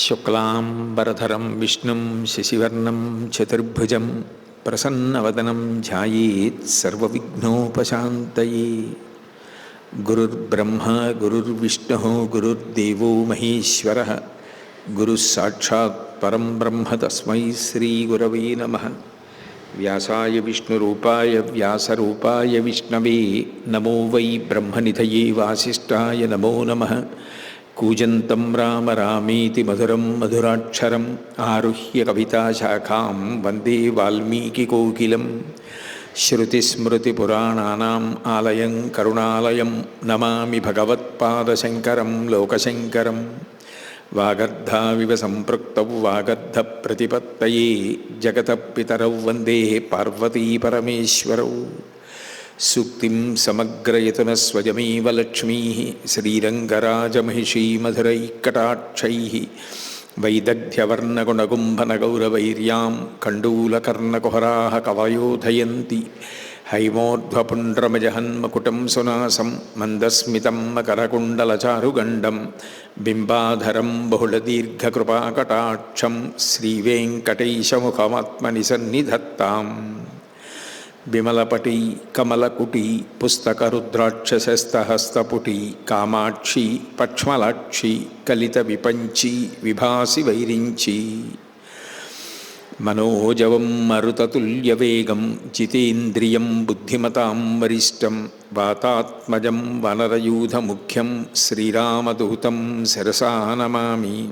శుక్లాంబరధరం విష్ణుం శశివర్ణం చతుర్భుజం ప్రసన్నవదనం ధ్యాయేత్ సర్వవిఘ్నోపశాంతయే. గురుర్బ్రహ్మ గురుర్విష్ణుః గురుర్దేవో మహేశ్వరః గురుస్సాక్షాత్ పరం బ్రహ్మ తస్మై శ్రీగురవే నమః. వ్యాసాయ విష్ణురూపాయ వ్యాసరూపాయ విష్ణవే నమో వై బ్రహ్మనిధయే వాసిష్ఠాయ నమో నమః. కూజంతం రామ రామేతి మధురం మధురాక్షరం ఆరుహ్య కవితాశాఖాం వందే వాల్మీకికోకిలం. శ్రుతిస్మృతిపురాణానాం ఆలయం కరుణాలయం నమామి భగవత్పాదశంకరం లోకశంకరం. వాగర్ధావివ సంపృక్తౌ వాగర్ధప్రతిపత్తయే జగతః పితరౌ వందే పార్వతీ పరమేశ్వరౌ. సూక్తిం సమగ్రయతనస్వయమేవ లక్ష్మీః శ్రీరంగరాజమహిషీమధురైకటాక్షైః వైదగ్ధ్యవర్ణగుణగుంభనగౌరవైర్యాం కండూలకర్ణకుహరాः కవయోధయంతి. హైమోర్ధ్వపుండ్రమజహన్మకుటం సునాసం మందస్మితం మకరకుండలచారుగండం బింబాధరం బహుళదీర్ఘకృపాకటాక్షం శ్రీవేంకటేశముఖమాత్మని సన్నిధత్తాం. విమలపటి కమలకుటి పుస్తకరుద్రాక్షసస్తహస్తపుటి కామాక్షి పక్ష్మలాక్షి కలిత విపంచి విభాసి వైరించి. మనోజవం మరుతతుల్యవేగం జితేంద్రియం బుద్ధిమతాం వరిష్టం వాతాత్మజం వనరయూధముఖ్యం శ్రీరామదూతం శిరసా నమామి.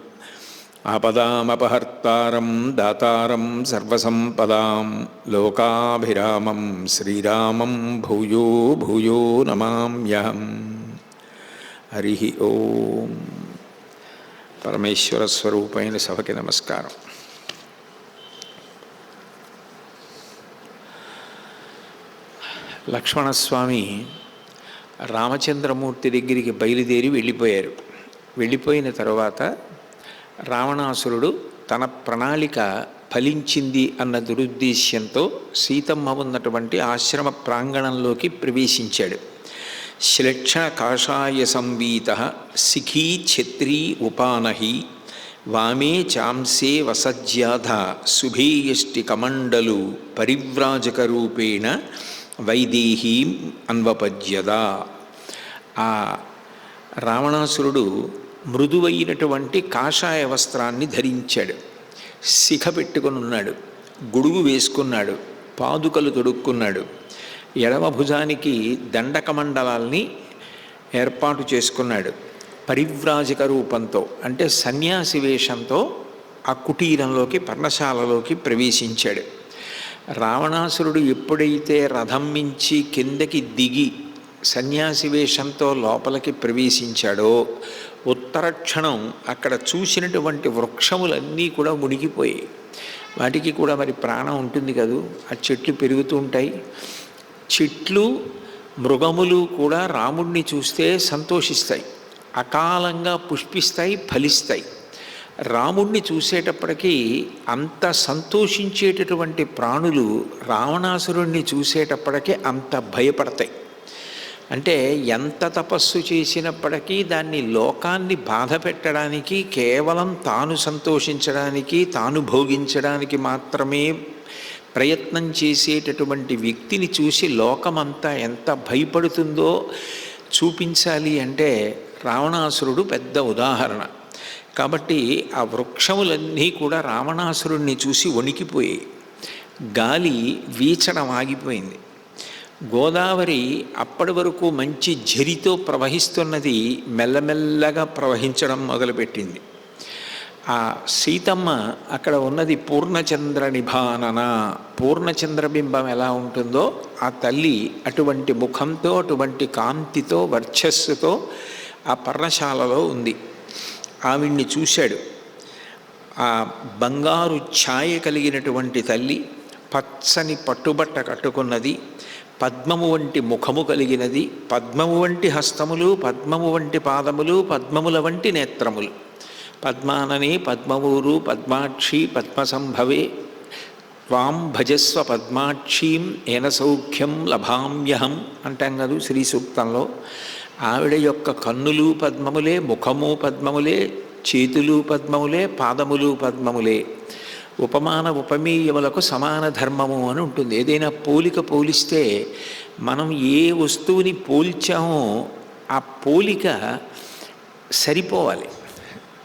ఆపదామపహర్తారం దాతారం సర్వసంపదాం లోకాభిరామం శ్రీరామం భూయో భూయో నమామ్యహం. హరి ఓం. పరమేశ్వర స్వరూపైన సభకి నమస్కారం. లక్ష్మణస్వామి రామచంద్రమూర్తి దగ్గరికి బయలుదేరి వెళ్ళిపోయారు. వెళ్ళిపోయిన తర్వాత రావణాసురుడు తన ప్రణాళిక ఫలించింది అన్న దురుద్దేశ్యంతో సీతమ్మ ఉన్నటువంటి ఆశ్రమ ప్రాంగణంలోకి ప్రవేశించాడు. శ్లక్షణ కాషాయ సంవీత శిఖీ ఛత్రీ ఉపానహి వామే చాంసే వసజ్యాధ శుభేయష్టి కమండలు పరివ్రాజక రూపేణ వైదేహీం అన్వపజ్యదా. ఆ రావణాసురుడు మృదువైనటువంటి కాషాయ వస్త్రాన్ని ధరించాడు. శిఖ పెట్టుకుని ఉన్నాడు, గొడుగు వేసుకున్నాడు, పాదుకలు తొడుక్కున్నాడు. ఎడమ భుజానికి దండకమండలాల్ని ఏర్పాటు చేసుకున్నాడు. పరివ్రాజక రూపంతో అంటే సన్యాసి వేషంతో ఆ కుటీరంలోకి పర్ణశాలలోకి ప్రవేశించాడు. రావణాసురుడు ఎప్పుడైతే రథం మించి కిందకి దిగి సన్యాసి వేషంతో లోపలికి ప్రవేశించాడో ఉత్తర క్షణం అక్కడ చూసినటువంటి వృక్షములన్నీ కూడా మునిగిపోయాయి. వాటికి కూడా మరి ప్రాణం ఉంటుంది కదూ, ఆ చెట్లు పెరుగుతూ ఉంటాయి. చెట్లు మృగములు కూడా రాముడిని చూస్తే సంతోషిస్తాయి, అకాలంగా పుష్పిస్తాయి, ఫలిస్తాయి. రాముడిని చూసేటప్పటికీ అంత సంతోషించేటటువంటి ప్రాణులు రావణాసురుణ్ణి చూసేటప్పటికీ అంత భయపడతాయి. అంటే ఎంత తపస్సు చేసినప్పటికీ దాన్ని లోకాన్ని బాధ పెట్టడానికి, కేవలం తాను సంతోషించడానికి, తాను భోగించడానికి మాత్రమే ప్రయత్నం చేసేటటువంటి వ్యక్తిని చూసి లోకమంతా ఎంత భయపడుతుందో చూపించాలి అంటే రావణాసురుడు పెద్ద ఉదాహరణ. కాబట్టి ఆ వృక్షములన్నీ కూడా రావణాసురుణ్ణి చూసి వణికిపోయాయి. గాలి వీచడం ఆగిపోయింది. గోదావరి అప్పటి వరకు మంచి ఝరితో ప్రవహిస్తున్నది మెల్లమెల్లగా ప్రవహించడం మొదలుపెట్టింది. ఆ సీతమ్మ అక్కడ ఉన్నది పూర్ణచంద్ర నిభానన. పూర్ణచంద్రబింబం ఎలా ఉంటుందో ఆ తల్లి అటువంటి ముఖంతో, అటువంటి కాంతితో, వర్చస్సుతో ఆ పర్ణశాలలో ఉంది. ఆవిడ్ని చూశాడు. ఆ బంగారు ఛాయ కలిగినటువంటి తల్లి, పచ్చని పట్టుబట్ట కట్టుకున్నది, పద్మము వంటి ముఖము కలిగినది, పద్మము వంటి హస్తములు, పద్మము వంటి పాదములు, పద్మముల వంటి నేత్రములు. పద్మాననే పద్మవూరు పద్మాక్షి పద్మసంభవే త్వాం భజస్వ పద్మాక్షీం ఏన సౌఖ్యం లభామ్యహం అంటాం కదా శ్రీ సూక్తంలో. ఆవిడ యొక్క కన్నులు పద్మములే, ముఖము పద్మములే, చేతులు పద్మములే, పాదములు పద్మములే. ఉపమాన ఉపమేయములకు సమాన ధర్మము అని ఉంటుంది. ఏదైనా పోలిక పోలిస్తే మనం ఏ వస్తువుని పోల్చామో ఆ పోలిక సరిపోవాలి.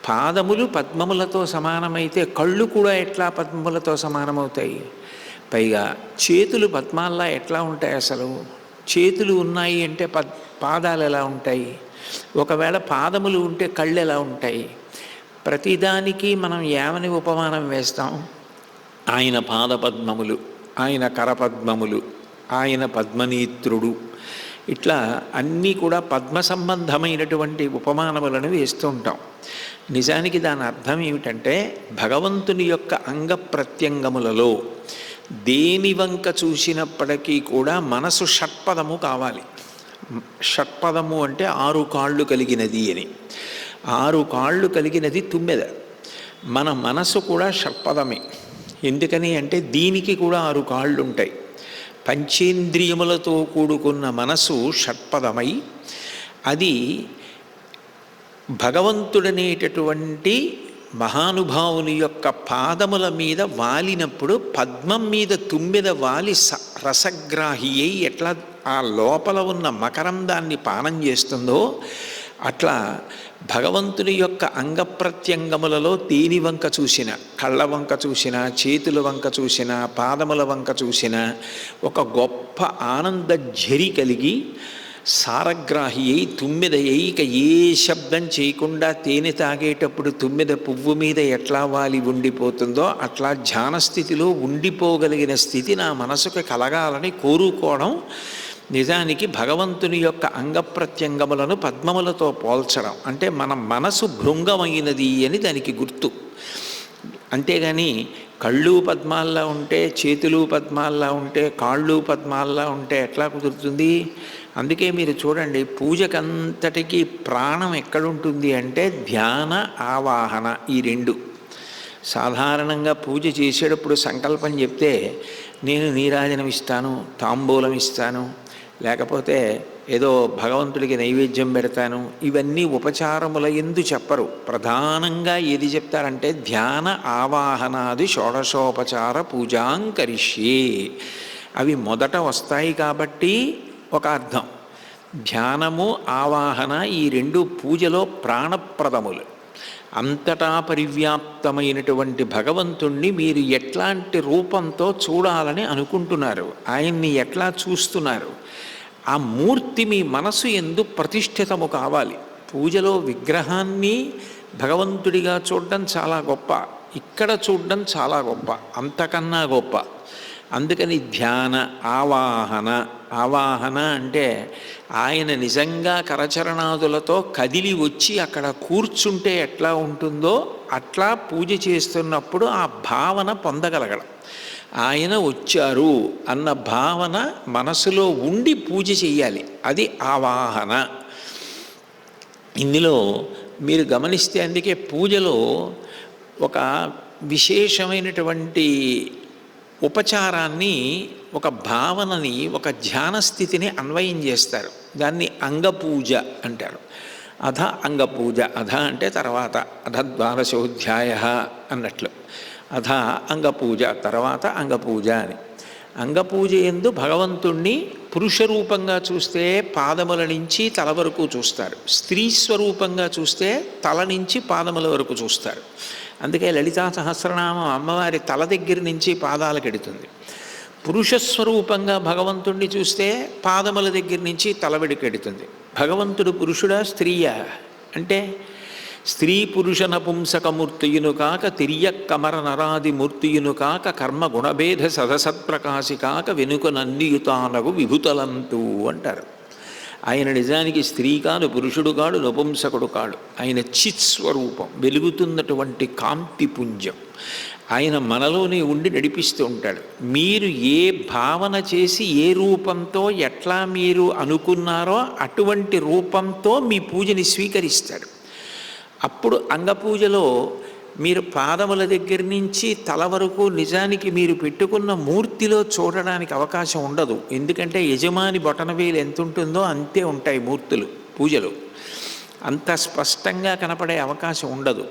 పాదములు పద్మములతో సమానమైతే కళ్ళు కూడా ఎట్లా పద్మములతో సమానమవుతాయి? పైగా చేతులు పద్మాల్లా ఎట్లా ఉంటాయి? అసలు చేతులు ఉన్నాయి అంటే పాదాలు ఎలా ఉంటాయి? ఒకవేళ పాదములు ఉంటే కళ్ళు ఎలా ఉంటాయి? ప్రతిదానికి మనం ఏమని ఉపమానం వేస్తాం? ఆయన పాదపద్మములు, ఆయన కరపద్మములు, ఆయన పద్మనేత్రుడు, ఇట్లా అన్నీ కూడా పద్మ సంబంధమైనటువంటి ఉపమానములను వేస్తూ ఉంటాం. నిజానికి దాని అర్థం ఏమిటంటే భగవంతుని యొక్క అంగ ప్రత్యంగములలో దేని వంక చూసినప్పటికీ కూడా మనసు షట్పదము కావాలి. షట్పదము అంటే 6 కాళ్ళు కలిగినది అని. 6 కాళ్ళు కలిగినది తుమ్మెద. మన మనసు కూడా షట్పదమే. ఎందుకని అంటే దీనికి కూడా 6 కాళ్ళు ఉంటాయి. పంచేంద్రియములతో కూడుకున్న మనసు షట్పదమై అది భగవంతుడనేటటువంటి మహానుభావుని యొక్క పాదముల మీద వాలినప్పుడు పద్మం మీద తుమ్మెద వాలి రసగ్రాహి అయి ఎట్లా ఆ లోపల ఉన్న మకరందాన్ని పానం చేస్తుందో అట్లా భగవంతుని యొక్క అంగప్రత్యంగములలో దేని వంక చూసిన, కళ్ళ వంక చూసిన, చేతుల వంక చూసిన, పాదముల వంక చూసిన ఒక గొప్ప ఆనంద ఝరి కలిగి సారగ్రాహి అయి తుమ్మెద అయి ఇక ఏ శబ్దం చేయకుండా తేనె తాగేటప్పుడు తుమ్మెద పువ్వు మీద ఎట్లా వాలి ఉండిపోతుందో అట్లా ధ్యానస్థితిలో ఉండిపోగలిగిన స్థితి నా మనసుకు కలగాలని కోరుకోవడం నిజానికి భగవంతుని యొక్క అంగప్రత్యంగములను పద్మములతో పోల్చడం. అంటే మన మనసు భృంగమైనది అని దానికి గుర్తు. అంతేగాని కళ్ళు పద్మాల్లా ఉంటే, చేతులు పద్మాల్లా ఉంటే, కాళ్ళు పద్మాల్లా ఉంటే ఎట్లా కుదురుతుంది? అందుకే మీరు చూడండి, పూజకంతటికీ ప్రాణం ఎక్కడుంటుంది అంటే ధ్యాన, ఆవాహన, ఈ 2. సాధారణంగా పూజ చేసేటప్పుడు సంకల్పం చెప్తే నేను నీరాజనం ఇస్తాను, తాంబూలం ఇస్తాను, లేకపోతే ఏదో భగవంతుడికి నైవేద్యం పెడతాను, ఇవన్నీ ఉపచారముల యందు చెప్పరు. ప్రధానంగా ఏది చెప్తారంటే ధ్యాన ఆవాహనాది షోడశోపచార పూజాంకరిష్యే. అవి మొదట వస్తాయి కాబట్టి ఒక అర్థం. ధ్యానము, ఆవాహన ఈ 2 పూజలో ప్రాణప్రదములు. అంతటా పరివ్యాప్తమైనటువంటి భగవంతుణ్ణి మీరు ఎట్లాంటి రూపంతో చూడాలని అనుకుంటున్నారు, ఆయన్ని ఎట్లా చూస్తున్నారు, ఆ మూర్తి మీ మనసు యందు ప్రతిష్ఠితము కావాలి. పూజలో విగ్రహాన్ని భగవంతుడిగా చూడడం చాలా గొప్ప, ఇక్కడ చూడడం చాలా గొప్ప, అంతకన్నా గొప్ప. అందుకని ధ్యాన, ఆవాహన. ఆవాహన అంటే ఆయన నిజంగా కరచరణాదులతో కదిలి వచ్చి అక్కడ కూర్చుంటే ఎట్లా ఉంటుందో అట్లా పూజ చేస్తున్నప్పుడు ఆ భావన పొందగలగడం. ఆయన వచ్చారు అన్న భావన మనసులో ఉండి పూజ చెయ్యాలి, అది ఆవాహన. ఇందులో మీరు గమనిస్తే అందుకే పూజలో ఒక విశేషమైనటువంటి ఉపచారాన్ని, ఒక భావనని, ఒక ధ్యాన స్థితిని అన్వయం చేస్తారు. దాన్ని అంగపూజ అంటారు. అధ అంగపూజ. అధ అంటే తర్వాత, అధ ద్వాదశోధ్యాయ అన్నట్లు. అధ అంగపూజ, తర్వాత అంగపూజ అని. అంగపూజ యందు భగవంతుణ్ణి పురుష రూపంగా చూస్తే పాదముల నుంచి తల వరకు చూస్తారు, స్త్రీ స్వరూపంగా చూస్తే తల నుంచి పాదముల వరకు చూస్తారు. అందుకే లలితా సహస్రనామం అమ్మవారి తల దగ్గర నుంచి పాదాలకు ఎడుతుంది. పురుషస్వరూపంగా భగవంతుణ్ణి చూస్తే పాదముల దగ్గర నుంచి తలవెడికెడుతుంది. భగవంతుడు పురుషుడా స్త్రీయా అంటే స్త్రీ పురుష నపుంసకమూర్తియును కాక తిర్య కమర నరాది మూర్తియును కాక కర్మ గుణభేద సదసత్ప్రకాశి కాక వెనుక నన్నియుతానగు విభుతలంతూ అంటారు. ఆయన నిజానికి స్త్రీ కాడు, పురుషుడు కాడు, నపుంసకుడు కాడు. ఆయన చిత్స్వరూపం, వెలుగుతున్నటువంటి కాంతిపుంజం. ఆయన మనలోనే ఉండి నడిపిస్తూ ఉంటాడు. మీరు ఏ భావన చేసి ఏ రూపంతో ఎట్లా మీరు అనుకున్నారో అటువంటి రూపంతో మీ పూజని స్వీకరిస్తాడు. అప్పుడు అంగపూజలో మీరు పాదముల దగ్గర నుంచి తల వరకు నిజానికి మీరు పెట్టుకున్న మూర్తిలో చూడడానికి అవకాశం ఉండదు. ఎందుకంటే యజమాని బొటనవేలు ఎంత ఉంటుందో అంతే ఉంటాయి మూర్తులు పూజలో. అంత స్పష్టంగా కనపడే అవకాశం ఉండదు.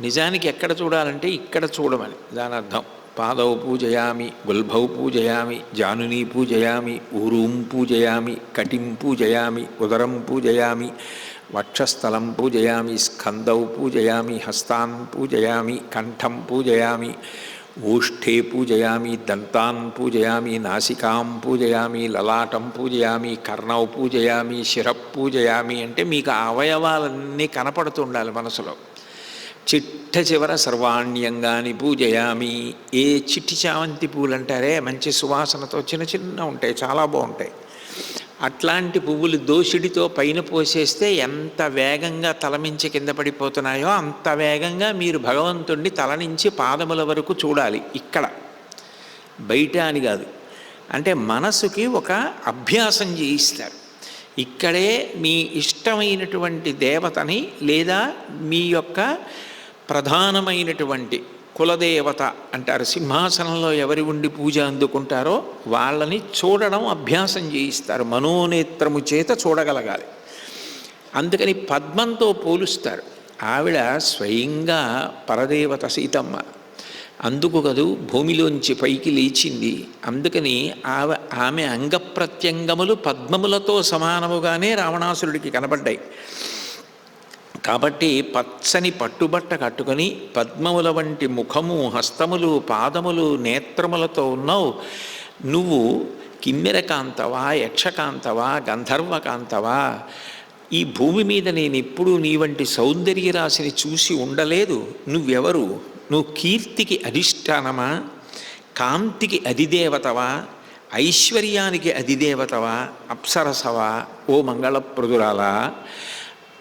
నిజానికి ఎక్కడ చూడాలంటే ఇక్కడ చూడమని దాని అర్థం. పాదౌ పూజయామి, గుల్భౌ పూజయామి, జానునీ పూజయామి, ఊరూం పూజయామి, కటిం పూజయామి, ఉదరం పూజయామి, వక్షస్థలం పూజయామి, స్కందౌ పూజయామి, హస్తాన్ పూజయామి, కంఠం పూజయామి, ఓష్ఠే పూజయామి, దంతాన్ పూజయామి, నాసికాం పూజయామి, లలాటం పూజయామి, కర్ణౌ పూజయామి, శిర పూజయామి. అంటే మీకు ఆ అవయవాలన్నీ కనపడుతుండాలి మనసులో. చిట్ట చివర సర్వాణ్యంగాని పూజయామి. ఏ చిట్టి చామంతి పూలు అంటారే, మంచి సువాసనతో చిన్న చిన్న ఉంటాయి, చాలా బాగుంటాయి. అట్లాంటి పువ్వులు దోషిడితో పైన పోసేస్తే ఎంత వేగంగా తలమించి కింద పడిపోతున్నాయో అంత వేగంగా మీరు భగవంతుణ్ణి తల నుంచి పాదముల వరకు చూడాలి. ఇక్కడ బయట అని కాదు. అంటే మనసుకి ఒక అభ్యాసం చేయిస్తారు. ఇక్కడే మీ ఇష్టమైనటువంటి దేవతని లేదా మీ యొక్క ప్రధానమైనటువంటి కులదేవత అంటారు, సింహాసనంలో ఎవరి ఉండి పూజ అందుకుంటారో వాళ్ళని చూడడం అభ్యాసం చేయిస్తారు. మనోనేత్రము చేత చూడగలగాలి. అందుకని పద్మంతో పోలుస్తారు. ఆవిడ స్వయంగా పరదేవత సీతమ్మ. అందుకు కదూ భూమిలోంచి పైకి లేచింది. అందుకని ఆమె అంగప్రత్యంగములు పద్మములతో సమానముగానే రావణాసురుడికి కనబడ్డాయి. కాబట్టి పచ్చని పట్టుబట్ట కట్టుకొని పద్మముల వంటి ముఖము, హస్తములు, పాదములు, నేత్రములతో ఉన్నావు. నువ్వు కిన్నెరకాంతవా, యక్షకాంతవా, గంధర్వకాంతవా? ఈ భూమి మీద నేను ఎప్పుడూ నీ వంటి సౌందర్య రాశిని చూసి ఉండలేదు. నువ్వెవరు? నువ్వు కీర్తికి అధిష్టానమా, కాంతికి అధిదేవతవా, ఐశ్వర్యానికి అధిదేవతవా, అప్సరసవా? ఓ మంగళప్రదురాలా,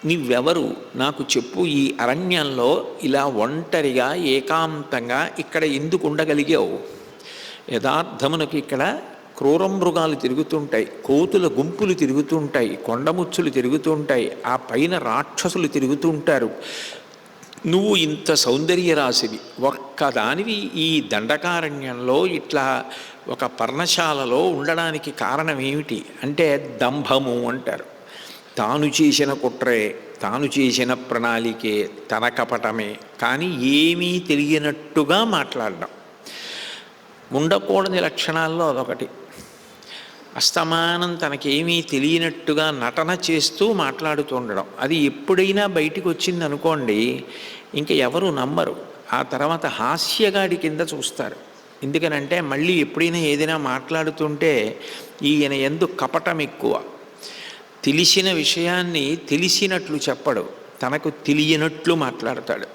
నీవెవరు నాకు చెప్పు. ఈ అరణ్యంలో ఇలా ఒంటరిగా ఏకాంతంగా ఇక్కడ ఎందుకు ఉండగలిగావు? యథార్థమునకు ఇక్కడ క్రూర మృగాలు తిరుగుతుంటాయి, కోతుల గుంపులు తిరుగుతుంటాయి, కొండముచ్చులు తిరుగుతుంటాయి, ఆ పైన రాక్షసులు తిరుగుతుంటారు. నువ్వు ఇంత సౌందర్య రాశివి ఒక్కదానివి ఈ దండకారణ్యంలో ఇట్లా ఒక పర్ణశాలలో ఉండడానికి కారణం ఏమిటి అంటే దంభము అంటారు. తాను చేసిన కుట్రే, తాను చేసిన ప్రణాళికే, తన కపటమే, కానీ ఏమీ తెలియనట్టుగా మాట్లాడడం. ఉండకూడని లక్షణాల్లో అదొకటి. అస్తమానం తనకేమీ తెలియనట్టుగా నటన చేస్తూ మాట్లాడుతూ ఉండడం. అది ఎప్పుడైనా బయటికి వచ్చిందనుకోండి, ఇంక ఎవరు నమ్మరు. ఆ తర్వాత హాస్యగాడి కింద చూస్తారు. ఎందుకనంటే మళ్ళీ ఎప్పుడైనా ఏదైనా మాట్లాడుతుంటే ఈయన యందు కపటం ఎక్కువ. తెలిసిన విషయాన్ని తెలిసినట్లు చెప్పడు, తనకు తెలియనట్లు మాట్లాడతాడు.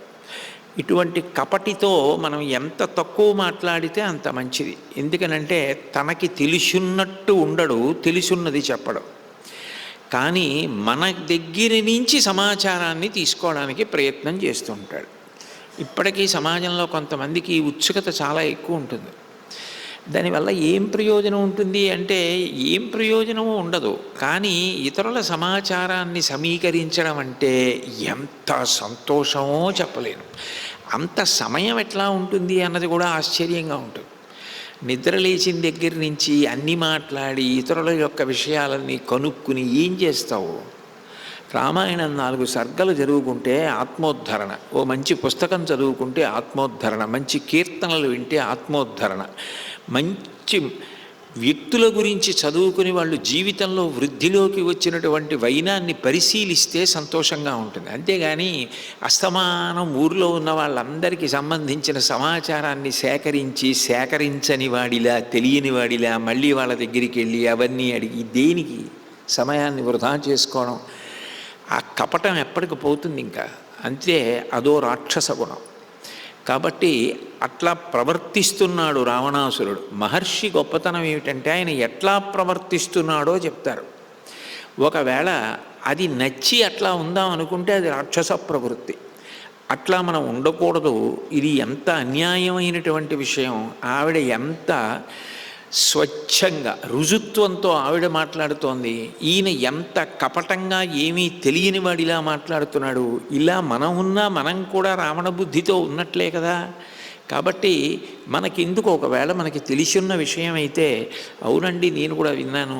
ఇటువంటి కపటితో మనం ఎంత తక్కువ మాట్లాడితే అంత మంచిది. ఎందుకనంటే తనకి తెలిసిన్నట్టు ఉండడు, తెలిసున్నది చెప్పడు. కానీ మన దగ్గర నుంచి సమాచారాన్ని తీసుకోవడానికి ప్రయత్నం చేస్తుంటాడు. ఇప్పటికీ సమాజంలో కొంతమందికి ఈ ఉత్సుకత చాలా ఎక్కువ ఉంటుంది. దానివల్ల ఏం ప్రయోజనం ఉంటుంది అంటే ఏం ప్రయోజనమూ ఉండదు. కానీ ఇతరుల సమాచారాన్ని సమీకరించడం అంటే ఎంత సంతోషమో చెప్పలేను. అంత సమయం ఎట్లా ఉంటుంది అన్నది కూడా ఆశ్చర్యంగా ఉంటుంది. నిద్ర లేచిన దగ్గర నుంచి అన్నీ మాట్లాడి ఇతరుల యొక్క విషయాలన్నీ కనుక్కుని ఏం చేస్తావు? రామాయణం 4 సర్గలు చదువుకుంటే ఆత్మోద్ధరణ, ఓ మంచి పుస్తకం చదువుకుంటే ఆత్మోద్ధరణ, మంచి కీర్తనలు వింటే ఆత్మోద్ధరణ, మంచి వ్యక్తుల గురించి చదువుకుని వాళ్ళు జీవితంలో వృద్ధిలోకి వచ్చినటువంటి వైనాన్ని పరిశీలిస్తే సంతోషంగా ఉంటుంది. అంతేగాని అస్తమానం ఊరిలో ఉన్న వాళ్ళందరికీ సంబంధించిన సమాచారాన్ని సేకరించని వాడిలా, తెలియని వాడిలా మళ్ళీ వాళ్ళ దగ్గరికి వెళ్ళి అవన్నీ అడిగి దేనికి సమయాన్ని వృధా చేసుకోవడం? ఆ కపటం ఎప్పటికి పోతుంది ఇంకా. అంతే, అదో రాక్షస గుణం. కాబట్టి అట్లా ప్రవర్తిస్తున్నాడు రావణాసురుడు. మహర్షి గొప్పతనం ఏమిటంటే ఆయన ఎట్లా ప్రవర్తిస్తున్నాడో చెప్తారు. ఒకవేళ అది నచ్చి అట్లా ఉందాం అనుకుంటే అది రాక్షస ప్రవృత్తి. అట్లా మనం ఉండకూడదు. ఇది ఎంత అన్యాయమైనటువంటి విషయం. ఆవిడ ఎంత స్వచ్ఛంగా రుజుత్వంతో ఆవిడ మాట్లాడుతోంది, ఈయన ఎంత కపటంగా ఏమీ తెలియని వాడిలా మాట్లాడుతున్నాడు. ఇలా మనం ఉన్నా మనం కూడా రావణ బుద్ధితో ఉన్నట్లే కదా. కాబట్టి మనకెందుకు, ఒకవేళ మనకి తెలిసి ఉన్న విషయం అయితే అవునండి నేను కూడా విన్నాను,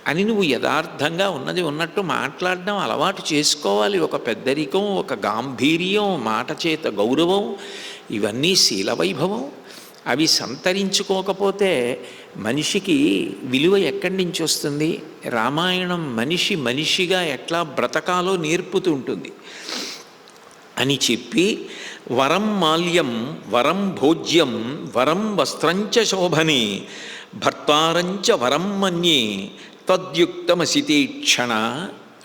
అని నువ్వు యథార్థంగా ఉన్నది ఉన్నట్టు మాట్లాడడం అలవాటు చేసుకోవాలి. ఒక పెద్దరికం, ఒక గాంభీర్యం, మాట చేత గౌరవం, ఇవన్నీ శీలవైభవం. అవి సంతరించుకోకపోతే మనిషికి విలువ ఎక్కడి నుంచి వస్తుంది? రామాయణం మనిషిగా ఎట్లా బ్రతకాలో నేర్పుతూ ఉంటుంది అని చెప్పి, వరం మాల్యం, వరం భోజ్యం, వరం వస్త్రంచ శోభనే, భర్తారంచ వరం మన్యే తద్యుక్తమసితేక్షణ.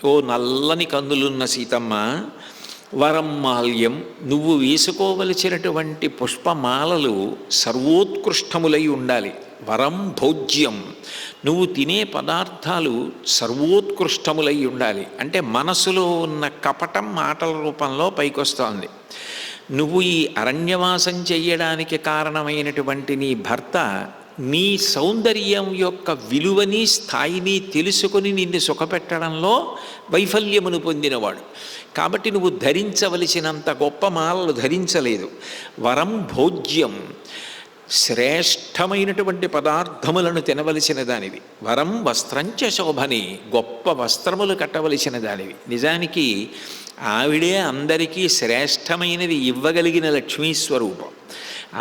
ఓ నల్లని కందులున్న సీతమ్మ, వరం మాల్యం, నువ్వు వేసుకోవలసినటువంటి పుష్పమాలలు సర్వోత్కృష్టములై ఉండాలి. వరం భోజ్యం, నువ్వు తినే పదార్థాలు సర్వోత్కృష్టములై ఉండాలి. అంటే మనసులో ఉన్న కపటం మాటల రూపంలో పైకొస్తోంది. నువ్వు ఈ అరణ్యవాసం చెయ్యడానికి కారణమైనటువంటి నీ భర్త నీ సౌందర్యం యొక్క విలువని, స్థాయిని తెలుసుకొని నిన్ను సుఖపెట్టడంలో వైఫల్యమును పొందినవాడు. కాబట్టి నువ్వు ధరించవలసినంత గొప్ప మాలలు ధరించలేదు. వరం భోజ్యం, శ్రేష్టమైనటువంటి పదార్థములను తినవలసిన దానివి. వరం వస్త్రంచ శోభని, గొప్ప వస్త్రములు కట్టవలసిన దానివి. నిజానికి ఆవిడే అందరికీ శ్రేష్టమైనది ఇవ్వగలిగిన లక్ష్మీస్వరూపం.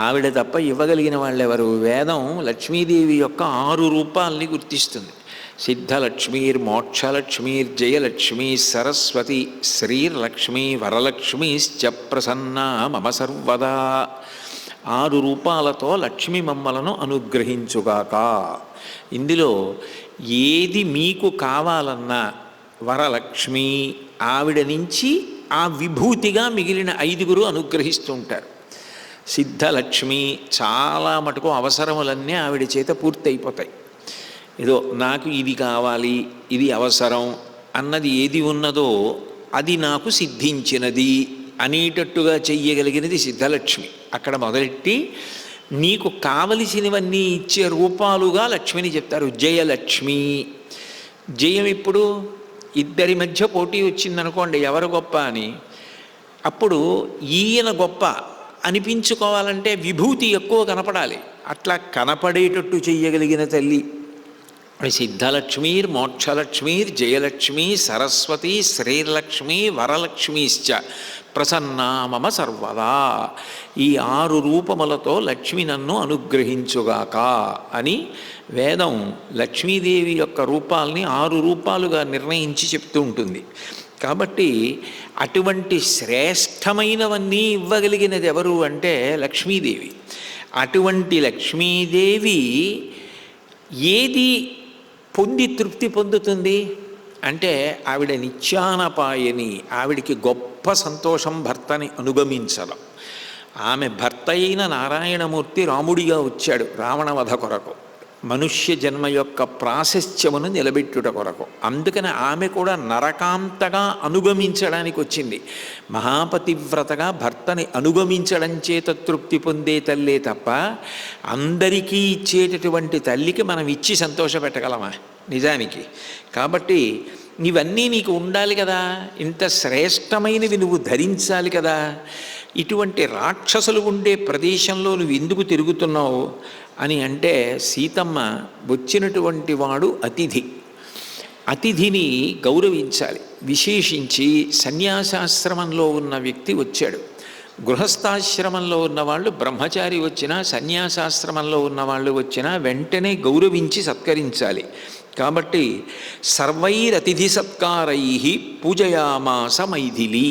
ఆవిడ తప్ప ఇవ్వగలిగిన వాళ్ళెవరు? వేదం లక్ష్మీదేవి యొక్క 6 రూపాలని గుర్తిస్తుంది. సిద్ధలక్ష్మీర్ మోక్షలక్ష్మీర్ జయలక్ష్మీ సరస్వతి శ్రీర్లక్ష్మీ వరలక్ష్మీశ్చ ప్రసన్నా మమ సర్వదా. 6 రూపాలతో లక్ష్మి మమ్మలను అనుగ్రహించుగాక. ఇందులో ఏది మీకు కావాలన్నా వరలక్ష్మి ఆవిడ నుంచి ఆ విభూతిగా మిగిలిన 5గురు అనుగ్రహిస్తూ ఉంటారు. సిద్ధలక్ష్మి, చాలా మటుకు అవసరములన్నీ ఆవిడ చేత పూర్తయిపోతాయి. ఏదో నాకు ఇది కావాలి, ఇది అవసరం అన్నది ఏది ఉన్నదో అది నాకు సిద్ధించినది అనేటట్టుగా చెయ్యగలిగినది సిద్ధలక్ష్మి. అక్కడ మొదలెట్టి నీకు కావలసినవన్నీ ఇచ్చే రూపాలుగా లక్ష్మిని చెప్తారు. జయలక్ష్మి, జయం ఇప్పుడు ఇద్దరి మధ్య పోటీ వచ్చిందనుకోండి, ఎవరు గొప్ప అని. అప్పుడు ఈయన గొప్ప అనిపించుకోవాలంటే విభూతి ఎక్కువ కనపడాలి. అట్లా కనపడేటట్టు చెయ్యగలిగిన తల్లి సిద్ధలక్ష్మీర్ మోక్షలక్ష్మీర్ జయలక్ష్మీ సరస్వతి శ్రీర్లక్ష్మీ వరలక్ష్మీశ్చ ప్రసన్నా మమ సర్వదా. ఈ 6 రూపములతో లక్ష్మి నన్ను అనుగ్రహించుగాక అని వేదం లక్ష్మీదేవి యొక్క రూపాల్ని 6 రూపాలుగా నిర్ణయించి చెప్తూ ఉంటుంది. కాబట్టి అటువంటి శ్రేష్టమైనవన్నీ ఇవ్వగలిగినది ఎవరు అంటే లక్ష్మీదేవి. అటువంటి లక్ష్మీదేవి ఏది పొంది తృప్తి పొందుతుంది అంటే ఆవిడ నిత్యానపాయని. ఆవిడికి గొప్ప సంతోషం భర్తని అనుగమించడం. ఆమె భర్త అయిన నారాయణమూర్తి రాముడిగా వచ్చాడు రావణవధ కొరకు, మనుష్య జన్మ యొక్క ప్రాశస్త్యమును నిలబెట్టుట కొరకు. అందుకని ఆమె కూడా నరకాంతగా అనుగమించడానికి వచ్చింది. మహాపతివ్రతగా భర్తని అనుగమించడం చేత తృప్తి పొందే తల్లే తప్ప అందరికీ ఇచ్చేటటువంటి తల్లికి మనం ఇచ్చి సంతోషపెట్టగలమా నిజానికి? కాబట్టి ఇవన్నీ నీకు ఉండాలి కదా, ఇంత శ్రేష్టమైనవి నువ్వు ధరించాలి కదా. ఇటువంటి రాక్షసులు ఉండే ప్రదేశంలో నువ్వు ఎందుకు తిరుగుతున్నావు అని అంటే, సీతమ్మ వచ్చినటువంటి వాడు అతిథి. అతిథిని గౌరవించాలి. విశేషించి సన్యాసాశ్రమంలో ఉన్న వ్యక్తి వచ్చాడు. గృహస్థాశ్రమంలో ఉన్నవాళ్ళు, బ్రహ్మచారి వచ్చినా సన్యాసాశ్రమంలో ఉన్నవాళ్ళు వచ్చినా వెంటనే గౌరవించి సత్కరించాలి. కాబట్టి సర్వైరతిథి సత్కారై పూజయామాస మైథిలి.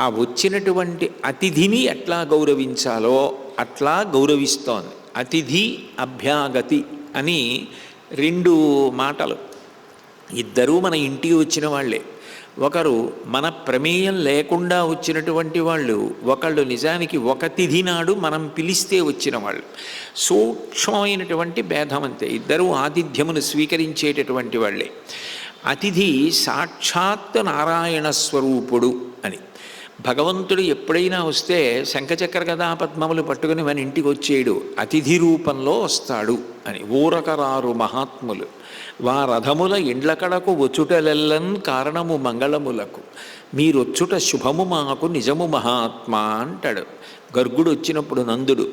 ఆ వచ్చినటువంటి అతిథిని ఎట్లా గౌరవించాలో అట్లా గౌరవిస్తోంది. అతిథి అభ్యాగతి అని 2 మాటలు. ఇద్దరూ మన ఇంటికి వచ్చిన వాళ్ళే. ఒకరు మన ప్రమేయం లేకుండా వచ్చినటువంటి వాళ్ళు, ఒకళ్ళు నిజానికి ఒక తిథి నాడు మనం పిలిస్తే వచ్చిన వాళ్ళు. సూక్ష్మమైనటువంటి భేదం అంతే. ఇద్దరూ ఆతిథ్యమును స్వీకరించేటటువంటి వాళ్ళే. అతిథి సాక్షాత్ నారాయణ స్వరూపుడు అని. భగవంతుడు ఎప్పుడైనా వస్తే శంఖచక్ర గదా పద్మములు పట్టుకుని మన ఇంటికి వచ్చేయడు, అతిథి రూపంలో వస్తాడు అని. ఊరకరారు మహాత్ములు వారథముల ఇండ్లకడకు వచ్చుటలెల్లన్ కారణము మంగళములకు, మీరొచ్చుట శుభము మాకు నిజము మహాత్మా అంటాడు. గర్గుడు వచ్చినప్పుడు నందుడు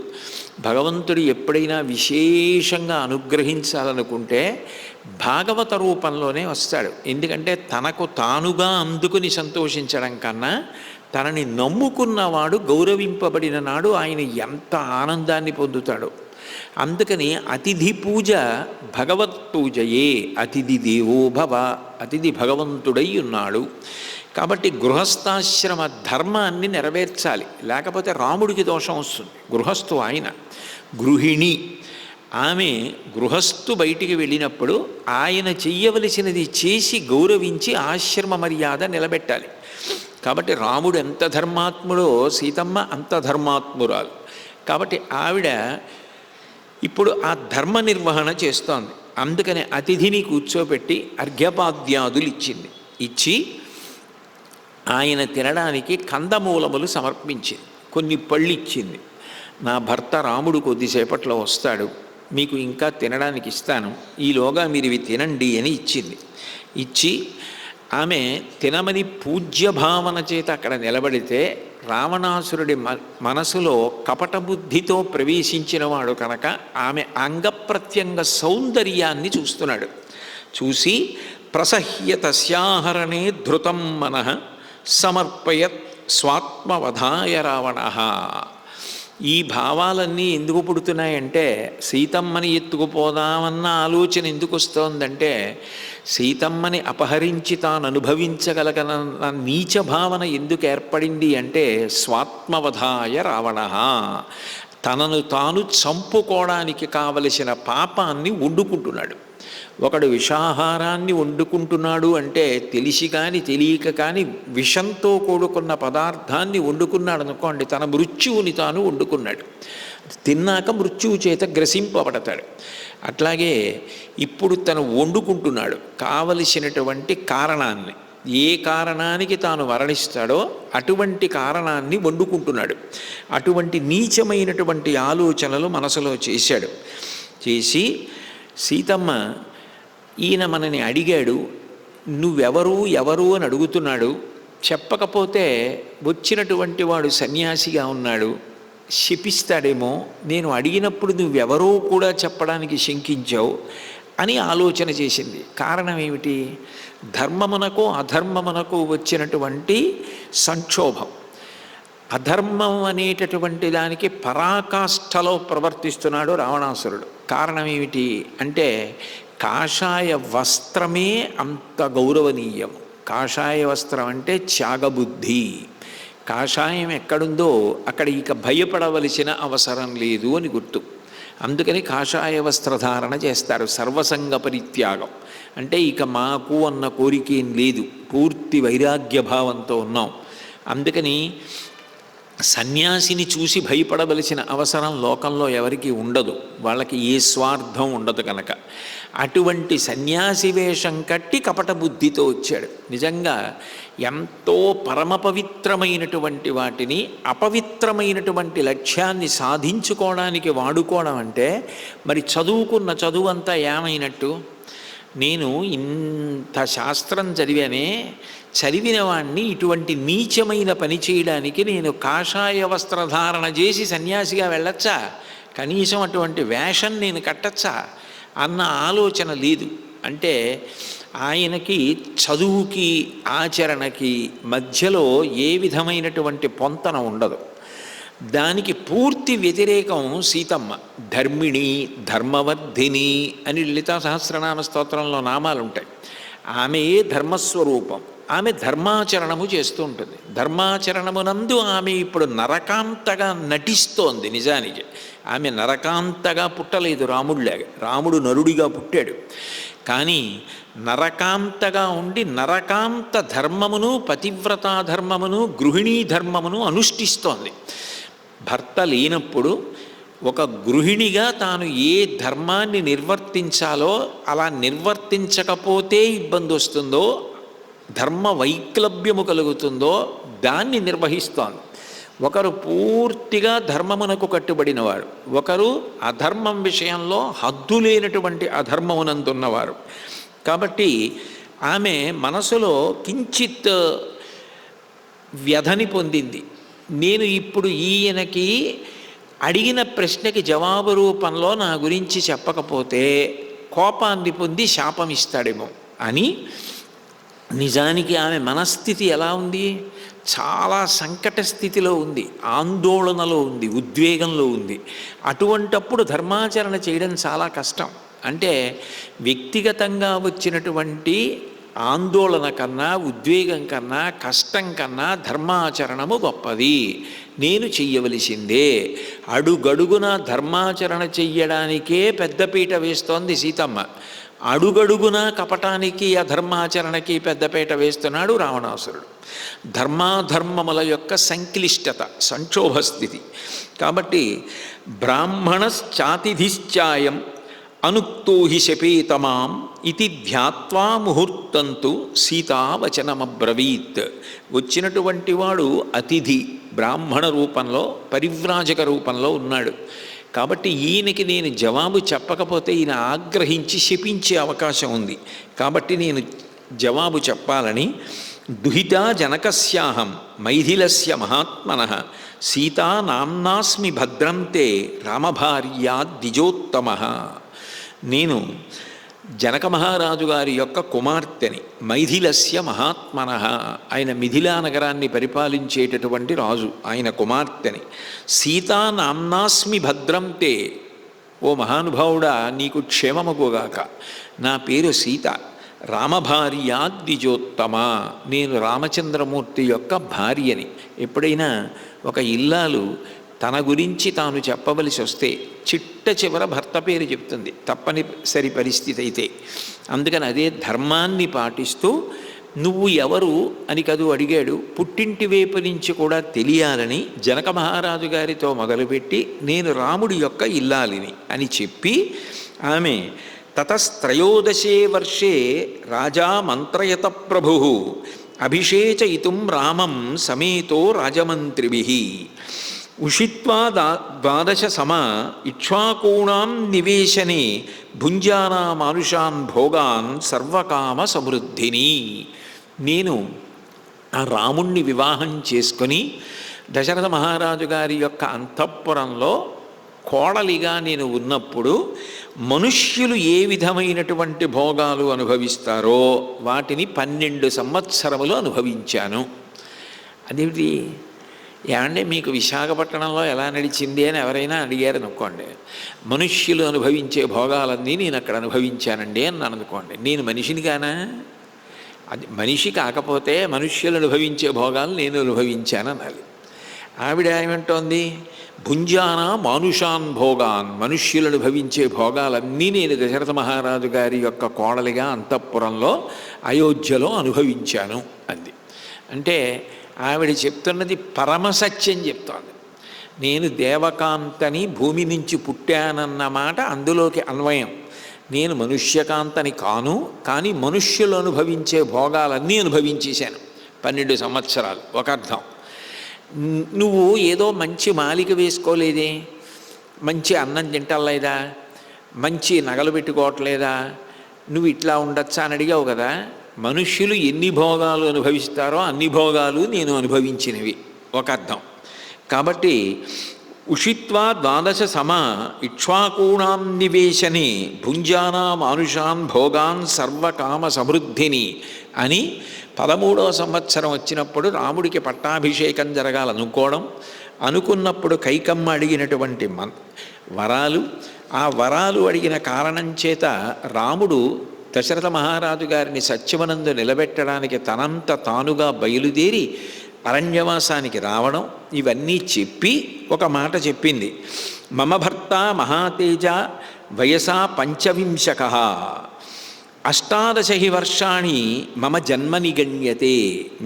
భగవంతుడు ఎప్పుడైనా విశేషంగా అనుగ్రహించాలనుకుంటే భాగవత రూపంలోనే వస్తాడు. ఎందుకంటే తనకు తానుగా అందుకుని సంతోషించడం కన్నా తనని నమ్ముకున్నవాడు గౌరవింపబడిన నాడు ఆయన ఎంత ఆనందాన్ని పొందుతాడో. అందుకని అతిథి పూజ భగవత్ పూజయే. అతిథి దేవో భవ, అతిథి భగవంతుడై ఉన్నాడు. కాబట్టి గృహస్థాశ్రమ ధర్మాన్ని నెరవేర్చాలి, లేకపోతే రాముడికి దోషం వస్తుంది. గృహస్థు ఆయన, గృహిణి ఆమె. గృహస్థు బయటికి వెళ్ళినప్పుడు ఆయన చెయ్యవలసినది చేసి గౌరవించి ఆశ్రమ మర్యాద నిలబెట్టాలి. కాబట్టి రాముడు ఎంత ధర్మాత్ముడో సీతమ్మ అంత ధర్మాత్మురాలు. కాబట్టి ఆవిడ ఇప్పుడు ఆ ధర్మ నిర్వహణ చేస్తోంది. అందుకని అతిథిని కూర్చోబెట్టి అర్ఘ్యపాద్యాదులు ఇచ్చింది. ఇచ్చి ఆయన తినడానికి కందమూలములు సమర్పించింది, కొన్ని పళ్ళు ఇచ్చింది. నా భర్త రాముడు కొద్దిసేపట్లో వస్తాడు, మీకు ఇంకా తినడానికి ఇస్తాను, ఈలోగా మీరు ఇవి తినండి అని ఇచ్చింది. ఇచ్చి ఆమె తినమని పూజ్యభావన చేత అక్కడ నిలబడితే రావణాసురుడి మనసులో కపట బుద్ధితో ప్రవేశించినవాడు కనుక ఆమె అంగప్రత్యంగ సౌందర్యాన్ని చూస్తున్నాడు. చూసి ప్రసహ్య తస్యాహరణే ధృతం మనః సమర్పయత్ స్వాత్మవధాయ రావణ. ఈ భావాలన్నీ ఎందుకు పుడుతున్నాయంటే సీతమ్మని ఎత్తుకుపోదామన్న ఆలోచన ఎందుకు వస్తోందంటే సీతమ్మని అపహరించి తాను అనుభవించగలగన్న నీచ భావన ఎందుకు ఏర్పడింది అంటే స్వాత్మవధాయ రావణ. తనను తాను చంపుకోవడానికి కావలసిన పాపాన్ని వండుకుంటున్నాడు. ఒకడు విషాహారాన్ని వండుకుంటున్నాడు అంటే తెలిసి కానీ తెలియక కానీ విషంతో కూడుకున్న పదార్థాన్ని వండుకున్నాడు అనుకోండి, తన మృత్యువుని తాను వండుకున్నాడు. తిన్నాక మృత్యువు చేత గ్రసింపబడతాడు. అట్లాగే ఇప్పుడు తను వండుకుంటున్నాడు కావలసినటువంటి కారణాన్ని. ఏ కారణానికి తాను వర్ణిస్తాడో అటువంటి కారణాన్ని వండుకుంటున్నాడు. అటువంటి నీచమైనటువంటి ఆలోచనలు మనసులో చేశాడు. చేసి సీతమ్మ ఈయన మనని అడిగాడు, నువ్వెవరు ఎవరు అని అడుగుతున్నాడు, చెప్పకపోతే వచ్చినటువంటి వాడు సన్యాసిగా ఉన్నాడు, శపిస్తాడేమో, నేను అడిగినప్పుడు నువ్వెవరో కూడా చెప్పడానికి శంకించావు అని ఆలోచన చేసింది. కారణం ఏమిటి? ధర్మమునకు అధర్మమునకు వచ్చినటువంటి సంక్షోభం. అధర్మం అనేటటువంటి దానికి పరాకాష్ఠలో ప్రవర్తిస్తున్నాడు రావణాసురుడు. కారణం ఏమిటి అంటే కాషాయ వస్త్రమే అంత గౌరవనీయం. కాషాయ వస్త్రం అంటే త్యాగబుద్ధి. కాషాయం ఎక్కడుందో అక్కడ ఇక భయపడవలసిన అవసరం లేదు అని గుర్తు. అందుకని కాషాయ వస్త్రధారణ చేస్తారు. సర్వసంగ పరిత్యాగం అంటే ఇక మాకు అన్న కోరికేం లేదు, పూర్తి వైరాగ్యభావంతో ఉన్నాం. అందుకని సన్యాసిని చూసి భయపడవలసిన అవసరం లోకంలో ఎవరికి ఉండదు, వాళ్ళకి ఏ స్వార్థం ఉండదు కనుక. అటువంటి సన్యాసి వేషం కట్టి కపట బుద్ధితో వచ్చాడు. నిజంగా ఎంతో పరమ పవిత్రమైనటువంటి వాటిని అపవిత్రమైనటువంటి లక్ష్యాన్ని సాధించుకోవడానికి వాడుకోవడం అంటే మరి చదువుకున్న చదువు అంతా ఏమైనట్టు? నేను ఇంత శాస్త్రం చదివానే, చదివిన వాణ్ణి ఇటువంటి నీచమైన పని చేయడానికి నేను కాషాయ వస్త్రధారణ చేసి సన్యాసిగా వెళ్ళొచ్చా? కనీసం అటువంటి వేషం నేను కట్టచ్చా అన్న ఆలోచన లేదు. అంటే ఆయనకి చదువుకి ఆచరణకి మధ్యలో ఏ విధమైనటువంటి పొంతన ఉండదు. దానికి పూర్తి వ్యతిరేకం సీతమ్మ. ధర్మిణి, ధర్మవర్ధిని అని లలితా సహస్రనామ స్తోత్రంలో నామాలు ఉంటాయి. ఆమెయే ధర్మస్వరూపం. ఆమె ధర్మాచరణము చేస్తూ ఉంటుంది. ధర్మాచరణమునందు ఆమె ఇప్పుడు నరకాంతగా నటిస్తోంది. నిజానికి ఆమె నరకాంతగా పుట్టలేదు రాముడిలాగా. రాముడు నరుడిగా పుట్టాడు. కానీ నరకాంతగా ఉండి నరకాంత ధర్మమును, పతివ్రతా ధర్మమును, గృహిణీ ధర్మమును అనుష్ఠిస్తోంది. భర్త లేనప్పుడు ఒక గృహిణిగా తాను ఏ ధర్మాన్ని నిర్వర్తించాలో అలా నిర్వర్తించకపోతే ఇబ్బంది వస్తుందో, ధర్మ వైక్లభ్యము కలుగుతుందో, దాన్ని నిర్వహిస్తోంది. ఒకరు పూర్తిగా ధర్మమునకు కట్టుబడినవారు, ఒకరు అధర్మం విషయంలో హద్దు లేనటువంటి అధర్మమునందున్నవారు. కాబట్టి ఆమె మనసులో కించిత్ వ్యధని పొందింది. నేను ఇప్పుడు ఈయనకి అడిగిన ప్రశ్నకి జవాబు రూపంలో నా గురించి చెప్పకపోతే కోపాన్ని పొంది శాపం ఇస్తాడేమో అని. నిజానికి ఆమె మనస్థితి ఎలా ఉంది? చాలా సంకట స్థితిలో ఉంది, ఆందోళనలో ఉంది, ఉద్వేగంలో ఉంది. అటువంటప్పుడు ధర్మాచరణ చేయడం చాలా కష్టం. అంటే వ్యక్తిగతంగా వచ్చినటువంటి ఆందోళన కన్నా, ఉద్వేగం కన్నా, కష్టం కన్నా ధర్మాచరణము గొప్పది. నేను చెయ్యవలసిందే. అడుగడుగున ధర్మాచరణ చెయ్యడానికే పెద్దపీట వేస్తోంది సీతమ్మ. అడుగడుగున కపటానికి, అధర్మాచరణకి పెద్దపీట వేస్తున్నాడు రావణాసురుడు. ధర్మాధర్మముల యొక్క సంక్లిష్టత, సంక్షోభస్థితి. కాబట్టి బ్రాహ్మణశ్చాతిధిశ్చాయం అనుక్తో హి శపేతమాం ఇది ధ్యాత్వా ముహూర్తంతు సీతావచనమబ్రవీత్. వచ్చినటువంటి వాడు అతిథి, బ్రాహ్మణ రూపంలో, పరివ్రాజక రూపంలో ఉన్నాడు. కాబట్టి ఈయనకి నేను జవాబు చెప్పకపోతే ఈయన ఆగ్రహించి శపించే అవకాశం ఉంది. కాబట్టి నేను జవాబు చెప్పాలని దుహితా జనకస్యాహం మైథిలస్య మహాత్మనః సీతా నామ్నాస్మి భద్రంతే రామభార్యా ద్విజోత్తమః. నేను జనక మహారాజు గారి యొక్క కుమార్తెని, మైథిలస్య మహాత్మనః, ఆయన మిథిలా నగరాన్ని పరిపాలించేటటువంటి రాజు, ఆయన కుమార్తెని. సీతా నామ్నాస్మి భద్రంతే, ఓ మహానుభావుడా నీకు క్షేమమగుగాక, నా పేరు సీత, రామభార్యా ద్విజోత్తమ, నేను రామచంద్రమూర్తి యొక్క భార్యని. ఎప్పుడైనా ఒక ఇల్లాలు తన గురించి తాను చెప్పవలసి వస్తే చిట్ట చివర భర్త పేరు చెప్తుంది, తప్పనిసరి పరిస్థితి అయితే. అందుకని అదే ధర్మాన్ని పాటిస్తూ నువ్వు ఎవరు అని కదూ అడిగాడు. పుట్టింటి వైపు నుంచి కూడా తెలియాలని జనక మహారాజు గారితో మొదలుపెట్టి నేను రాముడి యొక్క ఇల్లాలిని అని చెప్పి ఆమె తతస్త్రయోదశే వర్షే రాజా మంత్రయత ప్రభు అభిషేచయితుం రామం సమేతో రాజమంత్రిభిః ఉషిత్వా ద్వాదశ సమ ఇక్ష్వాకూణాం నివేశనే భుంజానా మానుషాన్ భోగాన్ సర్వకామ సమృద్ధిని. నేను ఆ రాముణ్ణి వివాహం చేసుకొని దశరథ మహారాజు గారి యొక్క అంతఃపురంలో కోడలిగా నేను ఉన్నప్పుడు మనుష్యులు ఏ విధమైనటువంటి భోగాలు అనుభవిస్తారో వాటిని 12 సంవత్సరములు అనుభవించాను. అదేమిటి ఏమంటే మీకు విశాఖపట్నంలో ఎలా నడిచింది అని ఎవరైనా అడిగారు అనుకోండి, మనుష్యులు అనుభవించే భోగాలన్నీ నేను అక్కడ అనుభవించానండి అని అనుకోండి. నేను మనిషిని కానా? అది మనిషి కాకపోతే మనుష్యులు అనుభవించే భోగాలు నేను అనుభవించాను అనాలి. ఆవిడ ఏమంటోంది? భుంజానా మానుషాన్ భోగాన్, మనుష్యులు అనుభవించే భోగాలన్నీ నేను దశరథ మహారాజు గారి యొక్క కోడలిగా అంతఃపురంలో అయోధ్యలో అనుభవించాను అంది. అంటే ఆవిడ చెప్తున్నది పరమసత్యం చెప్తోంది. నేను దేవకాంతని, భూమి నుంచి పుట్టానన్న మాట అందులోకి అన్వయం. నేను మనుష్యకాంతని కాను, కానీ మనుష్యులు అనుభవించే భోగాలన్నీ అనుభవించేశాను 12 సంవత్సరాలు. ఒక అర్థం. నువ్వు ఏదో మంచి మాలిక వేసుకోలేదే, మంచి అన్నం తింటలేదా, మంచి నగలు పెట్టుకోవట్లేదా, నువ్వు ఇట్లా ఉండొచ్చా అని అడిగావు కదా. మనుష్యులు ఎన్ని భోగాలు అనుభవిస్తారో అన్ని భోగాలు నేను అనుభవించినవి, ఒక అర్థం. కాబట్టి ఉషిత్వా ద్వాదశ సమ ఇక్ష్వాకూణాం నివేశనే భుంజానా మానుషాన్ భోగాన్ సర్వకామ సమృద్ధిని అని 13వ సంవత్సరం వచ్చినప్పుడు రాముడికి పట్టాభిషేకం జరగాలనుకోవడం, అనుకున్నప్పుడు కైకమ్మ అడిగినటువంటి వరాలు, ఆ వరాలు అడిగిన కారణం చేత రాముడు దశరథ మహారాజు గారిని సత్యవనందు నిలబెట్టడానికి తనంత తానుగా బయలుదేరి అరణ్యవాసానికి రావడం, ఇవన్నీ చెప్పి ఒక మాట చెప్పింది. మమ భర్త మహాతేజ వయసా 25 18 వర్షాణి మమ జన్మని గణ్యతే.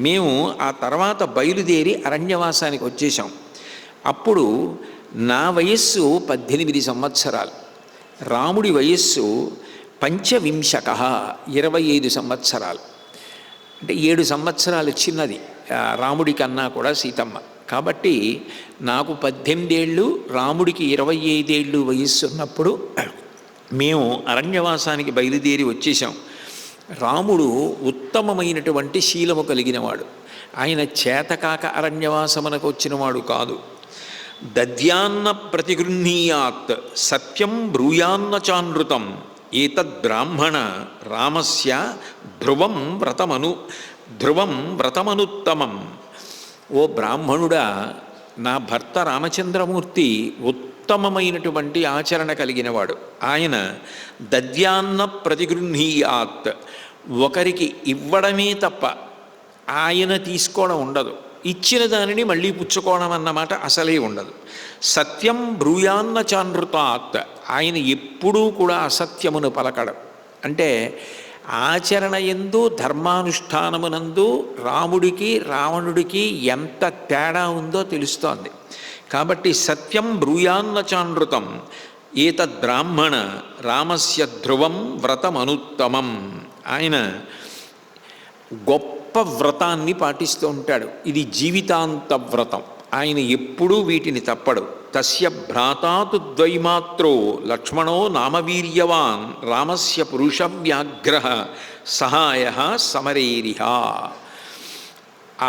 మేము ఆ తర్వాత బయలుదేరి అరణ్యవాసానికి వచ్చేసాం. అప్పుడు నా వయస్సు 18 సంవత్సరాలు, రాముడి వయస్సు 25 25 సంవత్సరాలు, అంటే 7 సంవత్సరాలు చిన్నది. రాముడి కన్నా కూడా సీతమ్మ. కాబట్టి నాకు 18 ఏళ్ళు, రాముడికి 25 ఏళ్ళు వయస్సు ఉన్నప్పుడు మేము అరణ్యవాసానికి బయలుదేరి వచ్చేసాం. రాముడు ఉత్తమమైనటువంటి శీలము కలిగినవాడు. ఆయన చేతకాక అరణ్యవాసమునకు వచ్చినవాడు కాదు. దద్యాన్న ప్రతిగృహ్ణీయాత్ సత్యం బ్రూయాన్న చానృతం ఏతద్బ్రాహ్మణ రామస్య ధ్రువం వ్రతమనుత్తమం. ఓ బ్రాహ్మణుడా, నా భర్త రామచంద్రమూర్తి ఉత్తమమైనటువంటి ఆచరణ కలిగినవాడు. ఆయన దద్యాన్న ప్రతిగృహ్ణీయాత్, ఒకరికి ఇవ్వడమే తప్ప ఆయన తీసుకోవడం ఉండదు. ఇచ్చిన దానిని మళ్ళీ పుచ్చుకోవడం అన్నమాట అసలే ఉండదు. సత్యం బ్రూయాన్న చానృతాత్, ఆయన ఎప్పుడూ కూడా అసత్యమును పలకడం. అంటే ఆచరణ యందు ధర్మానుష్ఠానమునందు రాముడికి రావణుడికి ఎంత తేడా ఉందో తెలుస్తోంది. కాబట్టి సత్యం బ్రూయాన్న చానృతం ఏతద్బ్రాహ్మణ రామస్య ధ్రువం వ్రతమనుత్తమం. ఆయన గొప్ప వ్రతాన్ని పాటిస్తూ ఉంటాడు. ఇది జీవితాంత వ్రతం. ఆయన ఎప్పుడూ వీటిని తప్పడు. తస్య భ్రాతాతు ద్వైమాత్రో లక్ష్మణో నామవీర్యవాన్ రామస్య పురుష వ్యాఘ్ర సహాయ సమరేరిహ.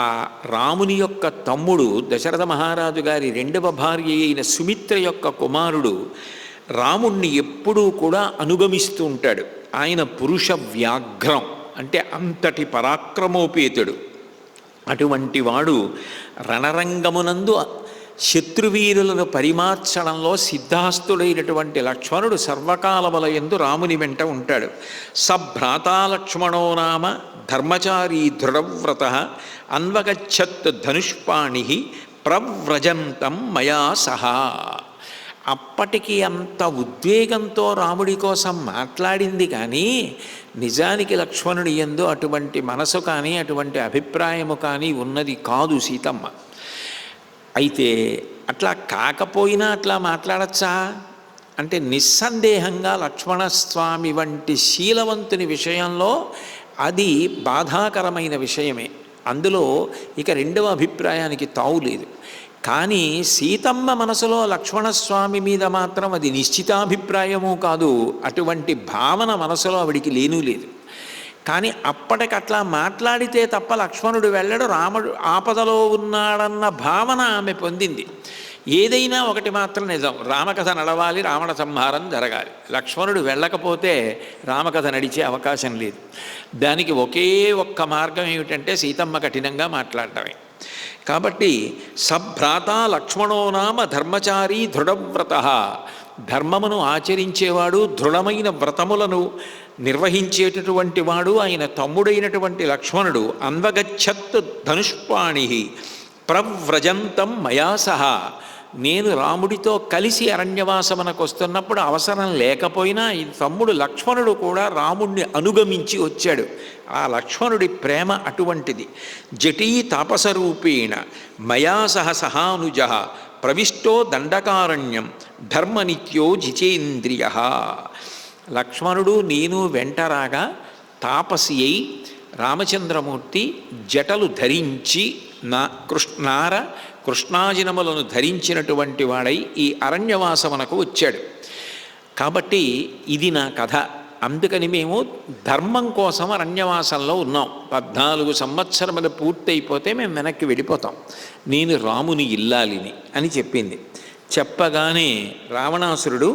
ఆ రాముని యొక్క తమ్ముడు దశరథ మహారాజు గారి రెండవ భార్య అయిన సుమిత్ర యొక్క కుమారుడు రాముణ్ణి ఎప్పుడూ కూడా అనుగమిస్తూ ఉంటాడు. ఆయన పురుష వ్యాఘ్రం అంటే అంతటి పరాక్రమోపేతుడు. అటువంటి వాడు రణరంగమునందు శత్రువీరులను పరిమార్చడంలో సిద్ధాస్తుడైనటువంటి లక్ష్మణుడు సర్వకాలములయందు రాముని వెంట ఉంటాడు. సభ్రాతా లక్ష్మణో నామ ధర్మచారీ దృఢవ్రత అన్వగచ్చత్ ధనుష్పాణి ప్రవ్రజంతం మయా సహా. అప్పటికి అంత ఉద్వేగంతో రాముడి కోసం మాట్లాడింది, కానీ నిజానికి లక్ష్మణుడి యందు అటువంటి మనసు కానీ అటువంటి అభిప్రాయము కానీ ఉన్నది కాదు సీతమ్మ. అయితే అట్లా కాకపోయినా అట్లా మాట్లాడచ్చా అంటే నిస్సందేహంగా లక్ష్మణస్వామి వంటి శీలవంతుని విషయంలో అది బాధాకరమైన విషయమే. అందులో ఇక రెండవ అభిప్రాయానికి తావు లేదు. కానీ సీతమ్మ మనసులో లక్ష్మణస్వామి మీద మాత్రం అది నిశ్చితాభిప్రాయము కాదు. అటువంటి భావన మనసులో ఆవిడికి లేనూ లేదు. కానీ అప్పటికట్లా మాట్లాడితే తప్ప లక్ష్మణుడు వెళ్ళడు, రాముడు ఆపదలో ఉన్నాడన్న భావన ఆమె పొందింది. ఏదైనా ఒకటి మాత్రం నిజం, రామకథ నడవాలి, రావణ సంహారం జరగాలి. లక్ష్మణుడు వెళ్ళకపోతే రామకథ నడిచే అవకాశం లేదు. దానికి ఒకే ఒక్క మార్గం ఏమిటంటే సీతమ్మ కఠినంగా మాట్లాడటమే. కాబట్టి సభ్రాత లక్ష్మణో నామ ధర్మచారీ దృఢవ్రత, ధర్మమును ఆచరించేవాడు, దృఢమైన వ్రతములను నిర్వహించేటటువంటి వాడు ఆయన తమ్ముడైనటువంటి లక్ష్మణుడు. అన్వగచ్చత్ ధనుష్పాణి ప్రవ్రజంతం మయా సహా. నేను రాముడితో కలిసి అరణ్యవాసమునకు వస్తున్నప్పుడు అవసరం లేకపోయినా ఈ తమ్ముడు లక్ష్మణుడు కూడా రాముణ్ణి అనుగమించి వచ్చాడు. ఆ లక్ష్మణుడి ప్రేమ అటువంటిది. జటీ తాపసరూపేణ మయా సహ సహానుజ ప్రవిష్టో దండకారణ్యం ధర్మనిత్యో జితేంద్రియ. లక్ష్మణుడు నేను వెంటరాగా తాపసి అయి రామచంద్రమూర్తి జటలు ధరించి కృష్ణాజినములను ధరించినటువంటి వాడై ఈ అరణ్యవాసమునకు వచ్చాడు. కాబట్టి ఇది నా కథ. అందుకని మేము ధర్మం కోసం అరణ్యవాసంలో ఉన్నాం. 14 సంవత్సరములు పూర్తయిపోతే మేము వెనక్కి వెళ్ళిపోతాం. నేను రాముని ఇల్లాలిని అని చెప్పింది. చెప్పగానే రావణాసురుడు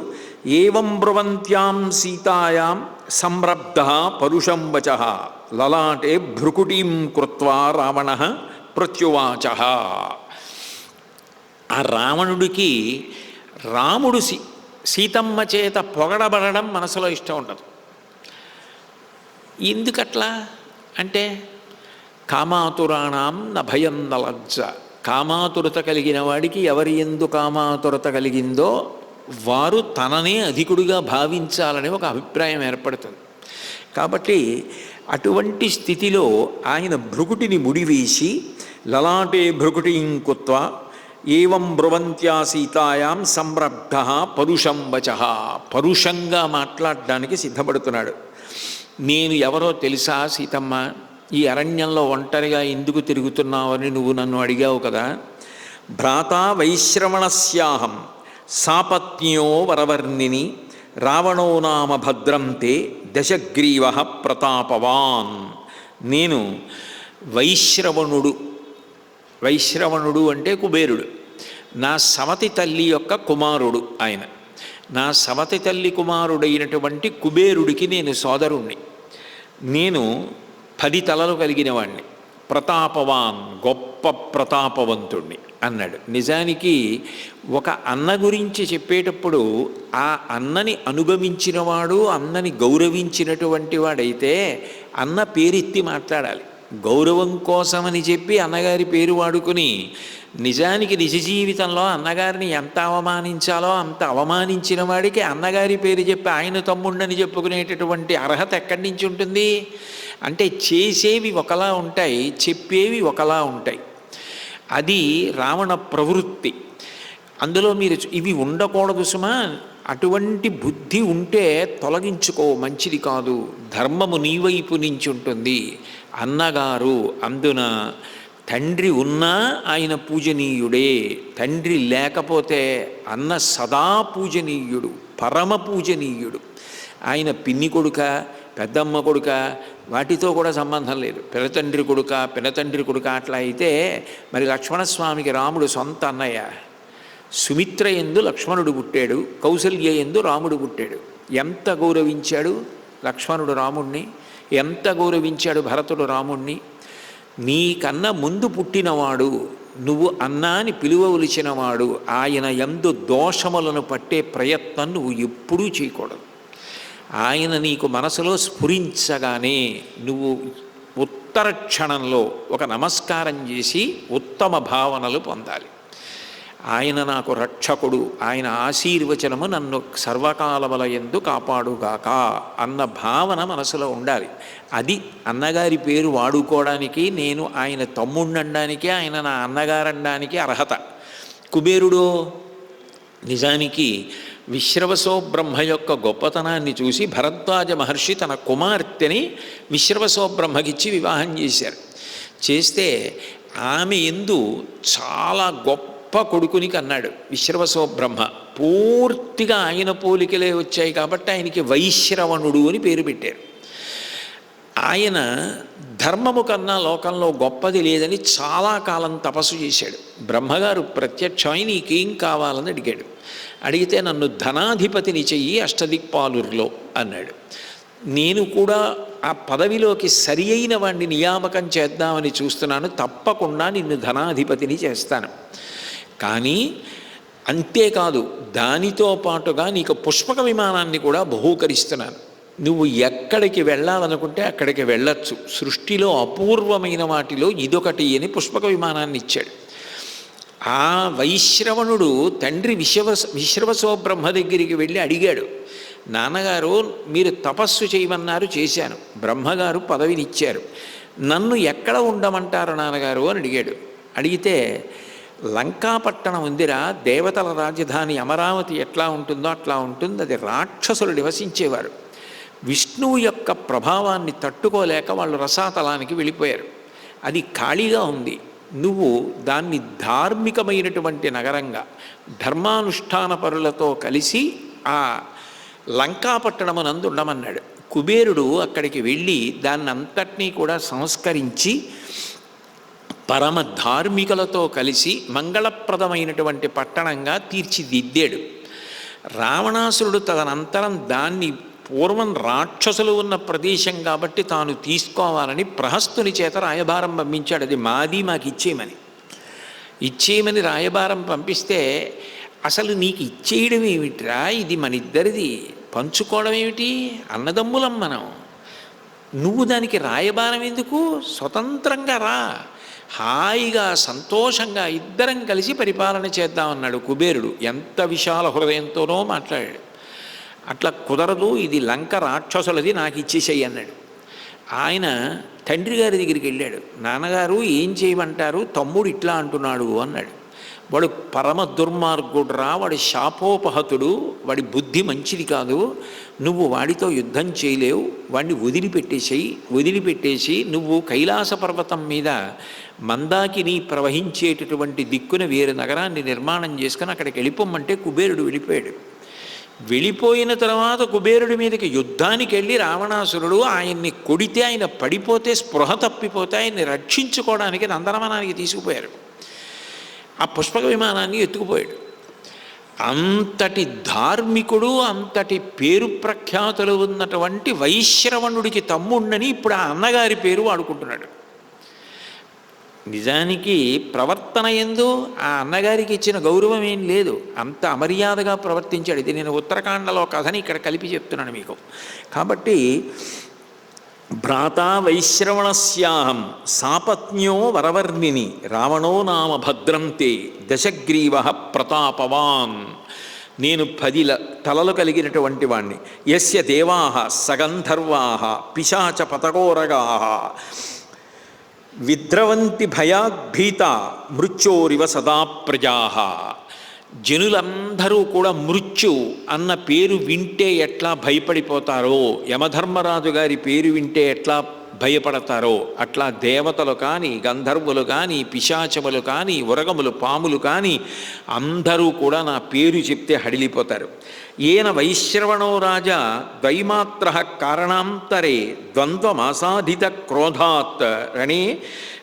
ఏవం బ్రువంత్యాం సీతాయాం సంరబ్ధ పరుషం వచ లలాటే భ్రుకుటీం కృత్వా రావణ ప్రత్యువాచ. ఆ రావణుడికి రాముడు సీతమ్మ చేత పొగడబడడం మనసులో ఇష్టం ఉండదు. ఎందుకట్లా అంటే కామాతురాణం నభయం నలజ్జ. కామాతురత కలిగిన వాడికి ఎవరి ఎందు కామాతురత కలిగిందో వారు తననే అధికుడిగా భావించాలని ఒక అభిప్రాయం ఏర్పడుతుంది. కాబట్టి అటువంటి స్థితిలో ఆయన భృకుటిని ముడివేసి లలాటే భృకుటీం కుత్వా ఏవం బ్రువంత్యా సీతాయాం సంరబ్ధ పరుషం వచ. పరుషంగా మాట్లాడడానికి సిద్ధపడుతున్నాడు. నేను ఎవరో తెలుసా సీతమ్మ ఈ అరణ్యంలో ఒంటరిగా ఎందుకు తిరుగుతున్నావని నువ్వు నన్ను అడిగావు కదా. భ్రాతా వైశ్రవణస్యాహం సాపత్న్యో వరవర్ణిని రావణో నామ భద్రంతే దశగ్రీవ ప్రతాపవాన్. నేను వైశ్రవణుడు. వైశ్రవణుడు అంటే కుబేరుడు. నా సవతి తల్లి యొక్క కుమారుడు ఆయన. నా సవతి తల్లి కుమారుడైనటువంటి కుబేరుడికి నేను సోదరుణ్ణి. నేను 10 తలలు కలిగిన వాణ్ణి. ప్రతాపవాన్, గొప్ప ప్రతాపవంతుణ్ణి అన్నాడు. నిజానికి ఒక అన్న గురించి చెప్పేటప్పుడు ఆ అన్నని అనుగమించినవాడు, అన్నని గౌరవించినటువంటి వాడైతే అన్న పేరెత్తి మాట్లాడాలి. గౌరవం కోసమని చెప్పి అన్నగారి పేరు వాడుకుని నిజానికి నిజ జీవితంలో అన్నగారిని ఎంత అవమానించాలో అంత అవమానించిన వాడికి అన్నగారి పేరు చెప్పి ఆయన తమ్ముళ్ళని చెప్పుకునేటటువంటి అర్హత ఎక్కడి నుంచి ఉంటుంది? అంటే చేసేవి ఒకలా ఉంటాయి, చెప్పేవి ఒకలా ఉంటాయి. అది రావణ ప్రవృత్తి. అందులో మీరు ఇవి ఉండకూడదు సుమా, అటువంటి బుద్ధి ఉంటే తొలగించుకో, మంచిది కాదు. ధర్మము నీ వైపు నుంచి ఉంటుంది. అన్నగారు అందున తండ్రి ఉన్నా ఆయన పూజనీయుడే. తండ్రి లేకపోతే అన్న సదా పూజనీయుడు, పరమ పూజనీయుడు. ఆయన పిన్ని కొడుక, పెద్దమ్మ కొడుక, వాటితో కూడా సంబంధం లేదు. పినతండ్రి కొడుక, పినతండ్రి కొడుక అట్లా అయితే మరి లక్ష్మణస్వామికి రాముడు సొంత అన్నయ్య. సుమిత్ర యందు లక్ష్మణుడు పుట్టాడు, కౌసల్య యందు రాముడు పుట్టాడు. ఎంత గౌరవించాడు లక్ష్మణుడు రాముణ్ణి, ఎంత గౌరవించాడు భరతుడు రాముణ్ణి. నీకన్నా ముందు పుట్టినవాడు, నువ్వు అన్నాని పిలువవలసినవాడు, ఆయన యందు దోషములను పట్టే ప్రయత్నం నువ్వు ఎప్పుడూ చేయకూడదు. ఆయన నీకు మనసులో స్ఫురించగానే నువ్వు ఉత్తర క్షణంలో ఒక నమస్కారం చేసి ఉత్తమ భావనలు పొందాలి. ఆయన నాకు రక్షకుడు, ఆయన ఆశీర్వచనము నన్ను సర్వకాలముల యందు కాపాడుగాక అన్న భావన మనసులో ఉండాలి. అది అన్నగారి పేరు వాడుకోవడానికి, నేను ఆయన తమ్ముణ్ణనడానికి, ఆయన నా అన్నగారనడానికి అర్హత. కుబేరుడు నిజానికి విశ్రవసో బ్రహ్మ యొక్క గొప్పతనాన్ని చూసి భరద్వాజ మహర్షి తన కుమార్తెని విశ్రవసో బ్రహ్మకిచ్చి వివాహం చేశారు. చేస్తే ఆమె యందు చాలా గొప్ప కొడుకుని కన్నాడు విశ్రవసో బ్రహ్మ. పూర్తిగా ఆయన పోలికలే వచ్చాయి కాబట్టి ఆయనకి వైశ్రవణుడు అని పేరు పెట్టారు. ఆయన ధర్మము కన్నా లోకంలో గొప్పది లేదని చాలా కాలం తపస్సు చేశాడు. బ్రహ్మగారు ప్రత్యక్షమై నీకేం కావాలని అడిగాడు. అడిగితే నన్ను ధనాధిపతిని చెయ్యి అష్టదిక్పాలుర్లో అన్నాడు. నేను కూడా ఆ పదవిలోకి సరి అయిన వాడిని నియామకం చేద్దామని చూస్తున్నాను, తప్పకుండా నిన్ను ధనాధిపతిని చేస్తాను. కానీ అంతేకాదు, దానితో పాటుగా నీకు పుష్పక విమానాన్ని కూడా బహూకరిస్తున్నాను. నువ్వు ఎక్కడికి వెళ్ళాలనుకుంటే అక్కడికి వెళ్ళచ్చు. సృష్టిలో అపూర్వమైన వాటిలో ఇదొకటి అని పుష్పక విమానాన్ని ఇచ్చాడు. ఆ వైశ్రవణుడు తండ్రి విశ్రవసో బ్రహ్మ దగ్గరికి వెళ్ళి అడిగాడు, నాన్నగారు మీరు తపస్సు చేయమన్నారు, చేశాను. బ్రహ్మగారు పదవినిచ్చారు, నన్ను ఎక్కడ ఉండమంటారు నాన్నగారు అని అడిగాడు. అడిగితే లంకాపట్టణం ఉందిరా, దేవతల రాజధాని అమరావతి ఎట్లా ఉంటుందో అట్లా ఉంటుంది, అది రాక్షసులు నివసించేవారు. విష్ణువు యొక్క ప్రభావాన్ని తట్టుకోలేక వాళ్ళు రసాతలానికి వెళ్ళిపోయారు. అది ఖాళీగా ఉంది. నువ్వు దాన్ని ధార్మికమైనటువంటి నగరంగా ధర్మానుష్ఠాన పరులతో కలిసి ఆ లంకాపట్టణమునందు ఉండమన్నాడు. కుబేరుడు అక్కడికి వెళ్ళి దాన్ని అంతటినీ కూడా సంస్కరించి పరమ ధార్మికులతో కలిసి మంగళప్రదమైనటువంటి పట్టణంగా తీర్చిదిద్దాడు. రావణాసురుడు తదనంతరం దాన్ని పూర్వం రాక్షసులు ఉన్న ప్రదేశం కాబట్టి తాను తీసుకోవాలని ప్రహస్తుని చేత రాయబారం పంపించాడు. అది మాది, మాకు ఇచ్చేయమని రాయబారం పంపిస్తే, అసలు నీకు ఇచ్చేయడం ఏమిట్రా, ఇది మన ఇద్దరిది, పంచుకోవడం ఏమిటి, అన్నదమ్ములం మనం, నువ్వు దానికి రాయబారం ఎందుకు, స్వతంత్రంగా రా, హాయిగా సంతోషంగా ఇద్దరం కలిసి పరిపాలన చేద్దామన్నాడు కుబేరుడు. ఎంత విశాల హృదయంతోనో మాట్లాడాడు. అట్లా కుదరదు, ఇది లంక రాక్షసులది, నాకు ఇచ్చేసేయి అన్నాడు. ఆయన తండ్రి గారి దగ్గరికి వెళ్ళాడు. నాన్నగారు ఏం చేయమంటారు, తమ్ముడు ఇట్లా అంటున్నాడు అన్నాడు. వాడు పరమ దుర్మార్గుడురా, వాడి శాపోపహతుడు, వాడి బుద్ధి మంచిది కాదు, నువ్వు వాడితో యుద్ధం చేయలేవు, వాడిని వదిలిపెట్టేసి నువ్వు కైలాస పర్వతం మీద మందాకిని ప్రవహించేటటువంటి దిక్కున వేరే నగరాన్ని నిర్మాణం చేసుకుని అక్కడికి వెళ్ళిపోమ్మంటే కుబేరుడు వెళ్ళిపోయాడు. వెళ్ళిపోయిన తర్వాత కుబేరుడి మీదకి యుద్ధానికి వెళ్ళి రావణాసురుడు ఆయన్ని కొడితే ఆయన పడిపోతే స్పృహ తప్పిపోతే ఆయన్ని రక్షించుకోవడానికి నందనవనానికి తీసుకుపోయారు. ఆ పుష్పక విమానాన్ని ఎత్తుకుపోయాడు. అంతటి ధార్మికుడు, అంతటి పేరు ప్రఖ్యాతులు ఉన్నటువంటి వైశ్రవణుడికి తమ్ముణ్ణని ఇప్పుడు ఆ అన్నగారి పేరు వాడుకుంటున్నాడు. నిజానికి ప్రవర్తన యందు ఆ అన్నగారికి ఇచ్చిన గౌరవం ఏం లేదు, అంత అమర్యాదగా ప్రవర్తించాడు. ఇది నేను ఉత్తరాఖండలో కథని ఇక్కడ కలిపి చెప్తున్నాను మీకు. కాబట్టి భ్రాతా వైశ్రవణస్యాహం సాపత్న్యో వరవర్ణిని రావణో నామ భద్రంతే దశగ్రీవ ప్రతాపవాన్. నేను 10 తలలు కలిగినటువంటి వాణ్ణి. యస్య దేవా సగంధర్వా పిశాచ పతకోరగా విద్రవంతి భయాద్భీత మృత్యోరివ సదా ప్రజా. జనులందరూ కూడా మృత్యు అన్న పేరు వింటే ఎట్లా భయపడిపోతారో, యమధర్మరాజు గారి పేరు వింటే ఎట్లా భయపడతారో అట్లా దేవతలు కానీ, గంధర్వులు కానీ, పిశాచములు కానీ, ఉరగములు, పాములు కానీ అందరూ కూడా నా పేరు చెప్తే హడిలిపోతారు. ఏన వైశ్రవణో రాజా ద్వైమాత్ర కారణాంతరే ద్వంద్వమాసాధిత క్రోధాత్ రణే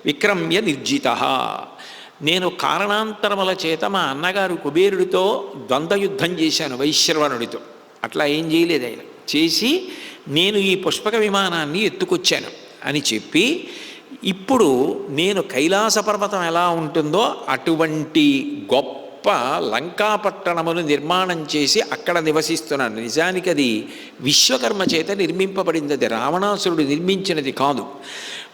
విక్రమ్య నిర్జిత. నేను కారణాంతరముల చేత మా అన్నగారు కుబేరుడితో ద్వంద్వయుద్ధం చేశాను వైశ్రవణుడితో. అట్లా ఏం చేయలేదు ఆయన. చేసి నేను ఈ పుష్పక విమానాన్ని ఎత్తుకొచ్చాను అని చెప్పి, ఇప్పుడు నేను కైలాస పర్వతం ఎలా ఉంటుందో అటువంటి గొప్ప లంకాపట్టణమును నిర్మాణం చేసి అక్కడ నివసిస్తున్నాను. నిజానికి అది విశ్వకర్మ చేత నిర్మింపబడింది, అది రావణాసురుడు నిర్మించినది కాదు.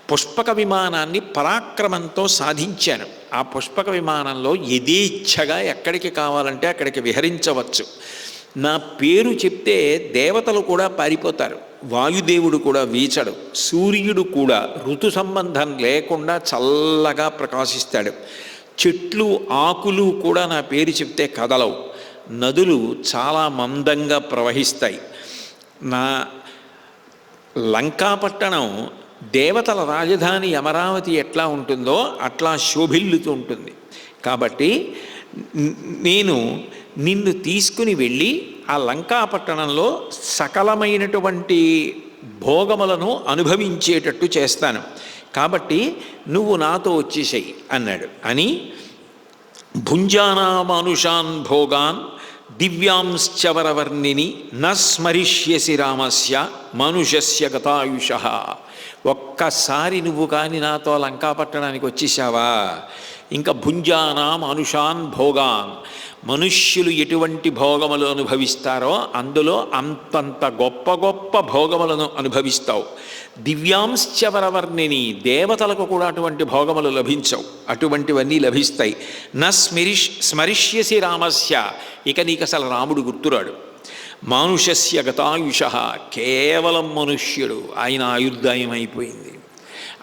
పుష్పక విమానాన్ని పరాక్రమంతో సాధించాను. ఆ పుష్పక విమానంలో యథేచ్ఛగా ఎక్కడికి కావాలంటే అక్కడికి విహరించవచ్చు. నా పేరు చెప్తే దేవతలు కూడా పారిపోతారు, వాయుదేవుడు కూడా వీచడు, సూర్యుడు కూడా ఋతు సంబంధం లేకుండా చల్లగా ప్రకాశిస్తాడు, చెట్లు ఆకులు కూడా నా పేరు చెప్తే కదలవు, నదులు చాలా మందంగా ప్రవహిస్తాయి. నా లంకాపట్టణం దేవతల రాజధాని అమరావతి ఎట్లా ఉంటుందో అట్లా శోభిల్లుతూ ఉంటుంది. కాబట్టి నేను నిన్ను తీసుకుని వెళ్ళి ఆ లంకాపట్టణంలో సకలమైనటువంటి భోగములను అనుభవించేటట్టు చేస్తాను. కాబట్టి నువ్వు నాతో వచ్చేసేయి అన్నాడు. అని భుంజానామానుషాన్ భోగాన్ దివ్యాంశ్చవరవర్ణిని న స్మరిష్యసి రామస్య మనుషస్య గతాయుష. ఒక్కసారి నువ్వు కానీ నాతో లంకాపట్టణానికి వచ్చేసావా, ఇంకా భుంజానాం అనుషాన్ భోగాన్, మనుష్యులు ఎటువంటి భోగములు అనుభవిస్తారో అందులో అంతంత గొప్ప గొప్ప భోగములను అనుభవిస్తావు. దివ్యాంశ్చవరవర్ణిని, దేవతలకు కూడా అటువంటి భోగములు లభించవు, అటువంటివన్నీ లభిస్తాయి. న స్మరిష్యసి రామస్య, ఇక నీకు అసలు రాముడు గుర్తురాడు. మానుషస్య గతాయుష, కేవలం మనుష్యుడు, ఆయన ఆయుర్దాయం అయిపోయింది,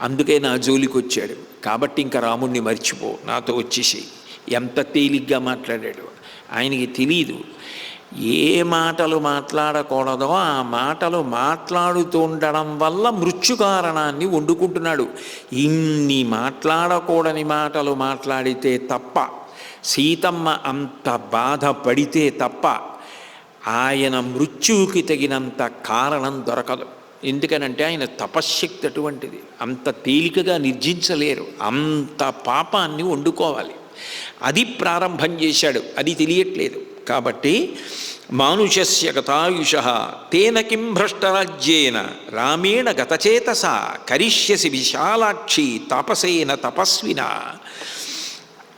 అందుకే నా జోలికి వచ్చాడు. కాబట్టి ఇంకా రాముణ్ణి మర్చిపో, నాతో వచ్చేసి. ఎంత తేలిగ్గా మాట్లాడాడు. ఆయనకి తెలీదు ఏ మాటలు మాట్లాడకూడదో ఆ మాటలు మాట్లాడుతూ ఉండడం వల్ల మృత్యు కారణాన్ని వండుకుంటున్నాడు. ఇన్ని మాట్లాడకూడని మాటలు మాట్లాడితే తప్ప, సీతమ్మ అంత బాధపడితే తప్ప ఆయన మృత్యువుకి తగినంత కారణం దొరకదు. ఎందుకనంటే ఆయన తపశ్శక్తి అటువంటిది, అంత తేలికగా నిర్జించలేరు, అంత పాపాన్ని వండుకోవాలి. అది ప్రారంభం చేశాడు, అది తెలియట్లేదు. కాబట్టి మానుషస్య గతాయుష తేన కిం భ్రష్టరాజ్యేన రామేణ గతచేతస కరిష్యసి విశాలాక్షి తాపసేన తపస్విన.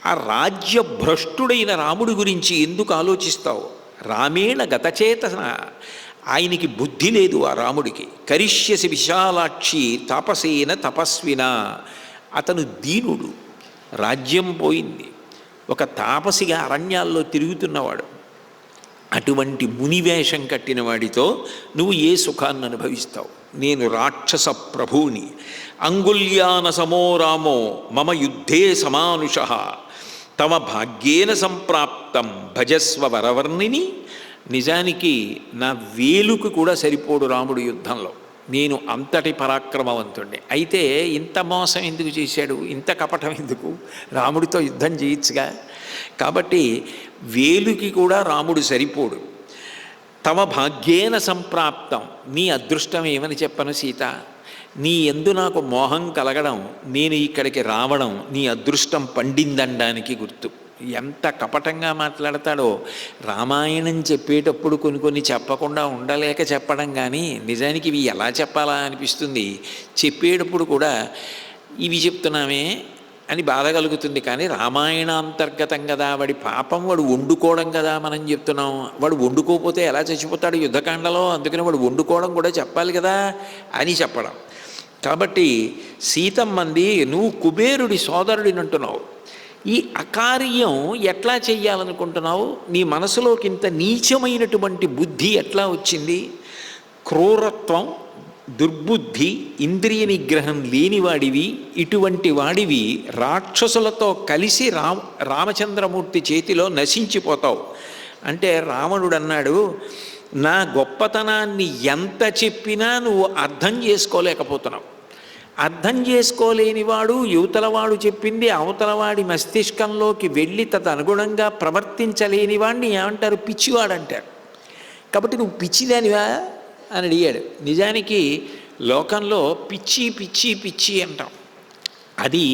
ఆ రాజ్య భ్రష్టుడైన రాముడి గురించి ఎందుకు ఆలోచిస్తావు? రామేణ గతచేతన, ఆయనకి బుద్ధి లేదు ఆ రాముడికి. కరిష్యసి విశాలాక్షి తాపసేన తపస్విన, అతను దీనుడు, రాజ్యం పోయింది, ఒక తాపసిగా అరణ్యాల్లో తిరుగుతున్నవాడు. అటువంటి మునివేషం కట్టిన వాడితో నువ్వు ఏ సుఖాన్ని అనుభవిస్తావు? నేను రాక్షస ప్రభువుని. అంగుల్యాన సమో రామో మమ యుద్ధే సమానుష తవ భాగ్యేన సంప్రాప్తం భజస్వ వరవర్ణిని నిజానికి నా వేలుకు కూడా సరిపోడు రాముడు యుద్ధంలో, నేను అంతటి పరాక్రమవంతుణ్ణి. అయితే ఇంత మోసం ఎందుకు చేశాడు, ఇంత కపటం ఎందుకు, రాముడితో యుద్ధం చేయొచ్చుగా. కాబట్టి వేలుకి కూడా రాముడు సరిపోడు. తమ భాగ్యేన సంప్రాప్తం, నీ అదృష్టం ఏమని చెప్పను సీత, నీ యందు నాకు మోహం కలగడం, నేను ఇక్కడికి రావడం నీ అదృష్టం పండిందనడానికి గుర్తు. ఎంత కపటంగా మాట్లాడతాడో. రామాయణం చెప్పేటప్పుడు కొన్ని చెప్పకుండా ఉండలేక చెప్పడం, కానీ నిజానికి ఇవి ఎలా చెప్పాలా అనిపిస్తుంది. చెప్పేటప్పుడు కూడా ఇవి చెప్తున్నామే అని బాధ కలుగుతుంది. కానీ రామాయణాంతర్గతం కదా, వాడి పాపం వాడు వండుకోవడం కదా మనం చెప్తున్నాం. వాడు వండుకోకపోతే ఎలా చచ్చిపోతాడు యుద్ధకాండలో, అందుకని వాడు వండుకోవడం కూడా చెప్పాలి కదా అని చెప్పడం. కాబట్టి సీతమ్మంది, నువ్వు కుబేరుడి సోదరుడిని అంటున్నావు, ఈ అకార్యం ఎట్లా చెయ్యాలనుకుంటున్నావు, నీ మనసులోకి ఇంత నీచమైనటువంటి బుద్ధి ఎట్లా వచ్చింది, క్రూరత్వం, దుర్బుద్ధి, ఇంద్రియ నిగ్రహం లేనివాడివి, ఇటువంటి వాడివి రాక్షసులతో కలిసి రామచంద్రమూర్తి చేతిలో నశించిపోతావు అంటే రావణుడు అన్నాడు, నా గొప్పతనాన్ని ఎంత చెప్పినా నువ్వు అర్థం చేసుకోలేకపోతున్నావు. అర్థం చేసుకోలేనివాడు, యువతలవాడు చెప్పింది అవతలవాడి మస్తిష్కంలోకి వెళ్ళి తదనుగుణంగా ప్రవర్తించలేనివాడిని ఏమంటారు, పిచ్చివాడు అంటారు. కాబట్టి నువ్వు పిచ్చిదానివా అని అడిగాడు. నిజానికి లోకంలో పిచ్చి పిచ్చి పిచ్చి అంటాం, అది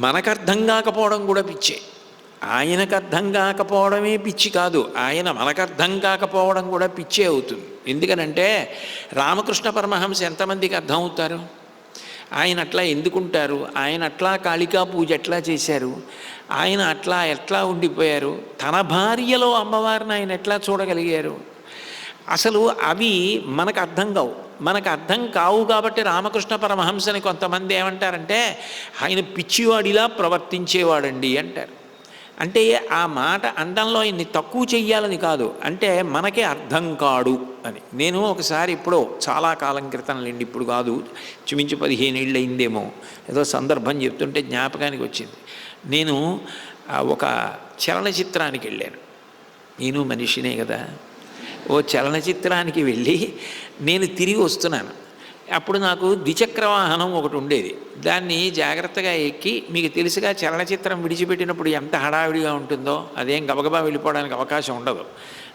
మనకు అర్థం కాకపోవడం కూడా పిచ్చే. ఆయనకు అర్థం కాకపోవడమే పిచ్చి కాదు, ఆయన మనకు అర్థం కాకపోవడం కూడా పిచ్చే అవుతుంది. ఎందుకనంటే రామకృష్ణ పరమహంస ఎంతమందికి అర్థం అవుతారు, ఆయన అట్లా ఎందుకుంటారు, ఆయన అట్లా కాళికా పూజ ఎట్లా చేశారు, ఆయన అట్లా ఎట్లా ఉండిపోయారు, తన భార్యలో అమ్మవారిని ఆయన ఎట్లా చూడగలిగారు, అసలు అవి మనకు అర్థం కావు. మనకు అర్థం కావు కాబట్టి రామకృష్ణ పరమహంసని కొంతమంది ఏమంటారంటే ఆయన పిచ్చివాడిలా ప్రవర్తించేవాడండి అంటారు. అంటే ఆ మాట అండంలో ఆయన్ని తక్కువ చెయ్యాలని కాదు, అంటే మనకే అర్థం కాడు అని. నేను ఒకసారి ఎప్పుడో చాలా కాలం క్రితం లేండి, ఇప్పుడు కాదు, చుమించు 15 ఏళ్ళు అయిందేమో, ఏదో సందర్భం చెప్తుంటే జ్ఞాపకానికి వచ్చింది. నేను ఒక చలనచిత్రానికి వెళ్ళాను. నేను మనిషినే కదా, ఓ చలనచిత్రానికి వెళ్ళి నేను తిరిగి వస్తున్నాను. అప్పుడు నాకు ద్విచక్ర వాహనం ఒకటి ఉండేది, దాన్ని జాగ్రత్తగా ఎక్కి, మీకు తెలుసుగా చలనచిత్రం విడిచిపెట్టినప్పుడు ఎంత హడావిడిగా ఉంటుందో, అదేం గబగబా వెళ్ళిపోవడానికి అవకాశం ఉండదు.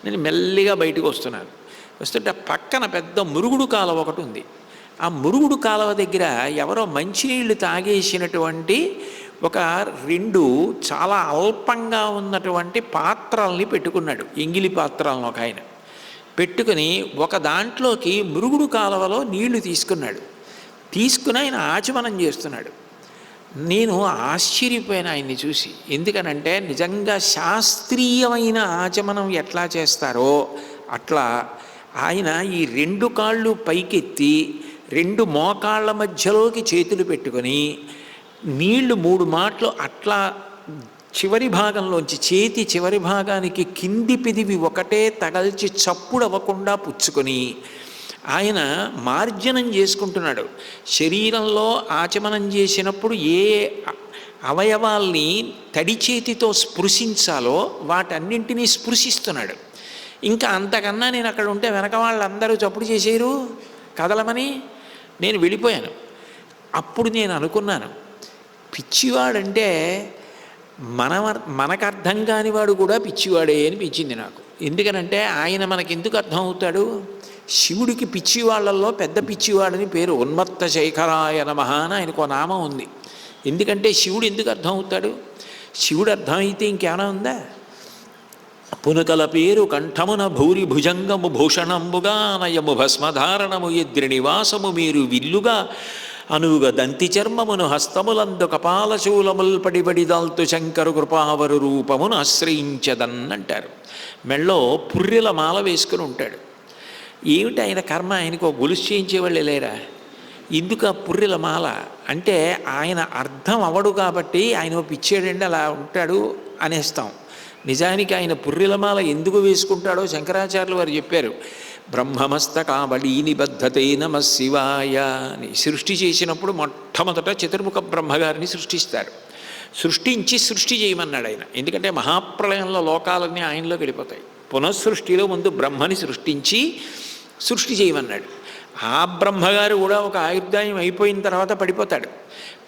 నేను మెల్లిగా బయటకు వస్తున్నాను. వస్తుంటే పక్కన పెద్ద మురుగుడు కాలువ ఒకటి ఉంది. ఆ మురుగుడు కాలువ దగ్గర ఎవరో మంచినీళ్ళు తాగేసినటువంటి ఒక 2 చాలా అల్పంగా ఉన్నటువంటి పాత్రల్ని పెట్టుకున్నాడు, ఎంగిలి పాత్రలను ఒక ఆయన పెట్టుకుని ఒక దాంట్లోకి మురుగుడు కాలువలో నీళ్లు తీసుకున్నాడు. తీసుకుని ఆయన ఆచమనం చేస్తున్నాడు. నేను ఆశ్చర్యపోయాను ఆయన్ని చూసి. ఎందుకనంటే నిజంగా శాస్త్రీయమైన ఆచమనం ఎట్లా చేస్తారో అట్లా ఆయన ఈ 2 కాళ్ళు పైకెత్తి 2 మోకాళ్ళ మధ్యలోకి చేతులు పెట్టుకొని నీళ్లు 3 మాటలు అట్లా చివరి భాగంలోంచి, చేతి చివరి భాగానికి కింది పెదివి ఒకటే తగల్చి చప్పుడు అవ్వకుండా పుచ్చుకొని ఆయన మార్జనం చేసుకుంటున్నాడు. శరీరంలో ఆచమనం చేసినప్పుడు ఏ అవయవాల్ని తడి చేతితో స్పృశించాలో వాటన్నింటినీ స్పృశిస్తున్నాడు. ఇంకా అంతకన్నా నేను అక్కడ ఉంటే వెనక వాళ్ళందరూ చప్పుడు చేసేరు కదలమని నేను వెళ్ళిపోయాను. అప్పుడు నేను అనుకున్నాను, పిచ్చివాడంటే మనకు అర్థం కానివాడు కూడా పిచ్చివాడే అనిపించింది నాకు. ఎందుకనంటే ఆయన మనకెందుకు అర్థం అవుతాడు, శివుడికి పిచ్చివాళ్లలో పెద్ద పిచ్చివాడని పేరు, ఉన్మత్త శేఖరాయ నమః అని ఆయనకు నామం ఉంది. ఎందుకంటే శివుడు ఎందుకు అర్థం అవుతాడు, శివుడు అర్థమైతే ఇంకేమైనా ఉందా. పునకల పేరు కంఠమున భూరి భుజంగము భూషణంబుగా నయము భస్మధారణము ఎద్రి నివాసము మీరు విల్లుగా అనువుగా దంతి చర్మమును హస్తములందు కపాలశూలముల్ పడిబడిదాల్తు శంకరు కృపావరు రూపమును ఆశ్రయించదన్నంటారు. మెళ్ళో పుర్రెల మాల వేసుకుని ఉంటాడు. ఏమిటి ఆయన కర్మ, ఆయనకు గొలుసు చేయించేవాళ్ళు లేరా, ఎందుకు ఆ పుర్రెల మాల అంటే ఆయన అర్థం అవడు కాబట్టి ఆయన పిచ్చేడండి అలా ఉంటాడు అనేస్తాం. నిజానికి ఆయన పుర్రెలమాల ఎందుకు వేసుకుంటాడో శంకరాచార్యులు వారు చెప్పారు. బ్రహ్మమస్తకావళీ నిబద్ధతే నమ శివాయ అని సృష్టి చేసినప్పుడు మొట్టమొదట చతుర్ముఖ బ్రహ్మగారిని సృష్టిస్తారు. సృష్టించి సృష్టి చేయమన్నాడు ఆయన. ఎందుకంటే మహాప్రళయంలో లోకాలన్నీ ఆయనలో గడిపోతాయి. పునఃసృష్టిలో ముందు బ్రహ్మని సృష్టించి సృష్టి చేయమన్నాడు. ఆ బ్రహ్మగారు కూడా ఒక ఆయుర్దాయం అయిపోయిన తర్వాత పడిపోతాడు.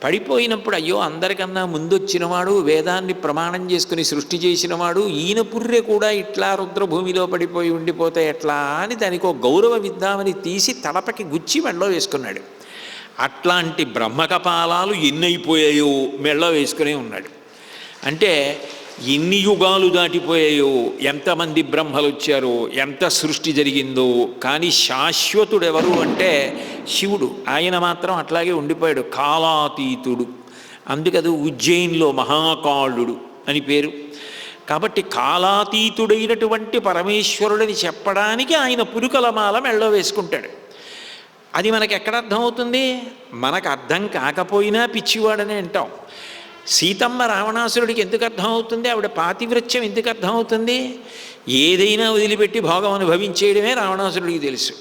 పడిపోయినప్పుడు అయ్యో అందరికన్నా ముందొచ్చినవాడు, వేదాన్ని ప్రమాణం చేసుకుని సృష్టి చేసినవాడు, ఈయన పుర్రె కూడా ఇట్లా రుద్రభూమిలో పడిపోయి ఉండిపోతే ఎట్లా అని దానికి ఒక గౌరవ విద్దామని తీసి తలపకి గుచ్చి మెడలో వేసుకున్నాడు. అట్లాంటి బ్రహ్మకపాలాలు ఎన్నైపోయాయో మెడలో వేసుకునే ఉన్నాడు. అంటే ఎన్ని యుగాలు దాటిపోయాయో, ఎంతమంది బ్రహ్మలు వచ్చారో, ఎంత సృష్టి జరిగిందో, కానీ శాశ్వతుడెవరు అంటే శివుడు. ఆయన మాత్రం అట్లాగే ఉండిపోయాడు, కాలాతీతుడు. అందుకది ఉజ్జయిన్లో మహాకాళుడు అని పేరు. కాబట్టి కాలాతీతుడైనటువంటి పరమేశ్వరుడిని చెప్పడానికి ఆయన పురుకలమాల మెళ్ళో వేసుకుంటాడు. అది మనకు ఎక్కడ అర్థమవుతుంది? మనకు అర్థం కాకపోయినా పిచ్చివాడనే అంటాం. సీతమ్మ రావణాసురుడికి ఎందుకు అర్థమవుతుంది? ఆవిడ పాతివ్రత్యం ఎందుకు అర్థమవుతుంది? ఏదైనా వదిలిపెట్టి భోగం అనుభవించేయడమే రావణాసురుడికి తెలుసు.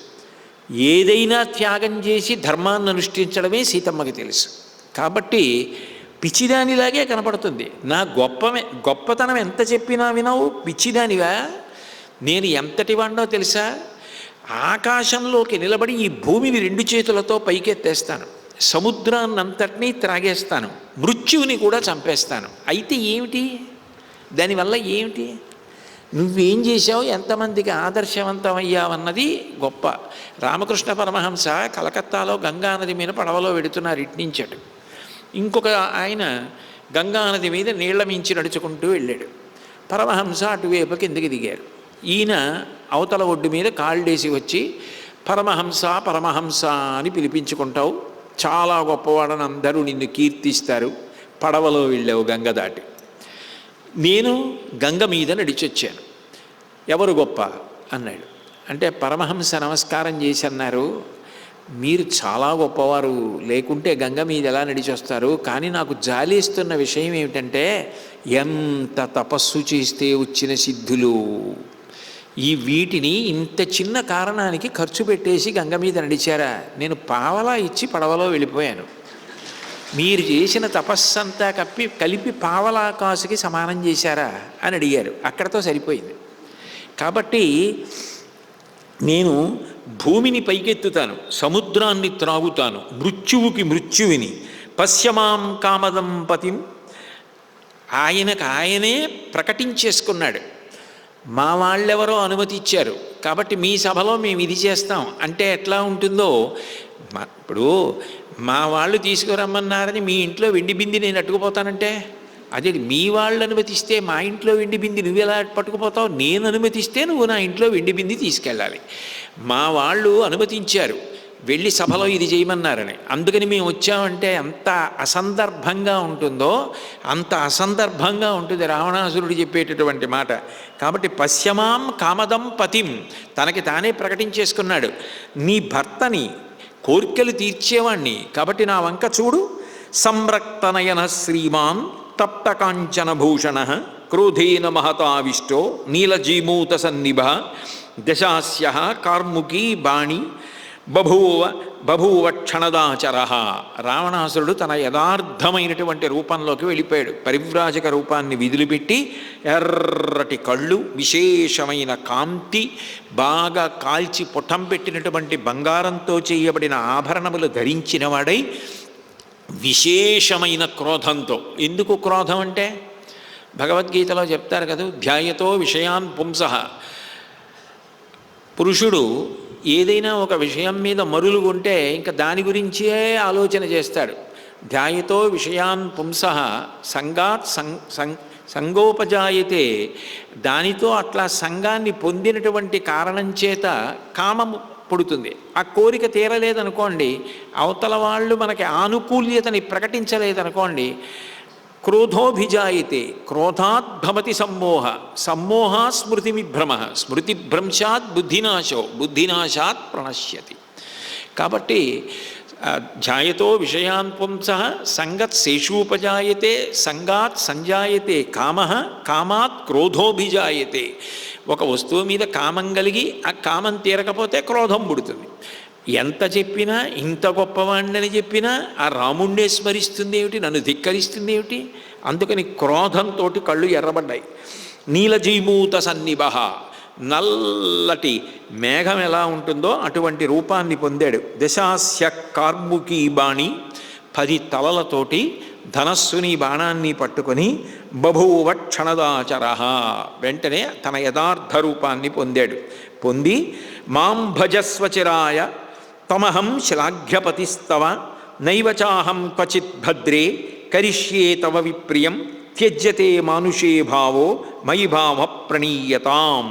ఏదైనా త్యాగం చేసి ధర్మాన్ని అనుష్ఠించడమే సీతమ్మకి తెలుసు. కాబట్టి పిచ్చిదానిలాగే కనపడుతుంది. నా గొప్పతనం ఎంత చెప్పినా వినవు, పిచ్చిదానివా? నేను ఎంతటి వాడినో తెలుసా? ఆకాశంలోకి నిలబడి ఈ భూమిని 2 చేతులతో పైకెత్తేస్తాను, సముద్రాన్నంతటినీ త్రాగేస్తాను, మృత్యువుని కూడా చంపేస్తాను. అయితే ఏమిటి? దానివల్ల ఏమిటి? నువ్వేం చేశావు, ఎంతమందికి ఆదర్శవంతమయ్యావన్నది గొప్ప. రామకృష్ణ పరమహంస కలకత్తాలో గంగానది మీద పడవలో వెడుతున్నారు, ఇట్నించటు. ఇంకొక ఆయన గంగానది మీద నీళ్ల మించి నడుచుకుంటూ వెళ్ళాడు. పరమహంస అటువైపు కిందకి దిగారు. ఈయన అవతల ఒడ్డు మీద కాళ్ళేసి వచ్చి పరమహంస పరమహంస అని పిలిపించుకుంటావు, చాలా గొప్పవాడని అందరూ నిన్ను కీర్తిస్తారు, పడవలో వెళ్ళావు గంగ దాటి, నేను గంగ మీద నడిచొచ్చాను, ఎవరు గొప్ప అన్నాడు. అంటే పరమహంస నమస్కారం చేసి అన్నారు, మీరు చాలా గొప్పవారు, లేకుంటే గంగ మీద ఎలా నడిచొస్తారు? కానీ నాకు జాలేస్తున్న విషయం ఏమిటంటే ఎంత తపస్సు చేస్తే వచ్చిన సిద్ధులు, ఈ వీటిని ఇంత చిన్న కారణానికి ఖర్చు పెట్టేసి గంగ మీద నడిచారా? నేను పావలా ఇచ్చి పడవలో వెళ్ళిపోయాను, మీరు చేసిన తపస్సంతా కలిపి పావలా కాసుకి సమానం చేశారా అని అడిగారు. అక్కడతో సరిపోయింది. కాబట్టి నేను భూమిని పైకెత్తుతాను, సముద్రాన్ని త్రాగుతాను, మృత్యువుకి మృత్యువిని, పశ్యమాం కామదం పతిం. ఆయనే ప్రకటించేసుకున్నాడు. మా వాళ్ళెవరో అనుమతి ఇచ్చారు కాబట్టి మీ సభలో మేము ఇది చేస్తాం అంటే ఎట్లా ఉంటుందో. ఇప్పుడు మా వాళ్ళు తీసుకురమ్మన్నారని మీ ఇంట్లో వెండి బింది నేను అట్టుకుపోతానంటే, అదే మీ వాళ్ళు అనుమతిస్తే మా ఇంట్లో వెండి బింది నువ్వు ఎలా పట్టుకుపోతావు? నేను అనుమతిస్తే నువ్వు నా ఇంట్లో వెండి బింది తీసుకెళ్ళాలి. మా వాళ్ళు అనుమతించారు, వెళ్ళి సభలో ఇది చేయమన్నారని, అందుకని మేము వచ్చామంటే ఎంత అసందర్భంగా ఉంటుందో అంత అసందర్భంగా ఉంటుంది రావణాసురుడు చెప్పేటటువంటి మాట. కాబట్టి పశ్యమాం కామదం పతిం, తనకి తానే ప్రకటించేసుకున్నాడు, నీ భర్తని కోర్కెలు తీర్చేవాణ్ణి కాబట్టి నా వంక చూడు. సంరక్తనయన శ్రీమాన్ తప్తకాంచనభూషణ క్రోధేన మహతావిష్టో నీలజీమూత సన్నిభ దశాస్య కార్ముకీ బాణి బభూవ క్షణదాచర. రావణాసురుడు తన యథార్థమైనటువంటి రూపంలోకి వెళ్ళిపోయాడు. పరివ్రాజక రూపాన్ని విదిలిపెట్టి ఎర్రటి కళ్ళు, విశేషమైన కాంతి, బాగా కాల్చి పుటం పెట్టినటువంటి బంగారంతో చేయబడిన ఆభరణములు ధరించిన వాడై విశేషమైన క్రోధంతో. ఎందుకు క్రోధం అంటే భగవద్గీతలో చెప్తారు కదా, ధ్యాయతో విషయాన్ పుంసః. పురుషుడు ఏదైనా ఒక విషయం మీద మరులుగుంటే ఇంకా దాని గురించే ఆలోచన చేస్తాడు. ధ్యాయతో విషయాన్ పుంసః సంగాత్ సంగోపజాయతే. దానితో అట్లా సంఘాన్ని పొందినటువంటి కారణం చేత కామము పుడుతుంది. ఆ కోరిక తీరలేదనుకోండి, అవతల వాళ్ళు మనకి ఆనుకూల్యతని ప్రకటించలేదనుకోండి, క్రోధోభిజాయితే క్రోధాద్భవతి సమ్మోహ సమ్మోహ స్మృతిమిభ్రమ స్మృతిభ్రంశాత్ బుద్ధినాశో బుద్ధినాశాత్ ప్రణశ్యతి. కాబట్టి ధ్యాయతో విషయాన్ పుంసః సంగత్ శేషూపజాయతే సంగాత్ సంజాయతే కామః కామాత్ క్రోధోభిజాయతే. ఒక వస్తువు మీద కామం కలిగి ఆ కామం తీరకపోతే క్రోధం పుడుతుంది. ఎంత చెప్పినా, ఇంత గొప్పవాణ్ణని చెప్పినా ఆ రాముణ్ణే స్మరిస్తుంది ఏమిటి, నన్ను ధిక్కరిస్తుంది ఏమిటి? అందుకని క్రోధంతో కళ్ళు ఎర్రబడ్డాయి. నీలజీమూత సన్నిభ, నల్లటి మేఘం ఎలా ఉంటుందో అటువంటి రూపాన్ని పొందాడు. దశాస్య కార్ముకీ బాణి, 10 తలలతోటి ధనస్సుని బాణాన్ని పట్టుకొని బభూవ క్షణదాచర, వెంటనే తన యథార్థ రూపాన్ని పొందాడు. పొంది మాం భజస్వచిరాయ తమహం శ్లాఘ్యపతిస్తవ నైవచాహం క్వచిత్ భద్రే కరిష్యే తవ విప్రియం త్యజ్యతే మానుషే భావో మయి భావ ప్రణీయతాం.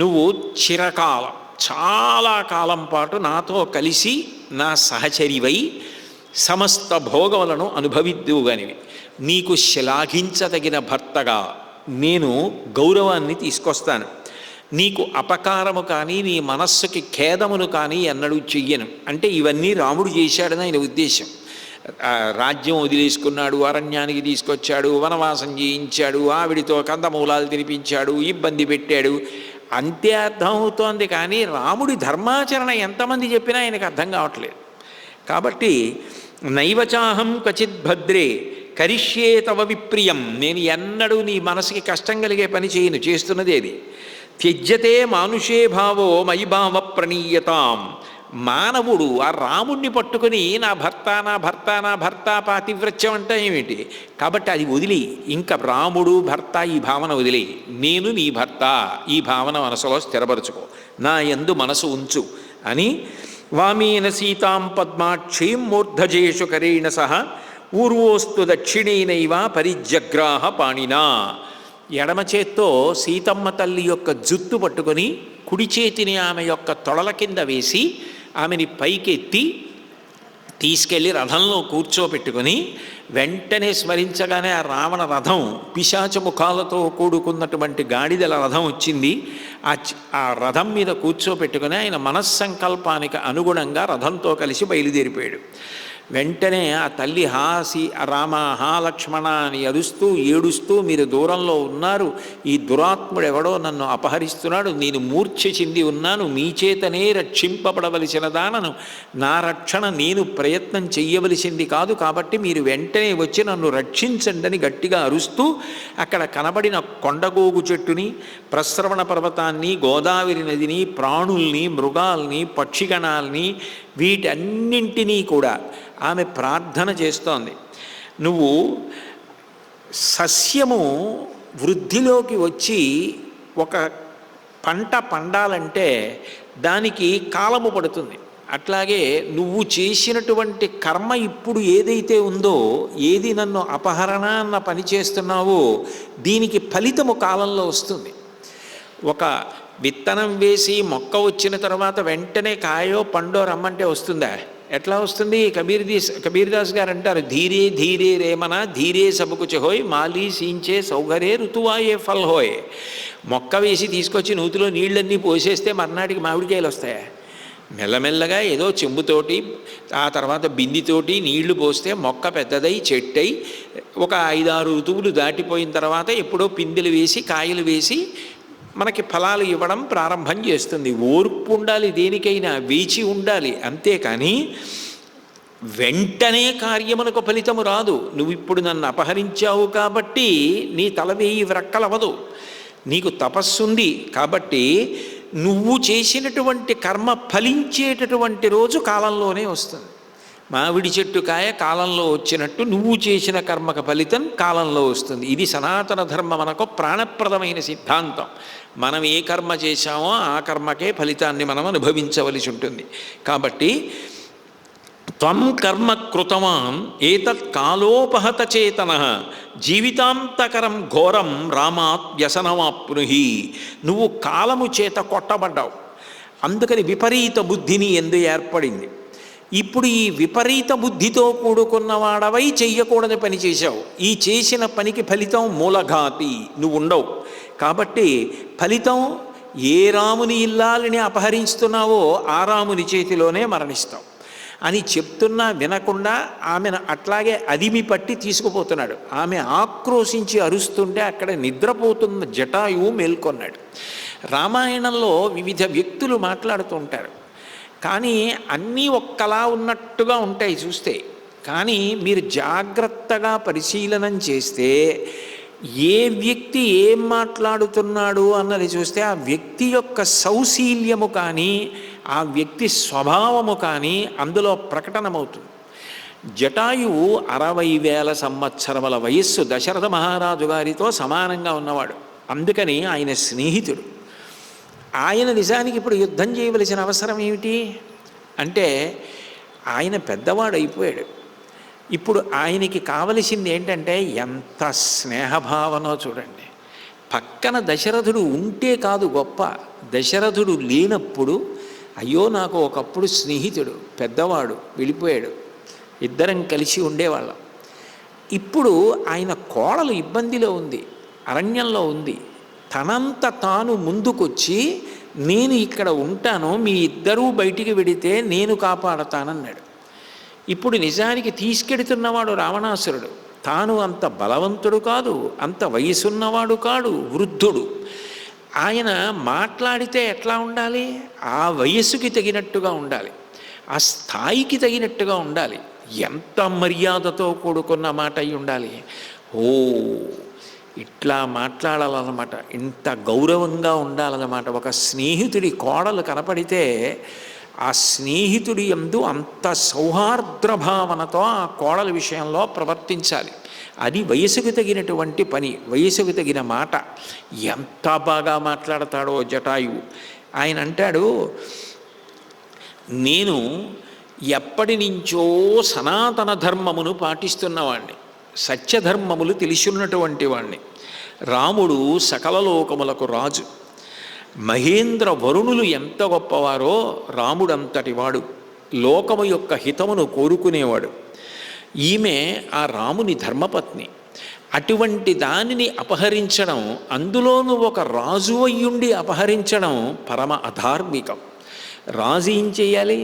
నువ్వు చిరకాలం, చాలా కాలం పాటు నాతో కలిసి నా సహచరివై సమస్త భోగములను అనుభవిద్దువుగానివి. నీకు శ్లాఘించదగిన భర్తగా నేను గౌరవాన్ని తీసుకొస్తాను. నీకు అపకారము కానీ నీ మనస్సుకి ఖేదమును కానీ ఎన్నడూ చెయ్యను. అంటే ఇవన్నీ రాముడు చేశాడని ఆయన ఉద్దేశం. రాజ్యం వదిలేసుకున్నాడు, అరణ్యానికి తీసుకొచ్చాడు, వనవాసం చేయించాడు, ఆవిడితో కందమూలాలు తినిపించాడు, ఇబ్బంది పెట్టాడు, అంతే అర్థమవుతోంది. కానీ రాముడి ధర్మాచరణ ఎంతమంది చెప్పినా ఆయనకు అర్థం కావట్లేదు. కాబట్టి నైవచాహం క్వచిత్ భద్రే కరిష్యే తవ విప్రియం, నేను ఎన్నడూ నీ మనసుకి కష్టం కలిగే పని చేయను, చేస్తున్నది ఏది. త్యజ్యతే మానుషే భావో మయి భావ ప్రణీయతాం. మానవుడు ఆ రాముణ్ణి పట్టుకుని నా భర్త నా భర్త నా భర్త పాతివ్రత్యం అంటే ఏమిటి? కాబట్టి అది వదిలి, ఇంకా రాముడు భర్త ఈ భావన వదిలి, నేను నీ భర్త ఈ భావన మనసులో స్థిరపరచుకో, నా యందు మనసు ఉంచు అని వామేన సీతాం పద్మాక్షీం మూర్ధజేషు కరేణ సహ ఊర్వోస్తు దక్షిణేనైవ పరిజగ్రాహ పాణినా. ఎడమ చేత్తో సీతమ్మ తల్లి యొక్క జుత్తు పట్టుకొని కుడి చేతిని ఆమె యొక్క తొడల కింద వేసి ఆమెని పైకెత్తి తీసుకెళ్ళి రథంలో కూర్చోపెట్టుకొని వెంటనే స్మరించగానే ఆ రావణ రథం పిశాచ ముఖాలతో కూడుకున్నటువంటి గాడిదల రథం వచ్చింది. ఆ రథం మీద కూర్చోపెట్టుకొని ఆయన మనస్సంకల్పానికి అనుగుణంగా రథంతో కలిసి బయలుదేరిపోయాడు. వెంటనే ఆ తల్లి హాసి రామ హా లక్ష్మణ అని అరుస్తూ ఏడుస్తూ, మీరు దూరంలో ఉన్నారు, ఈ దురాత్ముడు ఎవడో నన్ను అపహరిస్తున్నాడు, నేను మూర్ఛ చెంది ఉన్నాను, మీ చేతనే రక్షింపబడవలసిన దానను, నా రక్షణ నేను ప్రయత్నం చెయ్యవలసింది కాదు, కాబట్టి మీరు వెంటనే వచ్చి నన్ను రక్షించండి అని గట్టిగా అరుస్తూ అక్కడ కనబడిన కొండగోగు చెట్టుని, ప్రస్రవణ పర్వతాన్ని, గోదావరి నదిని, ప్రాణుల్ని, మృగాల్ని, పక్షిగణాల్ని వీటన్నింటినీ కూడా ఆమె ప్రార్థన చేస్తోంది. నువ్వు సస్యము వృద్ధిలోకి వచ్చి ఒక పంట పండాలంటే దానికి కాలము పడుతుంది. అట్లాగే నువ్వు చేసినటువంటి కర్మ ఇప్పుడు ఏదైతే ఉందో, ఏది నన్ను అపహరణ అన్న పని చేస్తున్నావో దీనికి ఫలితము కాలంలో వస్తుంది. ఒక విత్తనం వేసి మొక్క వచ్చిన తర్వాత వెంటనే కాయో పండో రమ్మంటే వస్తుందా? ఎట్లా వస్తుంది? కబీర్దాస్ గారు అంటారు, ధీరే ధీరే రేమన ధీరే సబకుచ హోయ్ మాలీ సీంచే సౌగరే ఋతువాయే ఫల్ హోయ్. మొక్క వేసి తీసుకొచ్చి నూతిలో నీళ్ళన్నీ పోసేస్తే మర్నాటికి మామిడికాయలు వస్తాయా? మెల్లమెల్లగా ఏదో చెంబుతోటి ఆ తర్వాత బిందితోటి నీళ్లు పోస్తే మొక్క పెద్దదై చెట్టై ఒక 5-6 ఋతువులు దాటిపోయిన తర్వాత ఎప్పుడో పిందెలు వేసి కాయలు వేసి మనకి ఫలాలు ఇవ్వడం ప్రారంభం చేస్తుంది. ఓర్పు ఉండాలి, దేనికైనా వేచి ఉండాలి. అంతేకాని వెంటనే కార్యమునకు ఫలితము రాదు. నువ్వు ఇప్పుడు నన్ను అపహరించావు కాబట్టి నీ తల 1000 వ్రక్కలవదు. నీకు తపస్సుంది కాబట్టి నువ్వు చేసినటువంటి కర్మ ఫలించేటటువంటి రోజు కాలంలోనే వస్తుంది. మామిడి చెట్టు కాయ కాలంలో వచ్చినట్టు నువ్వు చేసిన కర్మక ఫలితం కాలంలో వస్తుంది. ఇది సనాతన ధర్మమునకు ప్రాణప్రదమైన సిద్ధాంతం. మనం ఏ కర్మ చేశామో ఆ కర్మకే ఫలితాన్ని మనం అనుభవించవలసి ఉంటుంది. కాబట్టి త్వం కర్మ కృతవాన్ ఏతత్ కాలోపహత చేతన జీవితాంతకరం ఘోరం రామాత్ వ్యసనమాప్నుహి. నువ్వు కాలము చేత కొట్టబడ్డావు, అందుకని విపరీత బుద్ధిని ఎందు ఏర్పడింది. ఇప్పుడు ఈ విపరీత బుద్ధితో కూడుకున్నవాడవై చెయ్యకూడని పని చేశావు. ఈ చేసిన పనికి ఫలితం మూలఘాతి, నువ్వు ఉండవు. కాబట్టి ఫలితం ఏ రాముని ఇల్లాలని అపహరిస్తున్నావో ఆ రాముని చేతిలోనే మరణిస్తావు అని చెప్తున్నా వినకుండా ఆమెను అట్లాగే అదిమి పట్టి తీసుకుపోతున్నాడు. ఆమె ఆక్రోశించి అరుస్తుంటే అక్కడ నిద్రపోతున్న జటాయువు మేల్కొన్నాడు. రామాయణంలో వివిధ వ్యక్తులు మాట్లాడుతూ ఉంటారు, కానీ అన్నీ ఒక్కలా ఉన్నట్టుగా ఉంటాయి చూస్తే. కానీ మీరు జాగ్రత్తగా పరిశీలనం చేస్తే ఏ వ్యక్తి ఏం మాట్లాడుతున్నాడు అన్నది చూస్తే ఆ వ్యక్తి యొక్క సౌశీల్యము కానీ ఆ వ్యక్తి స్వభావము కానీ అందులో ప్రకటనమవుతుంది. జటాయువు 60,000 సంవత్సరముల వయస్సు దశరథ మహారాజు గారితో సమానంగా ఉన్నవాడు. అందుకని ఆయన స్నేహితుడు. ఆయన నిజానికి ఇప్పుడు యుద్ధం చేయవలసిన అవసరం ఏమిటి అంటే ఆయన పెద్దవాడు అయిపోయాడు. ఇప్పుడు ఆయనకి కావలసింది ఏంటంటే ఎంత స్నేహభావనో చూడండి. పక్కన దశరథుడు ఉంటే కాదు గొప్ప, దశరథుడు లేనప్పుడు అయ్యో నాకు ఒకప్పుడు స్నేహితుడు పెద్దవాడు వెళ్ళిపోయాడు, ఇద్దరం కలిసి ఉండేవాళ్ళం. ఇప్పుడు ఆయన కోడలు ఇబ్బందిలో ఉంది, అరణ్యంలో ఉంది. తనంత తాను ముందుకొచ్చి నేను ఇక్కడ ఉంటాను, మీ ఇద్దరూ బయటికి వెడితే నేను కాపాడతానన్నాడు. ఇప్పుడు నిజానికి తీసుకెడుతున్నవాడు రావణాసురుడు. తాను అంత బలవంతుడు కాదు, అంత వయసున్నవాడు కాడు, వృద్ధుడు. ఆయన మాట్లాడితే ఎట్లా ఉండాలి? ఆ వయస్సుకి తగినట్టుగా ఉండాలి, ఆ స్థాయికి తగినట్టుగా ఉండాలి. ఎంత మర్యాదతో కూడుకున్న మాట అయి ఉండాలి. ఓ ఇట్లా మాట్లాడాలన్నమాట, ఇంత గౌరవంగా ఉండాలన్నమాట. ఒక స్నేహితుడి కోడలు కనపడితే ఆ స్నేహితుడి యందు అంత సౌహార్ద్ర భావనతో ఆ కోడల విషయంలో ప్రవర్తించాలి. అది వయసుకు తగినటువంటి పని, వయసుకు తగిన మాట. ఎంత బాగా మాట్లాడతాడో జటాయువు. ఆయన అంటాడు, నేను ఎప్పటి నుంచో సనాతన ధర్మమును పాటిస్తున్నవాణ్ణి, సత్యధర్మములు తెలిసిన్నటువంటి వాణ్ణి. రాముడు సకల లోకములకు రాజు. మహేంద్ర వరుణులు ఎంత గొప్పవారో రాముడంతటి వాడు, లోకము యొక్క హితమును కోరుకునేవాడు. ఈమె ఆ రాముని ధర్మపత్ని. అటువంటి దానిని అపహరించడం, అందులోనూ ఒక రాజు అయ్యుండి అపహరించడం పరమ అధార్మికం. రాజు ఏం చేయాలి?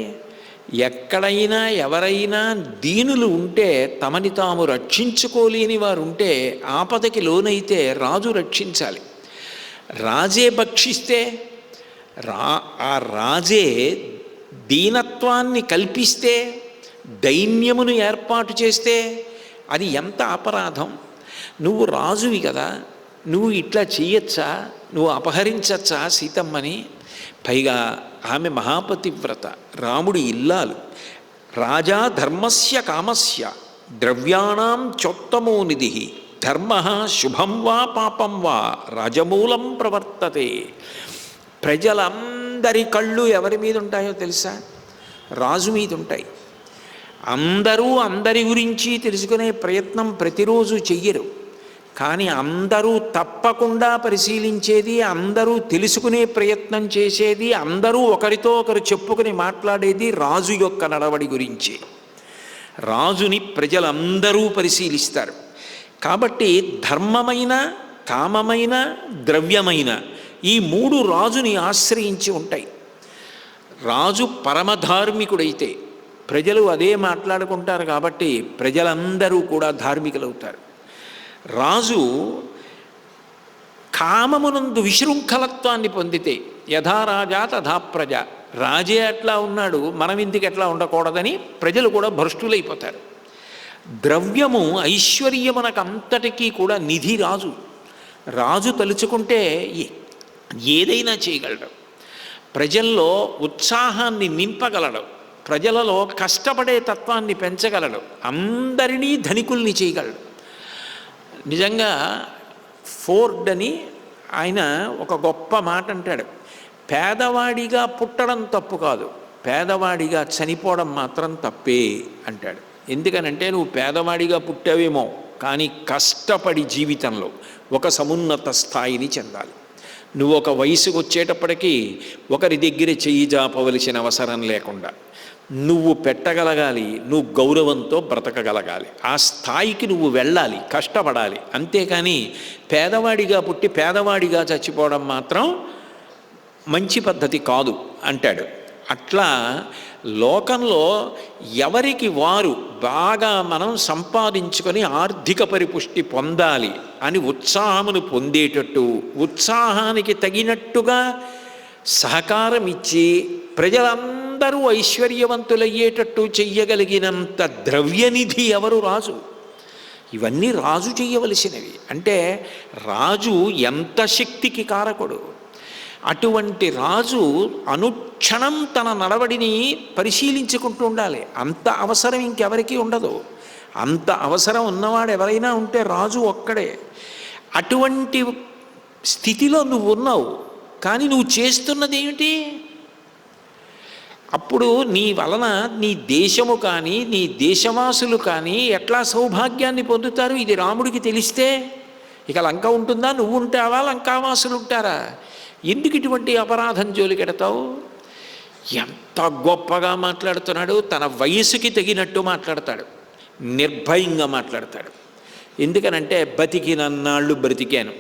ఎక్కడైనా ఎవరైనా దీనులు ఉంటే, తమని తాము రక్షించుకోలేని వారు ఉంటే, ఆపదకి లోనైతే రాజు రక్షించాలి. రాజే భక్షిస్తే, ఆ రాజే దీనత్వాన్ని కల్పిస్తే, దైన్యమును ఏర్పాటు చేస్తే అది ఎంత అపరాధం? నువ్వు రాజువి కదా, నువ్వు ఇట్లా చెయ్యొచ్చా? నువ్వు అపహరించచ్చా సీతమ్మని? పైగా ఆమె మహాపతివ్రత, రాముడి ఇల్లాలు. రాజా ధర్మస్య కామస్య ద్రవ్యాణం చోత్తమో నిధి ధర్మ శుభం వా పాపం వా రాజమూలం ప్రవర్తతే. ప్రజలందరి కళ్ళు ఎవరి మీద ఉంటాయో తెలుసా? రాజు మీద ఉంటాయి. అందరూ అందరి గురించి తెలుసుకునే ప్రయత్నం ప్రతిరోజు చెయ్యరు, కానీ అందరూ తప్పకుండా పరిశీలించేది, అందరూ తెలుసుకునే ప్రయత్నం చేసేది, అందరూ ఒకరితో ఒకరు చెప్పుకుని మాట్లాడేది రాజు యొక్క నడవడి గురించి. రాజుని ప్రజలందరూ పరిశీలిస్తారు. కాబట్టి ధర్మమైన, కామమైన, ద్రవ్యమైన ఈ మూడు రాజుని ఆశ్రయించి ఉంటాయి. రాజు పరమధార్మికుడైతే ప్రజలు అదే మాట్లాడుకుంటారు, కాబట్టి ప్రజలందరూ కూడా ధార్మికులవుతారు. రాజు కామమునందు విశృంఖలత్వాన్ని పొందితే యథా రాజా తథా ప్రజ, రాజే అట్లా ఉన్నాడు, మనం ఇంటికి ఎట్లా ఉండకూడదని ప్రజలు కూడా భ్రష్టులైపోతారు. ద్రవ్యము, ఐశ్వర్యమునకంతటికీ కూడా నిధి రాజు. రాజు తలుచుకుంటే ఏదైనా చేయగలడు. ప్రజల్లో ఉత్సాహాన్ని నింపగలడు, ప్రజలలో కష్టపడే తత్వాన్ని పెంచగలడు, అందరినీ ధనికుల్ని చేయగలడు. నిజంగా ఫోర్డ్ అని ఆయన ఒక గొప్ప మాట అంటాడు, పేదవాడిగా పుట్టడం తప్పు కాదు, పేదవాడిగా చనిపోవడం మాత్రం తప్పే అంటాడు. ఎందుకనంటే నువ్వు పేదవాడిగా పుట్టావేమో, కానీ కష్టపడి జీవితంలో ఒక సమున్నత స్థాయిని చెందాలి. నువ్వు ఒక వయసుకు వచ్చేటప్పటికీ ఒకరి దగ్గర చెయ్యి జాపవలసిన అవసరం లేకుండా నువ్వు పెట్టగలగాలి, నువ్వు గౌరవంతో బ్రతకగలగాలి. ఆ స్థాయికి నువ్వు వెళ్ళాలి, కష్టపడాలి. అంతేకాని పేదవాడిగా పుట్టి పేదవాడిగా చచ్చిపోవడం మాత్రం మంచి పద్ధతి కాదు అంటాడు. అట్లా లోకంలో ఎవరికి వారు బాగా మనం సంపాదించుకొని ఆర్థిక పరిపుష్టి పొందాలి అని ఉత్సాహమును పొందేటట్టు, ఉత్సాహానికి తగినట్టుగా సహకారం ఇచ్చి ప్రజలందరూ ఐశ్వర్యవంతులయ్యేటట్టు చెయ్యగలిగినంత ద్రవ్యనిధి ఎవరు? రాజు. ఇవన్నీ రాజు చేయవలసినవి. అంటే రాజు ఎంత శక్తికి కారకుడు. అటువంటి రాజు అనుక్షణం తన నడవడిని పరిశీలించుకుంటూ ఉండాలి. అంత అవసరం ఇంకెవరికీ ఉండదు. అంత అవసరం ఉన్నవాడు ఎవరైనా ఉంటే రాజు ఒక్కడే. అటువంటి స్థితిలో నువ్వు ఉన్నావు, కానీ నువ్వు చేస్తున్నది ఏమిటి? అప్పుడు నీ వలన నీ దేశము కానీ నీ దేశవాసులు కానీ ఎట్లా సౌభాగ్యాన్ని పొందుతారు? ఇది రాముడికి తెలిస్తే ఇక లంక ఉంటుందా? నువ్వు ఉంటావా? లంకావాసులు ఉంటారా? ఎందుకు ఇటువంటి అపరాధం జోలికెడతావు? ఎంత గొప్పగా మాట్లాడుతున్నాడు. తన వయసుకి తగినట్టు మాట్లాడతాడు, నిర్భయంగా మాట్లాడతాడు. ఎందుకనంటే బతికినన్నాళ్ళు బ్రతికాను.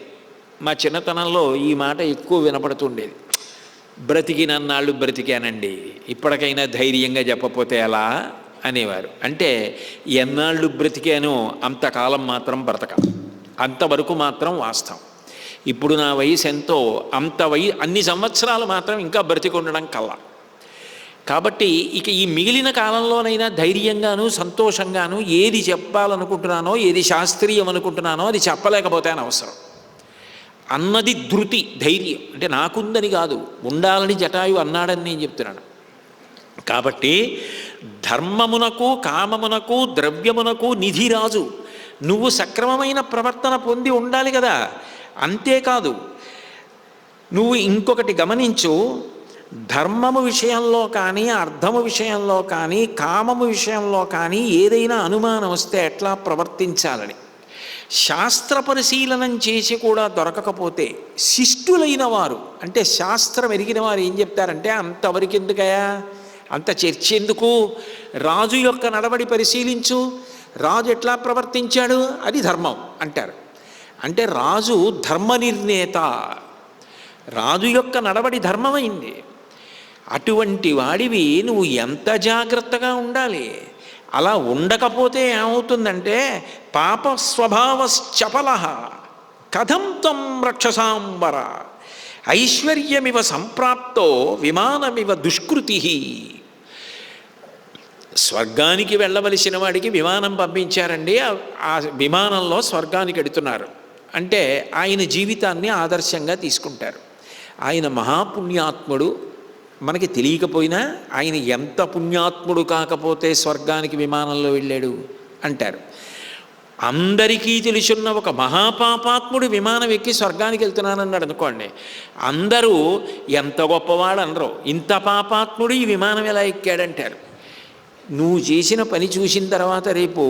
మా చిన్నతనంలో ఈ మాట ఎక్కువ వినపడుతుండేది. బ్రతికినన్నాళ్ళు బ్రతికానండి, ఇప్పటికైనా ధైర్యంగా చెప్పపోతే ఎలా అనేవారు. అంటే ఎన్నాళ్ళు బ్రతికానో అంతకాలం మాత్రం బ్రతక, అంతవరకు మాత్రం వాస్తవం. ఇప్పుడు నా వయసు ఎంతో అన్ని సంవత్సరాలు మాత్రం ఇంకా బ్రతికొండడం కల్లా. కాబట్టి ఇక ఈ మిగిలిన కాలంలోనైనా ధైర్యంగాను సంతోషంగాను ఏది చెప్పాలనుకుంటున్నానో, ఏది శాస్త్రీయం అనుకుంటున్నానో అది చెప్పలేకపోతే అనవసరం అన్నది ధృతి, ధైర్యం. అంటే నాకుందని కాదు, ఉండాలని జటాయు అన్నాడని నేను చెప్తున్నాను. కాబట్టి ధర్మమునకు కామమునకు ద్రవ్యమునకు నిధి రాజు. నువ్వు సక్రమమైన ప్రవర్తన పొంది ఉండాలి కదా. అంతేకాదు, నువ్వు ఇంకొకటి గమనించు, ధర్మము విషయంలో కానీ అర్థము విషయంలో కానీ కామము విషయంలో కానీ ఏదైనా అనుమానం వస్తే ఎట్లా ప్రవర్తించాలని శాస్త్ర పరిశీలనం చేసి కూడా దొరకకపోతే శిష్టులైన వారు, అంటే శాస్త్రం ఎరిగిన వారు ఏం చెప్తారంటే, అంతవరకు ఎందుకయా, అంత చర్చ ఎందుకు, రాజు యొక్క నడవడి పరిశీలించు, రాజు ఎట్లా ప్రవర్తించాడు అది ధర్మం అంటారు. అంటే రాజు ధర్మ నిర్ణేత, రాజు యొక్క నడవడి ధర్మమైంది. అటువంటి వాడివి నువ్వు ఎంత జాగ్రత్తగా ఉండాలి. అలా ఉండకపోతే ఏమవుతుందంటే పాప స్వభావశ్చపల కథం త్వం రక్షసాంబర ఐశ్వర్యమివ సంప్రాప్తో విమానమివ దుష్కృతి. స్వర్గానికి వెళ్ళవలసిన వాడికి విమానం పంపించారండి, ఆ విమానంలో స్వర్గానికి వెడుతున్నారు అంటే ఆయన జీవితాన్ని ఆదర్శంగా తీసుకుంటారు. ఆయన మహాపుణ్యాత్ముడు, మనకి తెలియకపోయినా ఆయన ఎంత పుణ్యాత్ముడు కాకపోతే స్వర్గానికి విమానంలో వెళ్ళాడు అంటారు. అందరికీ తెలుసున్న ఒక మహాపాపాత్ముడు విమానం ఎక్కి స్వర్గానికి వెళ్తున్నానన్నాడు అనుకోండి, అందరూ ఎంత గొప్పవాడు అనరు, ఇంత పాపాత్ముడు ఈ విమానం ఎలా ఎక్కాడంటారు. నువ్వు చేసిన పని చూసిన తర్వాత రేపు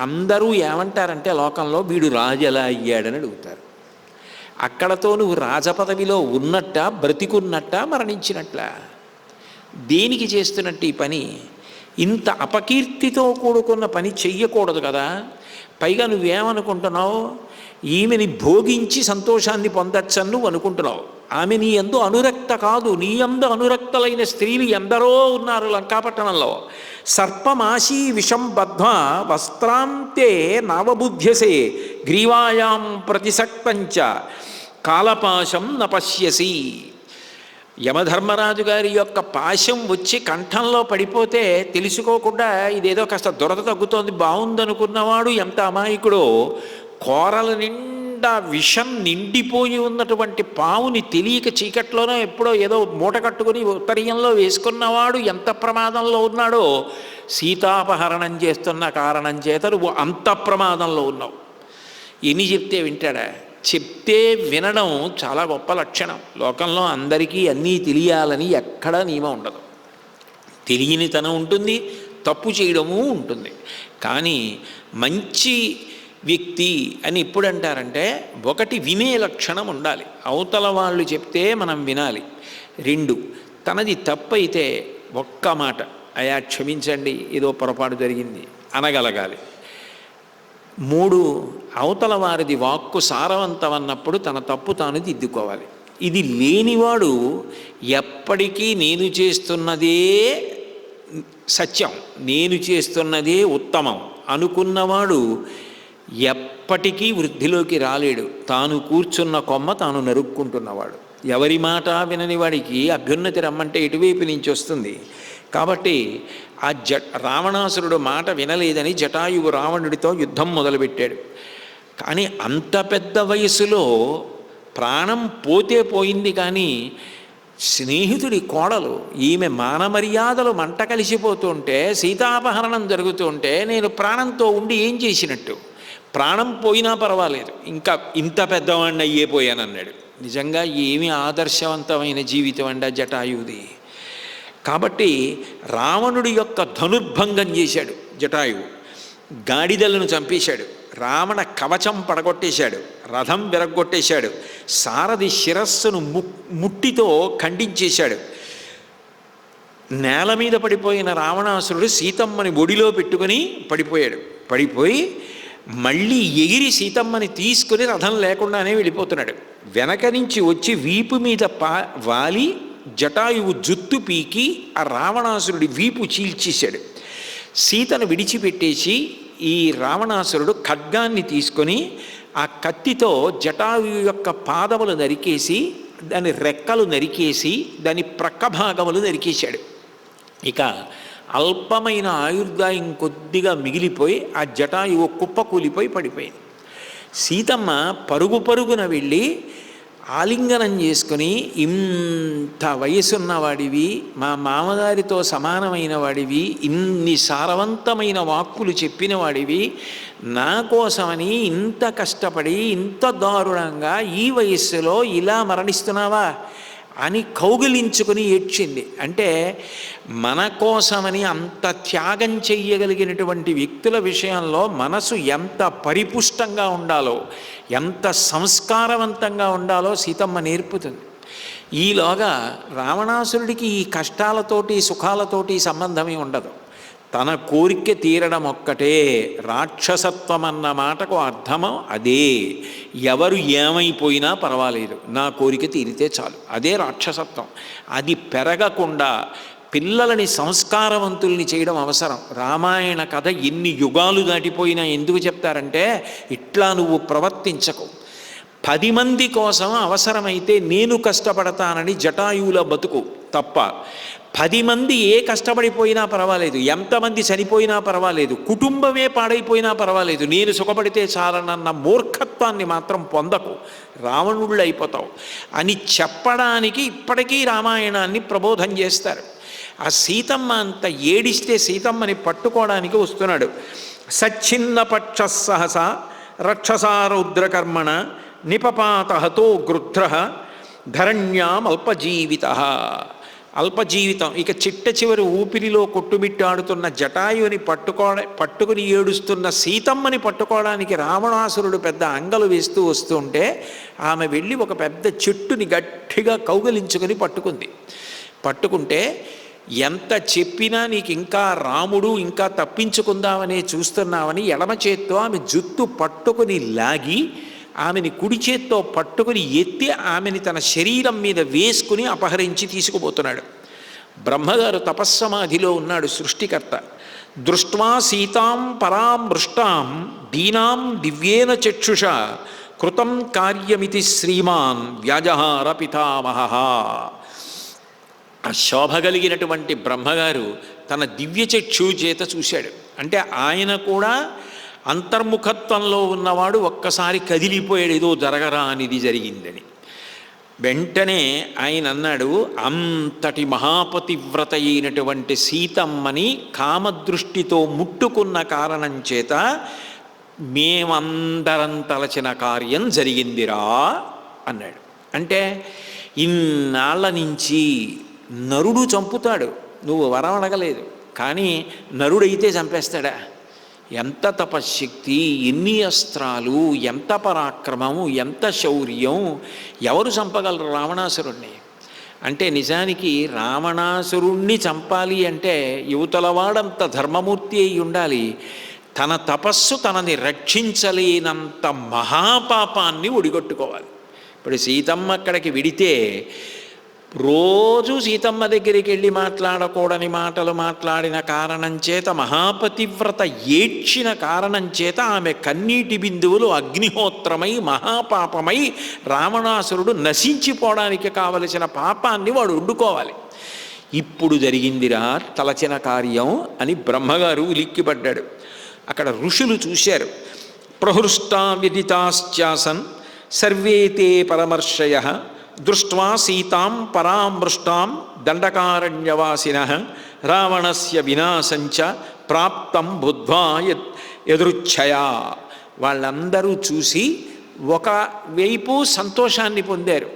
అందరూ ఏమంటారంటే లోకంలో వీడు రాజు ఎలా అయ్యాడని అడుగుతారు. అక్కడతో నువ్వు రాజపదవిలో ఉన్నట్ట, బ్రతికున్నట్ట, మరణించినట్ల? దేనికి చేస్తున్నట్టు ఈ పని? ఇంత అపకీర్తితో కూడుకున్న పని చెయ్యకూడదు కదా. పైగా నువ్వేమనుకుంటున్నావు, ఈమెని భోగించి సంతోషాన్ని పొందచ్చని నువ్వు అనుకుంటున్నావు. ఆమె నీ యందు అనురక్త కాదు, నీ యందు అనురక్తలైన స్త్రీలు ఎందరో ఉన్నారు లంకాపట్టణంలో. సర్పమాశీ విషం బద్ధ్వా వస్త్రాంతే నవబుధ్యసే గ్రీవాయాం ప్రతిసక్తంచ కాలపాశం నపశ్యసి. యమధర్మరాజు గారి యొక్క పాశం వచ్చి కంఠంలో పడిపోతే తెలుసుకోకుండా ఇదేదో కాస్త దురద తగ్గుతోంది బాగుందనుకున్నవాడు ఎంత అమాయకుడో, కోరల నిండా విషం నిండిపోయి ఉన్నటువంటి పావుని తెలియక చీకట్లోనో ఎప్పుడో ఏదో మూట కట్టుకుని ఉత్తరీయంలో వేసుకున్నవాడు ఎంత ప్రమాదంలో ఉన్నాడో, సీతాపహరణం చేస్తున్న కారణం చేత నువ్వు అంత ప్రమాదంలో ఉన్నావు. ఎన్ని చెప్తే వింటాడా? చెప్తే వినడం చాలా గొప్ప లక్షణం. లోకంలో అందరికీ అన్నీ తెలియాలని ఎక్కడా నియమం ఉండదు. తెలియనితనం ఉంటుంది, తప్పు చేయడము ఉంటుంది. కానీ మంచి వ్యక్తి అని ఎప్పుడు అంటారంటే, ఒకటి వినే లక్షణం ఉండాలి, అవతల వాళ్ళు చెప్తే మనం వినాలి. 2 తనది తప్పైతే ఒక్క మాట, అయా క్షమించండి ఏదో పొరపాటు జరిగింది అనగలగాలి. 3 అవతల వారిది వాక్కు సారవంతం అన్నప్పుడు తన తప్పు తాను దిద్దుకోవాలి. ఇది లేనివాడు ఎప్పటికీ నేను చేస్తున్నదే సత్యం, నేను చేస్తున్నదే ఉత్తమం అనుకున్నవాడు ఎప్పటికీ వృద్ధిలోకి రాలేడు. తాను కూర్చున్న కొమ్మ తాను నరుక్కుంటున్నవాడు. ఎవరి మాట వినని వాడికి అభ్యున్నతి రమ్మంటే ఎటువైపు నుంచి వస్తుంది? కాబట్టి ఆ రావణాసురుడు మాట వినలేదని జటాయువు రావణుడితో యుద్ధం మొదలుపెట్టాడు. కానీ అంత పెద్ద వయసులో ప్రాణం పోతే పోయింది, కానీ స్నేహితుడి కోడలు ఈమె మానమర్యాదలు మంట కలిసిపోతుంటే, సీతాపహరణం జరుగుతుంటే నేను ప్రాణంతో ఉండి ఏం చేసినట్టు? ప్రాణం పోయినా పర్వాలేదు, ఇంకా ఇంత పెద్దవాడిని అయ్యేపోయానన్నాడు. నిజంగా ఏమి ఆదర్శవంతమైన జీవితం అండి జటాయువుది. కాబట్టి రావణుడి యొక్క ధనుర్భంగం చేశాడు జటాయువు. గాడిదలను చంపేశాడు, రావణ కవచం పడగొట్టేశాడు, రథం విరగొట్టేశాడు, సారథి శిరస్సును ముట్టితో ఖండించేశాడు. నేల మీద పడిపోయిన రావణాసురుడు సీతమ్మని ఒడిలో పెట్టుకొని పడిపోయి మళ్ళీ ఎగిరి సీతమ్మని తీసుకుని రథం లేకుండానే వెళ్ళిపోతున్నాడు. వెనక నుంచి వచ్చి వీపు మీద వాలి జటాయువు జుత్తు పీకి ఆ రావణాసురుడి వీపు చీల్చేశాడు. సీతను విడిచిపెట్టేసి ఈ రావణాసురుడు ఖడ్గాన్ని తీసుకొని ఆ కత్తితో జటాయువు యొక్క పాదములు నరికేసి, దాని రెక్కలు నరికేసి, దాని ప్రక్క భాగములు నరికేశాడు. ఇక అల్పమైన ఆయుర్దాయం కొద్దిగా మిగిలిపోయి ఆ జటాయువు కుప్పకూలిపోయి పడిపోయింది. సీతమ్మ పరుగున వెళ్ళి ఆలింగనం చేసుకుని, ఇంత వయసున్నవాడివి, మా మామగారితో సమానమైన వాడివి, ఇన్ని సారవంతమైన వాక్కులు చెప్పిన వాడివి, నా కోసమని ఇంత కష్టపడి ఇంత దారుణంగా ఈ వయస్సులో ఇలా మరణిస్తున్నావా అని కౌగిలించుకుని ఏడ్చింది. అంటే మన కోసమని అంత త్యాగం చెయ్యగలిగినటువంటి వ్యక్తుల విషయంలో మనసు ఎంత పరిపుష్టంగా ఉండాలో, ఎంత సంస్కారవంతంగా ఉండాలో సీతమ్మ నేర్పుతుంది. ఈలోగా రావణాసురుడికి ఈ కష్టాలతోటి సుఖాలతోటి సంబంధమే ఉండదు. తన కోరిక తీరడం ఒక్కటే రాక్షసత్వం అన్న మాటకు అర్థము అదే. ఎవరు ఏమైపోయినా పర్వాలేదు, నా కోరిక తీరితే చాలు, అదే రాక్షసత్వం. అది పెరగకుండా పిల్లలని సంస్కారవంతుల్ని చేయడం అవసరం. రామాయణ కథ ఎన్ని యుగాలు దాటిపోయినా ఎందుకు చెప్తారంటే, ఇట్లా నువ్వు ప్రవర్తించకు, 10 మంది కోసం అవసరమైతే నేను కష్టపడతానని జటాయువుల బతుకు తప్ప 10 మంది ఏ కష్టపడిపోయినా పర్వాలేదు, ఎంతమంది చనిపోయినా పర్వాలేదు, కుటుంబమే పాడైపోయినా పర్వాలేదు, నేను సుఖపడితే చాలనన్న మూర్ఖత్వాన్ని మాత్రం పొందకు, రావణుళ్ళు అయిపోతావు అని చెప్పడానికి ఇప్పటికీ రామాయణాన్ని ప్రబోధం చేస్తారు. ఆ సీతమ్మ అంత ఏడిస్తే సీతమ్మని పట్టుకోవడానికి వస్తున్నాడు. సచ్చిన్న పక్ష సహస రక్షసారౌద్రకర్మణ నిపపాత హతో గృధ్ర ధరణ్యాం అల్పజీవిత. అల్పజీవితం. ఇక చిట్ట చివరి ఊపిరిలో కొట్టుమిట్టాడుతున్న జటాయుని పట్టుకుని ఏడుస్తున్న సీతమ్మని పట్టుకోవడానికి రావణాసురుడు పెద్ద అంగలు వేస్తూ వస్తుంటే ఆమె వెళ్ళి ఒక పెద్ద చెట్టుని గట్టిగా కౌగలించుకొని పట్టుకుంటే, ఎంత చెప్పినా నీకు ఇంకా రాముడు ఇంకా తప్పించుకుందామనే చూస్తున్నామని ఎడమ చేత్తో ఆమె జుత్తు పట్టుకుని లాగి, ఆమెని కుడి చేత్తో పట్టుకుని ఎత్తి ఆమెని తన శరీరం మీద వేసుకుని అపహరించి తీసుకుపోతున్నాడు. బ్రహ్మగారు తపస్సమాధిలో ఉన్నాడు, సృష్టికర్త. దృష్ట్వా సీతాం పరాం మృష్టాం దీనాం దివ్యేన చక్షుష కృతం కార్యమితి శ్రీమాన్ వ్యాజహార పితామహ. ఆ శోభ కలిగినటువంటి బ్రహ్మగారు తన దివ్య చక్షు చేత చూశాడు. అంటే ఆయన కూడా అంతర్ముఖత్వంలో ఉన్నవాడు ఒక్కసారి కదిలిపోయాడు, ఏదో జరగరా అనేది జరిగిందని. వెంటనే ఆయన అన్నాడు, అంతటి మహాపతివ్రత అయినటువంటి సీతమ్మని కామదృష్టితో ముట్టుకున్న కారణం చేత మేమందరం తలచిన కార్యం జరిగిందిరా అన్నాడు. అంటే ఇన్నాళ్ల నుంచి నరుడు చంపుతాడు, నువ్వు వరం అడగలేదు, కానీ నరుడైతే చంపేస్తాడా? ఎంత తపశ్శక్తి, ఎన్ని అస్త్రాలు, ఎంత పరాక్రమము, ఎంత శౌర్యం! ఎవరు చంపగలరు రావణాసురుణ్ణి? అంటే నిజానికి రావణాసురుణ్ణి చంపాలి అంటే యువతలవాడంత ధర్మమూర్తి అయి ఉండాలి. తన తపస్సు తనని రక్షించలేనంత మహాపాపాన్ని ఒడిగొట్టుకోవాలి. ఇప్పుడు సీతమ్మ అక్కడికి విడితే రోజు సీతమ్మ దగ్గరికి వెళ్ళి మాట్లాడకూడని మాటలు మాట్లాడిన కారణం చేత, మహాపతివ్రత ఏడ్చిన కారణం చేత ఆమె కన్నీటి బిందువులు అగ్నిహోత్రమై మహాపాపమై రావణాసురుడు నశించిపోవడానికి కావలసిన పాపాన్ని వాడు వండుకోవాలి. ఇప్పుడు జరిగిందిరా తలచిన కార్యం అని బ్రహ్మగారు ఉలిక్కిపడ్డాడు. అక్కడ ఋషులు చూశారు. ప్రహృష్టా వ్యదితాశ్చాసన్ సర్వే తే పరమర్షయ దృష్ట్వా సీతాం పరామృష్టాం దండకారణ్యవాసిన రావణస్య వినాశంచ ప్రాప్తం బుద్ధ్వా యదృచ్ఛయా. వాళ్ళందరూ చూసి ఒకవైపు సంతోషాన్ని పొందారు.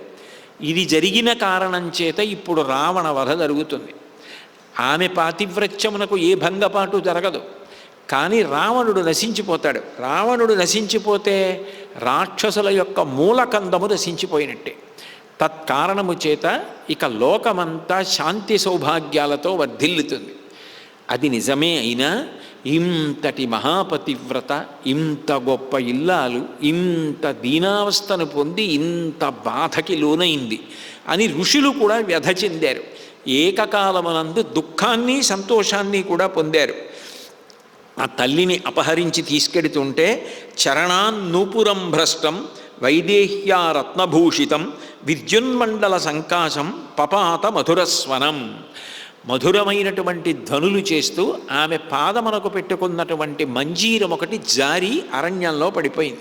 ఇది జరిగిన కారణం చేత ఇప్పుడు రావణ వధ జరుగుతుంది. ఆమె పాతివ్రత్యమునకు ఏ భంగపాటు జరగదు. కానీ రావణుడు నశించిపోతాడు. రావణుడు నశించిపోతే రాక్షసుల యొక్క మూలకందము నశించిపోయినట్టే. తత్కారణము చేత ఇక లోకమంతా శాంతి సౌభాగ్యాలతో వర్ధిల్లుతుంది. అది నిజమే అయినా ఇంతటి మహాపతివ్రత, ఇంత గొప్ప ఇల్లాలు ఇంత దీనావస్థను పొంది ఇంత బాధకి లోనైంది అని ఋషులు కూడా వ్యధ చెందారు. ఏకకాలమునందు దుఃఖాన్ని సంతోషాన్ని కూడా పొందారు. ఆ తల్లిని అపహరించి తీసుకెడుతుంటే చరణాన్నూపురం భ్రష్టం వైదేహ్యా రత్నభూషితం విద్యున్మండల సంకాశం పపాత మధురస్వనం. మధురమైనటువంటి ధ్వనులు చేస్తూ ఆమె పాదమునకు పెట్టుకున్నటువంటి మంజీరం ఒకటి జారి అరణ్యంలో పడిపోయింది.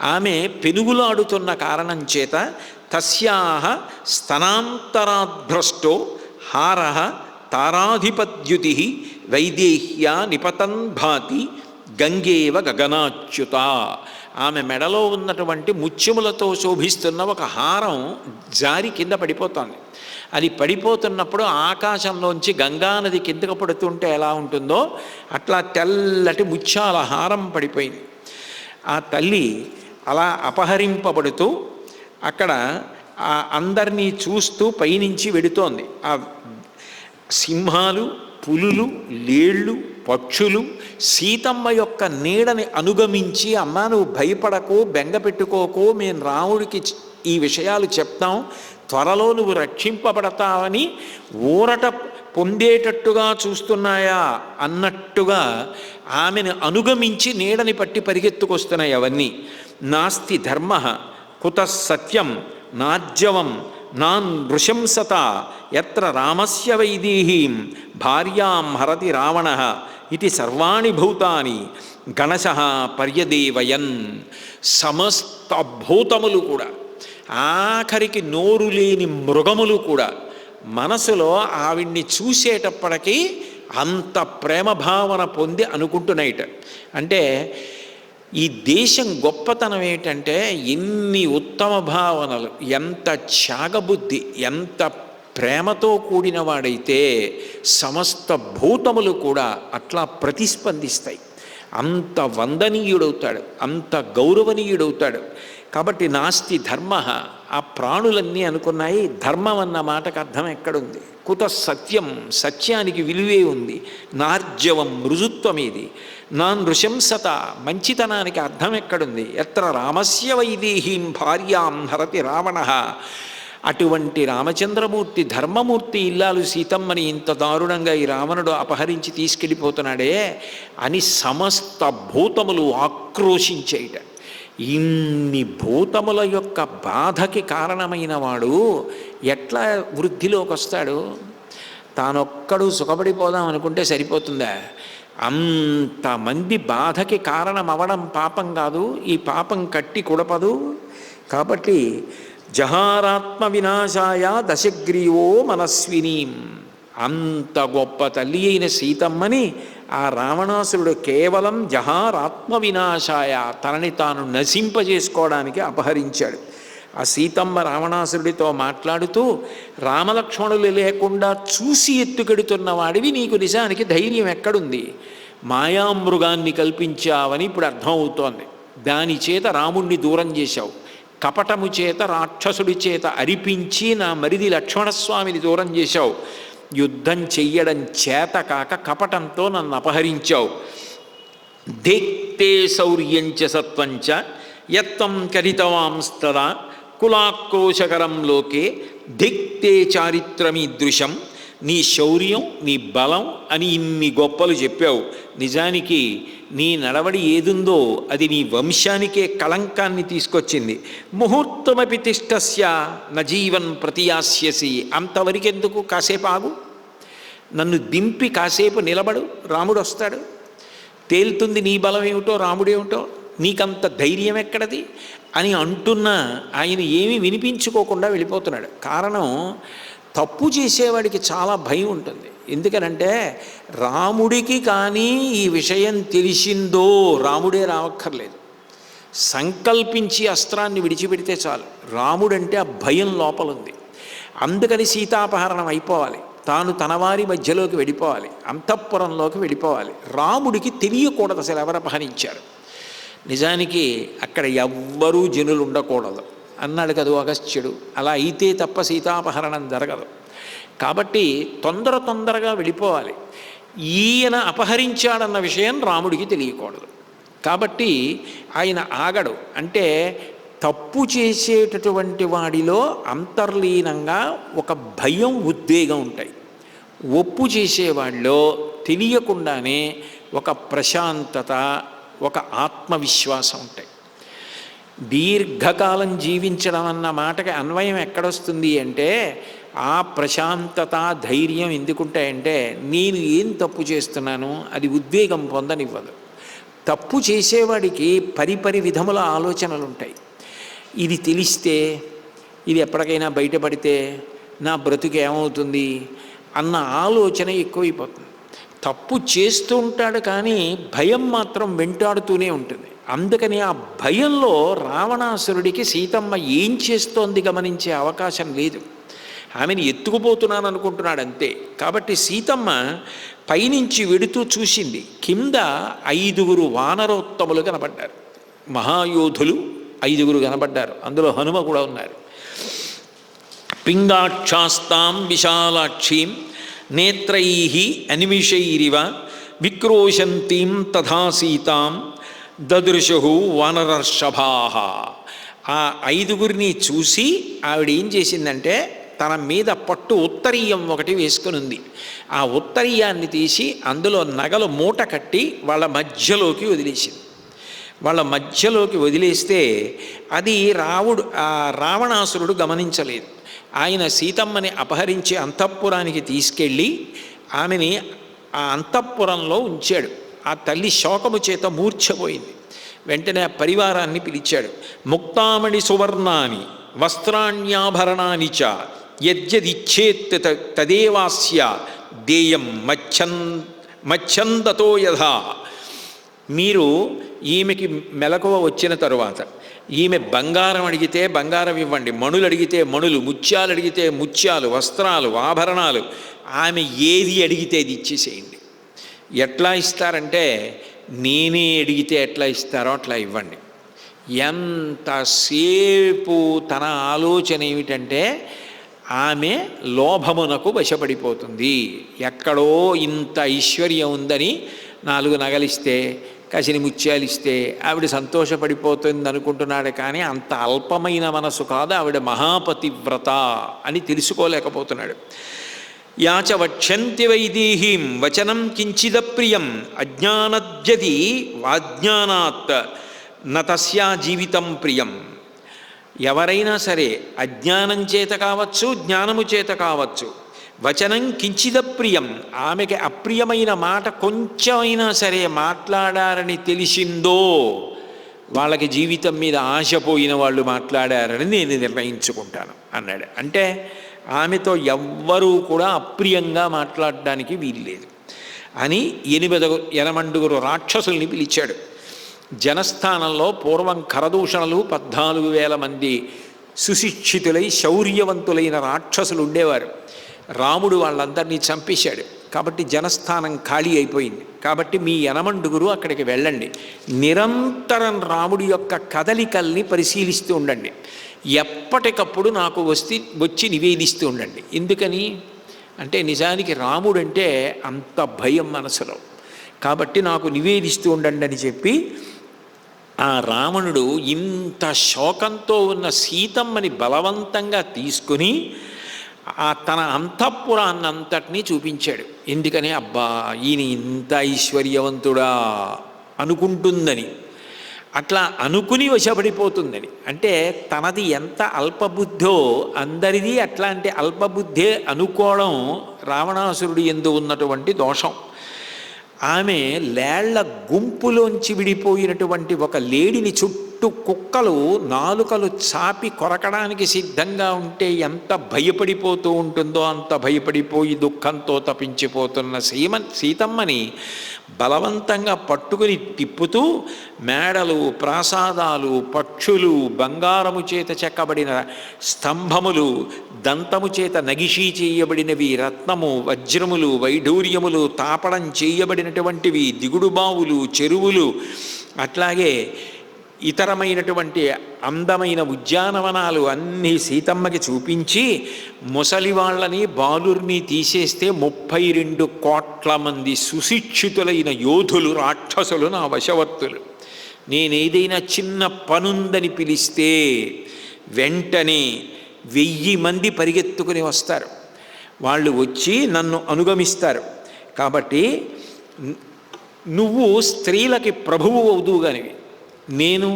ఆమె పెనుగులాడుతున్న కారణం చేత తస్యాహ స్తనాంతరాద్భ్రష్టో హారః తారాధిపద్యుతి వైదేహ్యా నిపతన్ భాతి గంగేవ గగనాచ్యుత. ఆమె మెడలో ఉన్నటువంటి ముత్యములతో శోభిస్తున్న ఒక హారం జారి కింద పడిపోతోంది. అది పడిపోతున్నప్పుడు ఆకాశంలోంచి గంగానది కిందకు పడుతుంటే ఎలా ఉంటుందో అట్లా తెల్లటి ముత్యాల హారం పడిపోయింది. ఆ తల్లి అలా అపహరింపబడుతూ అక్కడ అందరినీ చూస్తూ పైనుంచి వెడుతోంది. ఆ సింహాలు, పులులు, లేళ్ళు, పక్షులు సీతమ్మ యొక్క నీడని అనుగమించి, అమ్మ నువ్వు భయపడకు, బెంగ పెట్టుకోకు, మేము రాముడికి ఈ విషయాలు చెప్తాం, త్వరలో నువ్వు రక్షింపబడతావని ఊరట పొందేటట్టుగా చూస్తున్నాయా అన్నట్టుగా ఆమెను అనుగమించి నీడని పట్టి పరిగెత్తుకొస్తున్నాయి అవన్నీ. నాస్తి ధర్మ కుత సత్యం నార్జవం నాన్ నృశంసత ఎత్ర రామస్య వైదేహీం భార్యాం హరతి రావణ ఇది సర్వాణి భూతాని గణశః పర్యదేవయన్. సమస్త భూతములు కూడా, ఆఖరికి నోరు లేని మృగములు కూడా మనసులో ఆవిడ్ని చూసేటప్పటికీ అంత ప్రేమ భావన పొంది అనుకుంటున్నాయిట. అంటే ఈ దేశం గొప్పతనం ఏంటంటే ఎన్ని ఉత్తమ భావనలు, ఎంత త్యాగబుద్ధి, ఎంత ప్రేమతో కూడిన వాడైతే సమస్త భూతములు కూడా అట్లా ప్రతిస్పందిస్తాయి. అంత వందనీయుడవుతాడు, అంత గౌరవనీయుడవుతాడు. కాబట్టి నాస్తి ధర్మ, ఆ ప్రాణులన్నీ అనుకున్నాయి ధర్మం అన్న మాటకు అర్థం ఎక్కడుంది? కుత సత్యం, సత్యానికి విలువే ఉంది. నార్జవం, మృజుత్వం ఇది. నా నృశంసత, మంచితనానికి అర్థం ఎక్కడుంది? ఎత్ర రామస్య వైదేహీం భార్యాం హరతి రావణ. అటువంటి రామచంద్రమూర్తి, ధర్మమూర్తి ఇల్లాలు సీతమ్మని ఇంత దారుణంగా ఈ రావణుడు అపహరించి తీసుకెళ్ళిపోతున్నాడే అని సమస్త భూతములు ఆక్రోశించేయట. ఇన్ని భూతముల యొక్క బాధకి కారణమైన వాడు ఎట్లా వృద్ధిలోకి వస్తాడు? తానొక్కడు సుఖపడిపోదాం అనుకుంటే సరిపోతుందా? అంతమంది బాధకి కారణం అవడం పాపం కాదు, ఈ పాపం కట్టి కుడపదు. కాబట్టి జహారాత్మ వినాశాయ దశగ్రీవో మనస్వినీం. అంత గొప్ప తల్లి అయిన సీతమ్మని ఆ రావణాసురుడు కేవలం జహారాత్మ వినాశాయ, తనని తాను నశింపజేసుకోవడానికి అపహరించాడు. ఆ సీతమ్మ రావణాసురుడితో మాట్లాడుతూ, రామలక్ష్మణులు లేకుండా చూసి ఎత్తుకెడుతున్న వాడివి నీకు నిజానికి ధైర్యం ఎక్కడుంది? మాయామృగాన్ని కల్పించావని ఇప్పుడు అర్థమవుతోంది. దాని చేత రాముణ్ణి దూరం చేశావు. కపటము చేత రాక్షసుడి చేత అరిపించి నా మరిది లక్ష్మణస్వామిని దూరం చేశావు. యుద్ధం చెయ్యడం చేత కాక కపటంతో నన్ను అపహరించావు. దేక్తే శౌర్యంచ సత్వంచ యత్వం కరితవాంస్తదా కులాక్రోశకరం లోకే దిక్తే చారిత్రమీదృశం. నీ శౌర్యం, నీ బలం అని ఇన్ని గొప్పలు చెప్పావు. నిజానికి నీ నడవడి ఏదుందో అది నీ వంశానికే కళంకాన్ని తీసుకొచ్చింది. ముహూర్తమపి తిష్టస్య నజీవన్ ప్రతియాస్యసి. అంతవరకెందుకు? కాసేపు ఆగు, నన్ను దింపి కాసేపు నిలబడు, రాముడు వస్తాడు, తేలుతుంది నీ బలం ఏమిటో రాముడేమిటో, నీకంత ధైర్యం ఎక్కడది అని అంటున్నా ఆయన ఏమీ వినిపించుకోకుండా వెళ్ళిపోతున్నాడు. కారణం, తప్పు చేసేవాడికి చాలా భయం ఉంటుంది. ఎందుకనంటే రాముడికి కానీ ఈ విషయం తెలిసిందో రాముడే రావక్కర్లేదు, సంకల్పించి అస్త్రాన్ని విడిచిపెడితే చాలు. రాముడంటే ఆ భయం లోపలుంది. అందుకని సీతాపహరణం అయిపోవాలి, తాను తన వారి మధ్యలోకి వెళ్ళిపోవాలి, అంతఃపురంలోకి వెళ్ళిపోవాలి. రాముడికి తెలియకూడదు అసలు ఎవరు అపహరించారు. నిజానికి అక్కడ ఎవ్వరూ జనులు ఉండకూడదు అన్నాడు కదా అగస్త్యుడు. అలా అయితే తప్ప సీతాపహరణం జరగదు. కాబట్టి తొందరగా వెళ్ళిపోవాలి. ఈయన అపహరించాడన్న విషయం రాముడికి తెలియకూడదు. కాబట్టి ఆయన ఆగడు. అంటే తప్పు చేసేటటువంటి వాడిలో అంతర్లీనంగా ఒక భయం, ఉద్వేగం ఉంటాయి. ఒప్పు చేసేవాళ్ళలో తెలియకుండానే ఒక ప్రశాంతత, ఒక ఆత్మవిశ్వాసం ఉంటాయి. దీర్ఘకాలం జీవించడం అన్న మాటకి అన్వయం ఎక్కడొస్తుంది అంటే, ఆ ప్రశాంతత, ధైర్యం ఎందుకుంటాయంటే నేను ఏం తప్పు చేస్తున్నాను అది ఉద్వేగం పొందనివ్వదు. తప్పు చేసేవాడికి పరిపరి విధముల ఆలోచనలు ఉంటాయి. ఇది తెలిస్తే, ఇది ఎప్పటికైనా బయటపడితే నా బ్రతుకు ఏమవుతుంది అన్న ఆలోచన ఎక్కువైపోతుంది. తప్పు చేస్తూ ఉంటాడు కానీ భయం మాత్రం వెంటాడుతూనే ఉంటుంది. అందుకని ఆ భయంలో రావణాసురుడికి సీతమ్మ ఏం చేస్తోంది గమనించే అవకాశం లేదు. ఆమెను ఎత్తుకుపోతున్నాను అనుకుంటున్నాడు అంతే. కాబట్టి సీతమ్మ పైనుంచి వెడుతూ చూసింది. కింద 5 వానరోత్తములు కనపడ్డారు, మహాయోధులు 5 కనపడ్డారు. అందులో హనుమ కూడా ఉన్నారు. పింగాక్షాస్తాం విశాలాక్షీం నేత్రైః అనిమిషైరివ విక్రోశంతీం తథా సీతాం దదృశు వానరర్షభాః. ఆ 5 చూసి ఆవిడ ఏం చేసిందంటే తన మీద పట్టు ఉత్తరీయం ఒకటి వేసుకుని ఉంది. ఆ ఉత్తరీయాన్ని తీసి అందులో నగలు మూట కట్టి వాళ్ళ మధ్యలోకి వదిలేసింది. వాళ్ళ మధ్యలోకి వదిలేస్తే అది రావణాసురుడు గమనించలేదు. ఆయన సీతమ్మని అపహరించి అంతఃపురానికి తీసుకెళ్ళి ఆమెని ఆ అంతఃపురంలో ఉంచాడు. ఆ తల్లి శోకము చేత మూర్ఛపోయింది. వెంటనే ఆ పరివారాన్ని పిలిచాడు. ముక్తామణి సువర్ణాని వస్త్రాణ్యాభరణాని చ యద్యదిచ్చేత్ తదేవాస్య దేయం మచ్చందతో యథా. మీరు ఈమెకి మెలకువ వచ్చిన తరువాత ఈమె బంగారం అడిగితే బంగారం ఇవ్వండి, మణులు అడిగితే మణులు, ముత్యాలు అడిగితే ముత్యాలు, వస్త్రాలు, ఆభరణాలు, ఆమె ఏది అడిగితే అది ఇచ్చేసేయండి. ఎట్లా ఇస్తారంటే నేనే అడిగితే ఎట్లా ఇస్తారో అట్లా ఇవ్వండి. ఎంతసేపు తన ఆలోచన ఏమిటంటే ఆమె లోభమునకు వశపడిపోతుంది. ఎక్కడో ఇంత ఐశ్వర్యం ఉందని 4 నగలిస్తే, కసిని ముత్యాలిస్తే ఆవిడ సంతోషపడిపోతుంది అనుకుంటున్నాడు. కానీ అంత అల్పమైన మనసు కాదు ఆవిడ, మహాపతివ్రత అని తెలుసుకోలేకపోతున్నాడు. యాచ వక్ష్యంతి వైదేహీం వచనం కించిదప్రియం అజ్ఞానద్యది వాజ్ఞానాత్ నతస్యా జీవితం ప్రియం. ఎవరైనా సరే అజ్ఞానం చేత కావచ్చు, జ్ఞానము చేత కావచ్చు, వచనం కించిదప్రియం, ఆమెకి అప్రియమైన మాట కొంచెమైనా సరే మాట్లాడారని తెలిసిందో వాళ్ళకి జీవితం మీద ఆశపోయిన వాళ్ళు మాట్లాడారని నేను నిర్ణయించుకుంటాను అన్నాడు. అంటే ఆమెతో ఎవ్వరూ కూడా అప్రియంగా మాట్లాడడానికి వీల్లేదు అని 8 రాక్షసుల్ని పిలిచాడు. జనస్థానంలో పూర్వం కరదూషణలు 14,000 మంది సుశిక్షితులై శౌర్యవంతులైన రాక్షసులు ఉండేవారు. రాముడు వాళ్ళందరినీ చంపేశాడు. కాబట్టి జనస్థానం ఖాళీ అయిపోయింది. కాబట్టి మీ 8 అక్కడికి వెళ్ళండి, నిరంతరం రాముడి యొక్క కదలికల్ని పరిశీలిస్తూ ఉండండి, ఎప్పటికప్పుడు నాకు వచ్చి నివేదిస్తూ ఉండండి. ఎందుకని అంటే నిజానికి రాముడంటే అంత భయం మనసులో, కాబట్టి నాకు నివేదిస్తూ ఉండండి అని చెప్పి ఆ రావణుడు ఇంత శోకంతో ఉన్న సీతమ్మని బలవంతంగా తీసుకుని తన అంతఃపురాన్నంతటినీ చూపించాడు. ఎందుకని అబ్బా ఈయన ఇంత ఐశ్వర్యవంతుడా అనుకుంటుందని. అట్లా అనుకుని వశపడిపోతుందని. అంటే తనది ఎంత అల్పబుద్ధో అందరిది అట్లాంటి అల్పబుద్ధే అనుకోవడం రావణాసురుడి యందు ఉన్నటువంటి దోషం. ఆమె లేళ్ల గుంపులోంచి విడిపోయినటువంటి ఒక లేడిని చుట్టూ కుక్కలు నాలుకలు చాపి కొరకడానికి సిద్ధంగా ఉంటే ఎంత భయపడిపోతూ ఉంటుందో అంత భయపడిపోయి దుఃఖంతో తపించిపోతున్న సీతమ్మని బలవంతంగా పట్టుకుని తిప్పుతూ మేడలు, ప్రాసాదాలు, పక్షులు, బంగారము చేత చెక్కబడిన స్తంభములు, దంతము చేత నగిషీ చేయబడినవి, రత్నము, వజ్రములు, వైఢూర్యములు తాపడం చేయబడినటువంటివి, దిగుడుబావులు, చెరువులు, అట్లాగే ఇతరమైనటువంటి అందమైన ఉద్యానవనాలు అన్నీ సీతమ్మకి చూపించి ముసలి వాళ్ళని బాలుర్ని తీసేస్తే 32 కోట్ల మంది సుశిక్షితులైన యోధులు రాక్షసులు నా వశవర్తులు. నేనేదైనా చిన్న పనుందని పిలిస్తే వెంటనే 1000 మంది పరిగెత్తుకుని వస్తారు. వాళ్ళు వచ్చి నన్ను అనుగమిస్తారు. కాబట్టి నువ్వు స్త్రీలకి ప్రభువు అవుదువుగానివి, నేను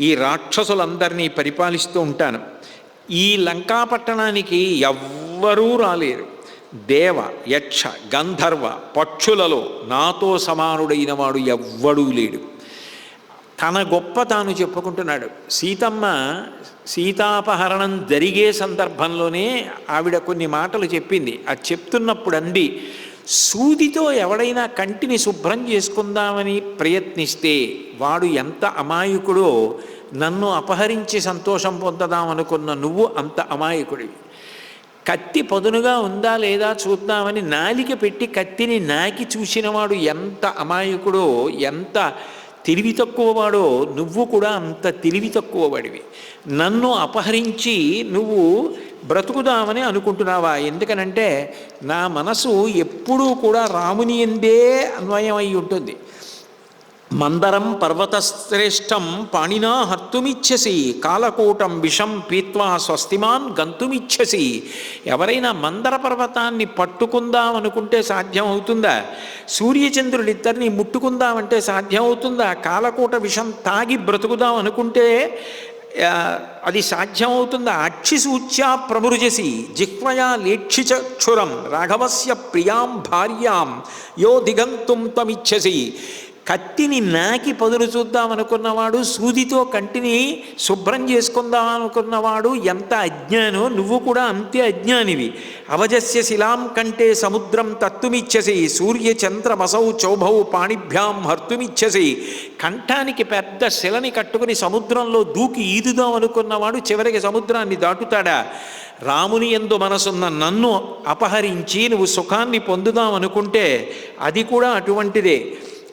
ఈ రాక్షసులందరినీ పరిపాలిస్తూ ఉంటాను. ఈ లంకాపట్టణానికి ఎవ్వరూ రాలేరు. దేవ, యక్ష, గంధర్వ, పక్షులలో నాతో సమానుడైన వాడు ఎవ్వడూ లేడు. తన గొప్ప తాను చెప్పుకుంటున్నాడు. సీతమ్మ సీతాపహరణం జరిగే సందర్భంలోనే ఆవిడ కొన్ని మాటలు చెప్పింది. అది చెప్తున్నప్పుడు అంది, సూదితో ఎవడైనా కంటిని శుభ్రం చేసుకుందామని ప్రయత్నిస్తే వాడు ఎంత అమాయకుడో, నన్ను అపహరించి సంతోషం పొందదామనుకున్న నువ్వు అంత అమాయకుడివి. కత్తి పదునుగా ఉందా లేదా చూద్దామని నాలిక పెట్టి కత్తిని నాకి చూసినవాడు ఎంత అమాయకుడో, ఎంత తెలివి తక్కువవాడో, నువ్వు కూడా అంత తెలివి తక్కువవాడివి. నన్ను అపహరించి నువ్వు బ్రతుకుదామని అనుకుంటున్నావా? ఎందుకనంటే నా మనసు ఎప్పుడూ కూడా రాముని ఎందే అన్వయమై ఉంటుంది. మందరం పర్వతశ్రేష్టం పాణినా హర్తుమిచ్చసి కాలకూటం విషం పీత్వా స్వస్తిమాన్ గంతుమిచ్చసి. ఎవరైనా మందర పర్వతాన్ని పట్టుకుందాం అనుకుంటే సాధ్యం అవుతుందా? సూర్యచంద్రుడిద్దరిని ముట్టుకుందామంటే సాధ్యం అవుతుందా? కాలకూట విషం తాగి బ్రతుకుదాం అనుకుంటే అది సాధ్యం అవుతుందా? అక్షిసూచ్యా ప్రమృజసి జిహ్వయా లేక్షిచక్షురం రాఘవస్య ప్రియాం భార్యాం యో దిగంతుం తమిచ్చసి. కత్తిని నాకి పదును చూద్దామనుకున్నవాడు, సూదితో కంటిని శుభ్రం చేసుకుందాం అనుకున్నవాడు ఎంత అజ్ఞానో, నువ్వు కూడా అంతే అజ్ఞానివి. అవజస్య శిలాం కంటే సముద్రం తత్తుమిచ్చసి సూర్యచంద్రమసౌ చౌభౌ పాణిభ్యాం హర్తుమిచ్చసి. కంఠానికి పెద్ద శిలని కట్టుకుని సముద్రంలో దూకి ఈదుదాం అనుకున్నవాడు చివరికి సముద్రాన్ని దాటుతాడా? రాముని యందు మనసున్న నన్ను అపహరించి నువ్వు సుఖాన్ని పొందుదాం అనుకుంటే అది కూడా అటువంటిదే.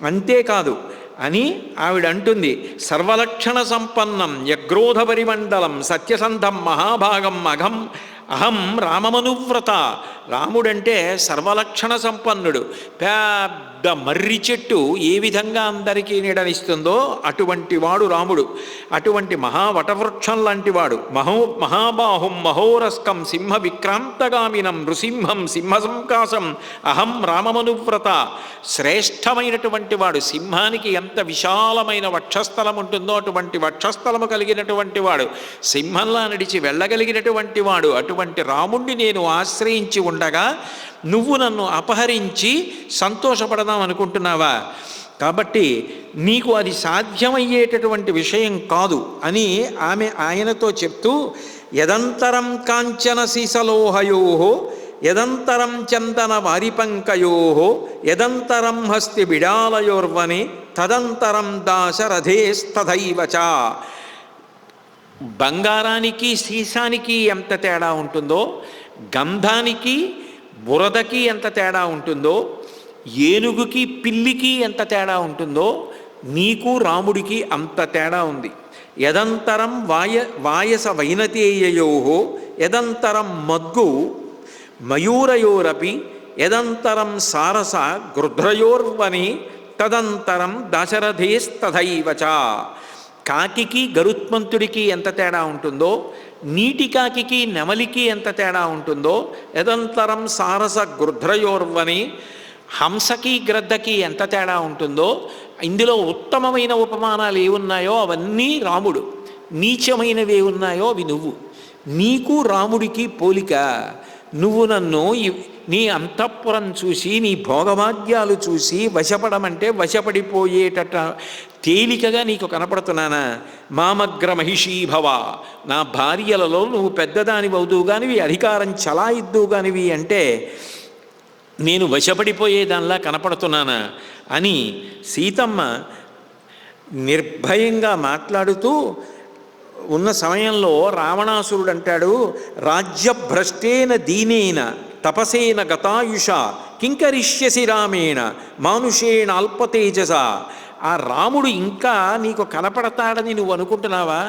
అంతేకాదు అని ఆవిడ అంటుంది, సర్వలక్షణ సంపన్నం యగ్రోధ పరిమండలం సత్యసంధం మహాభాగం అహం రామమనువ్రత. రాముడంటే సర్వలక్షణ సంపన్నుడు. పెద్ద మర్రి చెట్టు ఏ విధంగా అందరికీ నీడనిస్తుందో అటువంటి వాడు రాముడు. అటువంటి మహావటవృక్షం లాంటి వాడు. మహాబాహుం మహోరస్కం సింహ విక్రాంతగామినం నృసింహం సింహసంకాసం అహం రామమనువ్రత. శ్రేష్టమైనటువంటి వాడు. సింహానికి ఎంత విశాలమైన వక్షస్థలం ఉంటుందో అటువంటి వక్షస్థలము కలిగినటువంటి వాడు. సింహంలా నడిచి వెళ్ళగలిగినటువంటి వాడు. అటువంటి రాముణ్ణి నేను ఆశ్రయించి ఉండగా నువ్వు నన్ను అపహరించి సంతోషపడదాం అనుకుంటున్నావా? కాబట్టి నీకు అది సాధ్యమయ్యేటటువంటి విషయం కాదు అని ఆమె ఆయనతో చెప్తూ, యదంతరం కాంచన సీసలోహయో యదంతరం చందన వారిపంకయో యదంతరం హస్తి బిడాలయోర్వని తదంతరం దాశరథేస్తథైవచ. బంగారానికి సీసానికి ఎంత తేడా ఉంటుందో, గంధానికి బురదకి ఎంత తేడా ఉంటుందో, ఏనుగుకి పిల్లికి ఎంత తేడా ఉంటుందో, నీకు రాముడికి అంత తేడా ఉంది. యదంతరం వాయస వైనతేయయో యదంతరం మద్గు మయూరయోరపి యదంతరం సారస గృధ్రయోర్వని తదంతరం దశరథేస్తథైవచ. కాకికి గరుత్మంతుడికి ఎంత తేడా ఉంటుందో, నీటి కాకికి నెమలికి ఎంత తేడా ఉంటుందో, యదంతరం సారస గృధ్రయోర్వని హంసకి గ్రద్దకి ఎంత తేడా ఉంటుందో ఇందులో ఉత్తమమైన ఉపమానాలు ఏమున్నాయో అవన్నీ రాముడు, నీచమైనవి ఏమున్నాయో అవి నువ్వు. నీకు రాముడికి పోలిక. నువ్వు నన్ను నీ అంతఃపురం చూసి నీ భోగభాగ్యాలు చూసి వశపడమంటే వశపడిపోయేటట్ట తేలికగా నీకు కనపడుతున్నానా? మామగ్ర మహిషీభవ, నా భార్యలలో నువ్వు పెద్దదానివి అవుదువుగానివి, అధికారం చలాయిద్దువుగానివి అంటే నేను వశపడిపోయేదానిలా కనపడుతున్నానా అని సీతమ్మ నిర్భయంగా మాట్లాడుతూ ఉన్న సమయంలో రావణాసురుడు అంటాడు, రాజ్యభ్రష్టేన దీనేన తపసేన గతాయుష కింకరిష్యసి రామేణ మానుషేణ అల్పతేజస. ఆ రాముడు ఇంకా నీకు కనపడతాడని నువ్వు అనుకుంటున్నావా?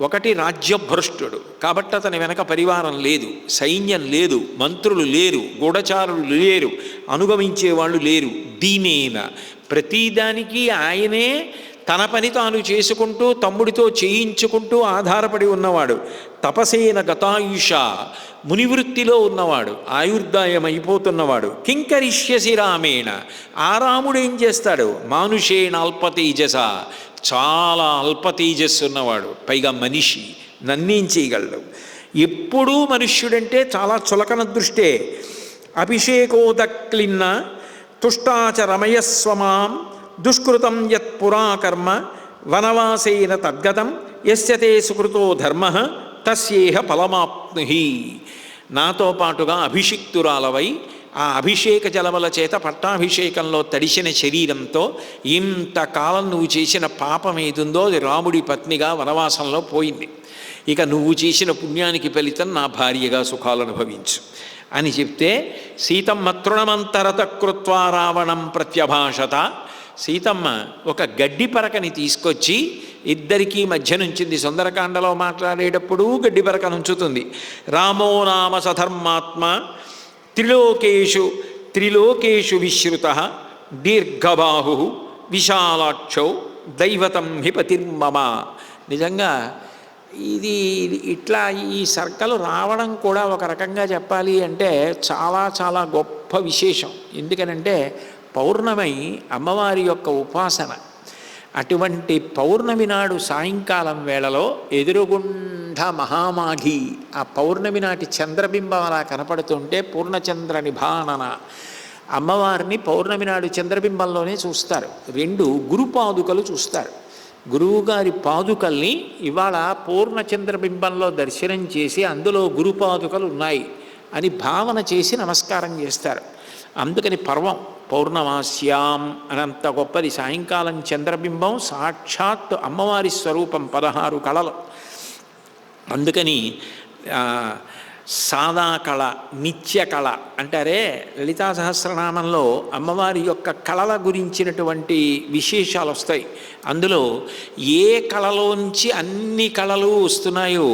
ఒకటి రాజ్యభ్రష్టుడు కాబట్టి అతని వెనక పరివారం లేదు, సైన్యం లేదు, మంత్రులు లేరు, గూఢచారులు లేరు, అనుగమించేవాళ్ళు లేరు. దీనేన ప్రతిదానికి ఆయనే తన పని తాను చేసుకుంటూ తమ్ముడితో చేయించుకుంటూ ఆధారపడి ఉన్నవాడు. తపసేన గతాయుష, మునివృత్తిలో ఉన్నవాడు, ఆయుర్దాయం అయిపోతున్నవాడు. కింకరిష్యసి రామేణ, ఆ రాముడు ఏం చేస్తాడు? మానుషేణ అల్పతేజస, చాలా అల్పతేజస్సు ఉన్నవాడు, పైగా మనిషి, నన్నేం చేయగలడు? ఎప్పుడూ మనుష్యుడంటే చాలా చులకన దృష్టే. అభిషేకోదక్లిన్న తుష్టాచ రమయస్వమాం దుష్కృతం యత్పురాకర్మ వనవాసేన తద్గతం యస్యతే సుకృతో ధర్మ తస్యేహ ఫలమాప్నుహి. నాతో పాటుగా అభిషిక్తురాలవై ఆ అభిషేక జలముల చేత పట్టాభిషేకంలో తడిసిన శరీరంతో ఇంతకాలం నువ్వు చేసిన పాపం ఏదుందో అది రాముడి పత్నిగా వనవాసంలో పోయింది. ఇక నువ్వు చేసిన పుణ్యానికి ఫలితం నా భార్యగా సుఖాలు అనుభవించు అని చెప్తే, సీతమ్మ తృణమంతరత కృత్వా రావణం ప్రత్యభాషత. సీతమ్మ ఒక గడ్డి పరకని తీసుకొచ్చి ఇద్దరికీ మధ్య నుంచింది. సుందరకాండలో మాట్లాడేటప్పుడు గడ్డి పరక నుంచుతుంది. రామో నామ సధర్మాత్మ త్రిలోకేషు విశ్రుత దీర్ఘబాహు విశాలాక్షౌ దైవతం హిపతిర్మమ. నిజంగా ఇది ఇట్లా ఈ సర్కలు రావడం కూడా ఒక రకంగా చెప్పాలి అంటే చాలా చాలా గొప్ప విశేషం. ఎందుకనంటే పౌర్ణమి అమ్మవారి యొక్క ఉపాసన. అటువంటి పౌర్ణమి నాడు సాయంకాలం వేళలో ఎదురుగుండ మహామాఘి, ఆ పౌర్ణమి నాటి చంద్రబింబం అలా కనపడుతుంటే పూర్ణచంద్ర నిభానన అమ్మవారిని పౌర్ణమి నాడు చంద్రబింబంలోనే చూస్తారు. రెండు గురుపాదుకలు చూస్తారు. గురువుగారి పాదుకల్ని ఇవాళ పూర్ణచంద్రబింబంలో దర్శనం చేసి అందులో గురుపాదుకలు ఉన్నాయి అని భావన చేసి నమస్కారం చేస్తారు. అందుకని పర్వం పౌర్ణమాస్యాం అనంత గొప్పది. సాయంకాలం చంద్రబింబం సాక్షాత్ అమ్మవారి స్వరూపం, 16 కళలు. అందుకని సాదా కళ, నిత్య కళ అంటారే. లలితా సహస్రనామంలో అమ్మవారి యొక్క కళల గురించినటువంటి విశేషాలు వస్తాయి. అందులో ఏ కళలోంచి అన్ని కళలు వస్తున్నాయో,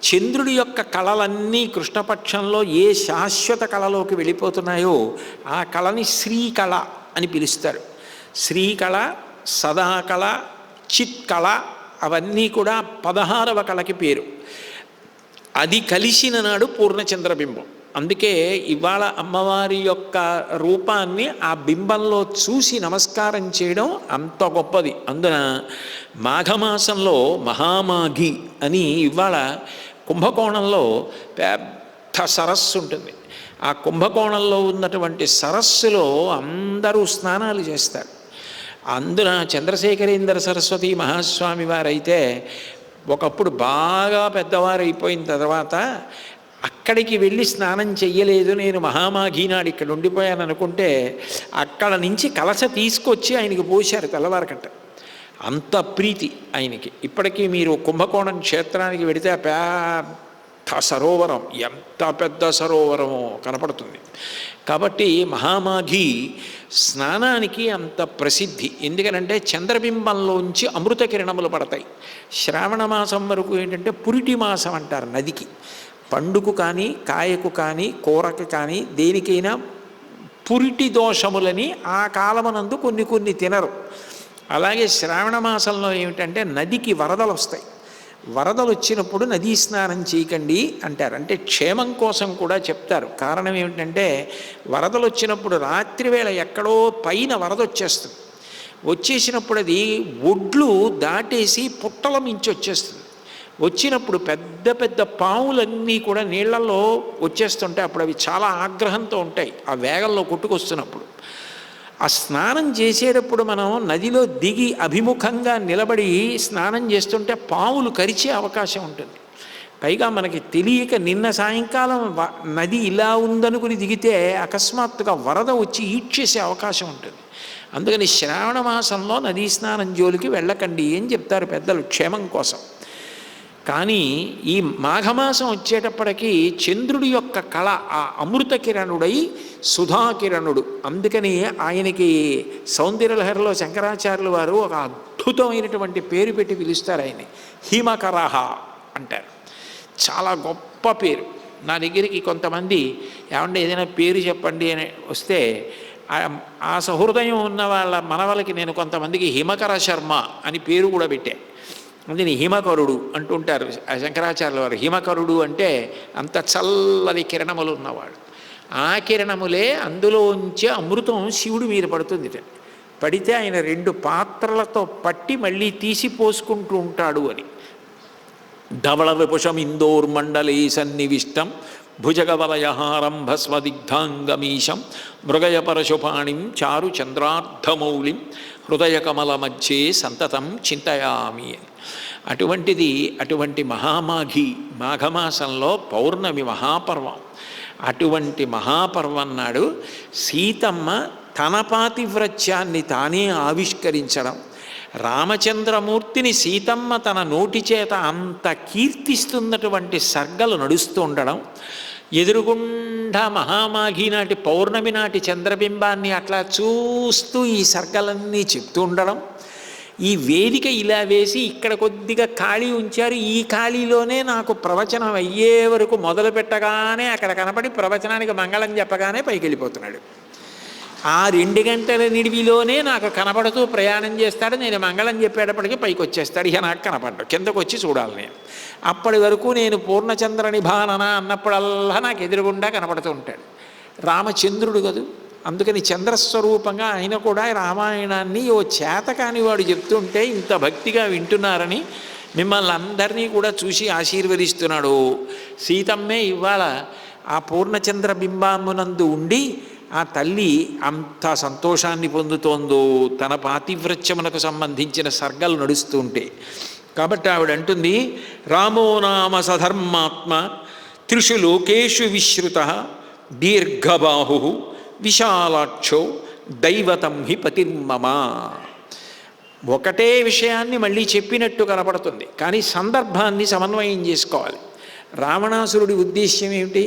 చంద్రుడి యొక్క కళలన్నీ కృష్ణపక్షంలో ఏ శాశ్వత కళలోకి వెళ్ళిపోతున్నాయో ఆ కళని శ్రీకళ అని పిలుస్తారు. శ్రీకళ, సదాకళ, చిత్కళ అవన్నీ కూడా 16వ కళకి పేరు. అది కలిసిన నాడు పూర్ణచంద్రబింబం. అందుకే ఇవాళ అమ్మవారి యొక్క రూపాన్ని ఆ బింబంలో చూసి నమస్కారం చేయడం అంత గొప్పది. అందున మాఘమాసంలో మహామాఘి అని ఇవాళ కుంభకోణంలో పెద్ద సరస్సు ఉంటుంది. ఆ కుంభకోణంలో ఉన్నటువంటి సరస్సులో అందరూ స్నానాలు చేస్తారు. అందున చంద్రశేఖరేంద్ర సరస్వతి మహాస్వామి వారైతే ఒకప్పుడు బాగా పెద్దవారు అయిపోయిన తర్వాత అక్కడికి వెళ్ళి స్నానం చెయ్యలేదు, నేను మహామాఘీ నాడు ఇక్కడ ఉండిపోయాను అనుకుంటే అక్కడ నుంచి కలశ తీసుకొచ్చి ఆయనకి పోశారు తెల్లవారకట్ట. అంత ప్రీతి ఆయనకి. ఇప్పటికీ మీరు కుంభకోణం క్షేత్రానికి వెడితే పెద్ద సరోవరం, ఎంత పెద్ద సరోవరమో కనపడుతుంది. కాబట్టి మహామాఘి స్నానానికి అంత ప్రసిద్ధి. ఎందుకనంటే చంద్రబింబంలోంచి అమృత కిరణములు పడతాయి. శ్రావణ మాసం వరకు ఏంటంటే పురిటి మాసం అంటారు. నదికి, పండుకు కానీ కాయకు కానీ కూరకు కానీ దేనికైనా పురిటి దోషములని ఆ కాలమనందు కొన్ని తినరు. అలాగే శ్రావణ మాసంలో ఏమిటంటే నదికి వరదలు వస్తాయి. వరదలు వచ్చినప్పుడు నదీ స్నానం చేయకండి అంటారు. అంటే క్షేమం కోసం కూడా చెప్తారు. కారణం ఏమిటంటే వరదలు వచ్చినప్పుడు రాత్రివేళ ఎక్కడో పైన వరద వచ్చేస్తుంది. వచ్చేసినప్పుడు అది ఒడ్లు దాటేసి పుట్టల మించి వచ్చేస్తుంది. వచ్చినప్పుడు పెద్ద పెద్ద పాములన్నీ కూడా నీళ్లలో వచ్చేస్తుంటే అప్పుడు అవి చాలా ఆగ్రహంతో ఉంటాయి ఆ వేగంలో కొట్టుకొస్తున్నప్పుడు. ఆ స్నానం చేసేటప్పుడు మనం నదిలో దిగి అభిముఖంగా నిలబడి స్నానం చేస్తుంటే పాములు కరిచే అవకాశం ఉంటుంది. పైగా మనకి తెలియక నిన్న సాయంకాలం నది ఇలా ఉందనుకుని దిగితే అకస్మాత్తుగా వరద వచ్చి ఈడ్చేసే అవకాశం ఉంటుంది. అందుకని శ్రావణ మాసంలో నదీ స్నానం జోలికి వెళ్ళకండి అని చెప్తారు పెద్దలు క్షేమం కోసం. కానీ ఈ మాఘమాసం వచ్చేటప్పటికీ చంద్రుడి యొక్క కళ ఆ అమృత కిరణుడై సుధాకిరణుడు. అందుకని ఆయనకి సౌందర్యలహరిలో శంకరాచార్యుల వారు ఒక అద్భుతమైనటువంటి పేరు పెట్టి పిలుస్తారు ఆయన్ని. హిమకరహ అంటారు. చాలా గొప్ప పేరు. నా దగ్గరికి కొంతమంది ఏమంటే ఏదైనా పేరు చెప్పండి అని వస్తే ఆ సహృదయం ఉన్న వాళ్ళ మనవలకి నేను కొంతమందికి హిమకర శర్మ అని పేరు కూడా పెట్టాను. అందుకని హిమకరుడు అంటుంటారు శంకరాచార్యుల వారు. హిమకరుడు అంటే అంత చల్లని కిరణములు ఉన్నవాడు. ఆ కిరణములే అందులోంచి అమృతం శివుడి మీద పడుతుంది. పడితే ఆయన 2 పాత్రలతో పట్టి మళ్ళీ తీసి పోసుకుంటూ ఉంటాడు అని. ధవళ విపుషం ఇందోర్మండలే సన్నివిష్టం భుజగవలయహారం భస్మదిగ్ధాంగమీశం మృగయ పరశుపాణిం చారు చంద్రార్ధమౌళిం హృదయ కమల మధ్యే సంతతం చింతయామి. అటువంటిది అటువంటి మహామాఘి మాఘమాసంలో పౌర్ణమి మహాపర్వం. అటువంటి మహాపర్వం నాడు సీతమ్మ తన పాతివ్రత్యాన్ని తానే ఆవిష్కరించడం, రామచంద్రమూర్తిని సీతమ్మ తన నోటి చేత అంత కీర్తిస్తున్నటువంటి సర్గలు నడుస్తూ ఉండడం, ఎదురుగుండా మహామాఘి నాటి పౌర్ణమి నాటి చంద్రబింబాన్ని అట్లా చూస్తూ ఈ సర్గలన్నీ చెప్తూ ఉండడం, ఈ వేదిక ఇలా వేసి ఇక్కడ కొద్దిగా ఖాళీ ఉంచారు, ఈ ఖాళీలోనే నాకు ప్రవచనం అయ్యే వరకు మొదలు పెట్టగానే అక్కడ కనపడి ప్రవచనానికి మంగళం చెప్పగానే పైకి వెళ్ళిపోతున్నాడు. ఆ 2 గంటల నిడివిలోనే నాకు కనపడుతూ ప్రయాణం చేస్తాడు. నేను మంగళం చెప్పేటప్పటికీ పైకి వచ్చేస్తాడు. ఇక నాకు కనపడ్డాడు, కిందకు వచ్చి చూడాలి నేను. అప్పటి వరకు నేను పూర్ణచంద్ర నిభానన అన్నప్పుడల్లా నాకు ఎదురుగుండా కనపడుతూ ఉంటాడు. రామచంద్రుడు కదూ, అందుకని చంద్రస్వరూపంగా ఆయన కూడా రామాయణాన్ని ఓ చేతకాని వాడు చెప్తుంటే ఇంత భక్తిగా వింటున్నారని మిమ్మల్ని అందరినీ కూడా చూసి ఆశీర్వదిస్తున్నాడు. సీతమ్మే ఇవాళ ఆ పూర్ణచంద్ర బింబామునందు ఉండి ఆ తల్లి అంత సంతోషాన్ని పొందుతోందో తన పాతివ్రత్యమునకు సంబంధించిన సర్గలు నడుస్తూ ఉంటే. కాబట్టి ఆవిడ అంటుంది, రామో నామ సధర్మాత్మ త్రిషు లోకేషు విశ్రుత దీర్ఘబాహు విశాలాక్షో దైవతం హి పతిర్మమ. ఒకటే విషయాన్ని మళ్ళీ చెప్పినట్టు కనపడుతుంది, కానీ సందర్భాన్ని సమన్వయం చేసుకోవాలి. రావణాసురుడి ఉద్దేశ్యం ఏమిటి?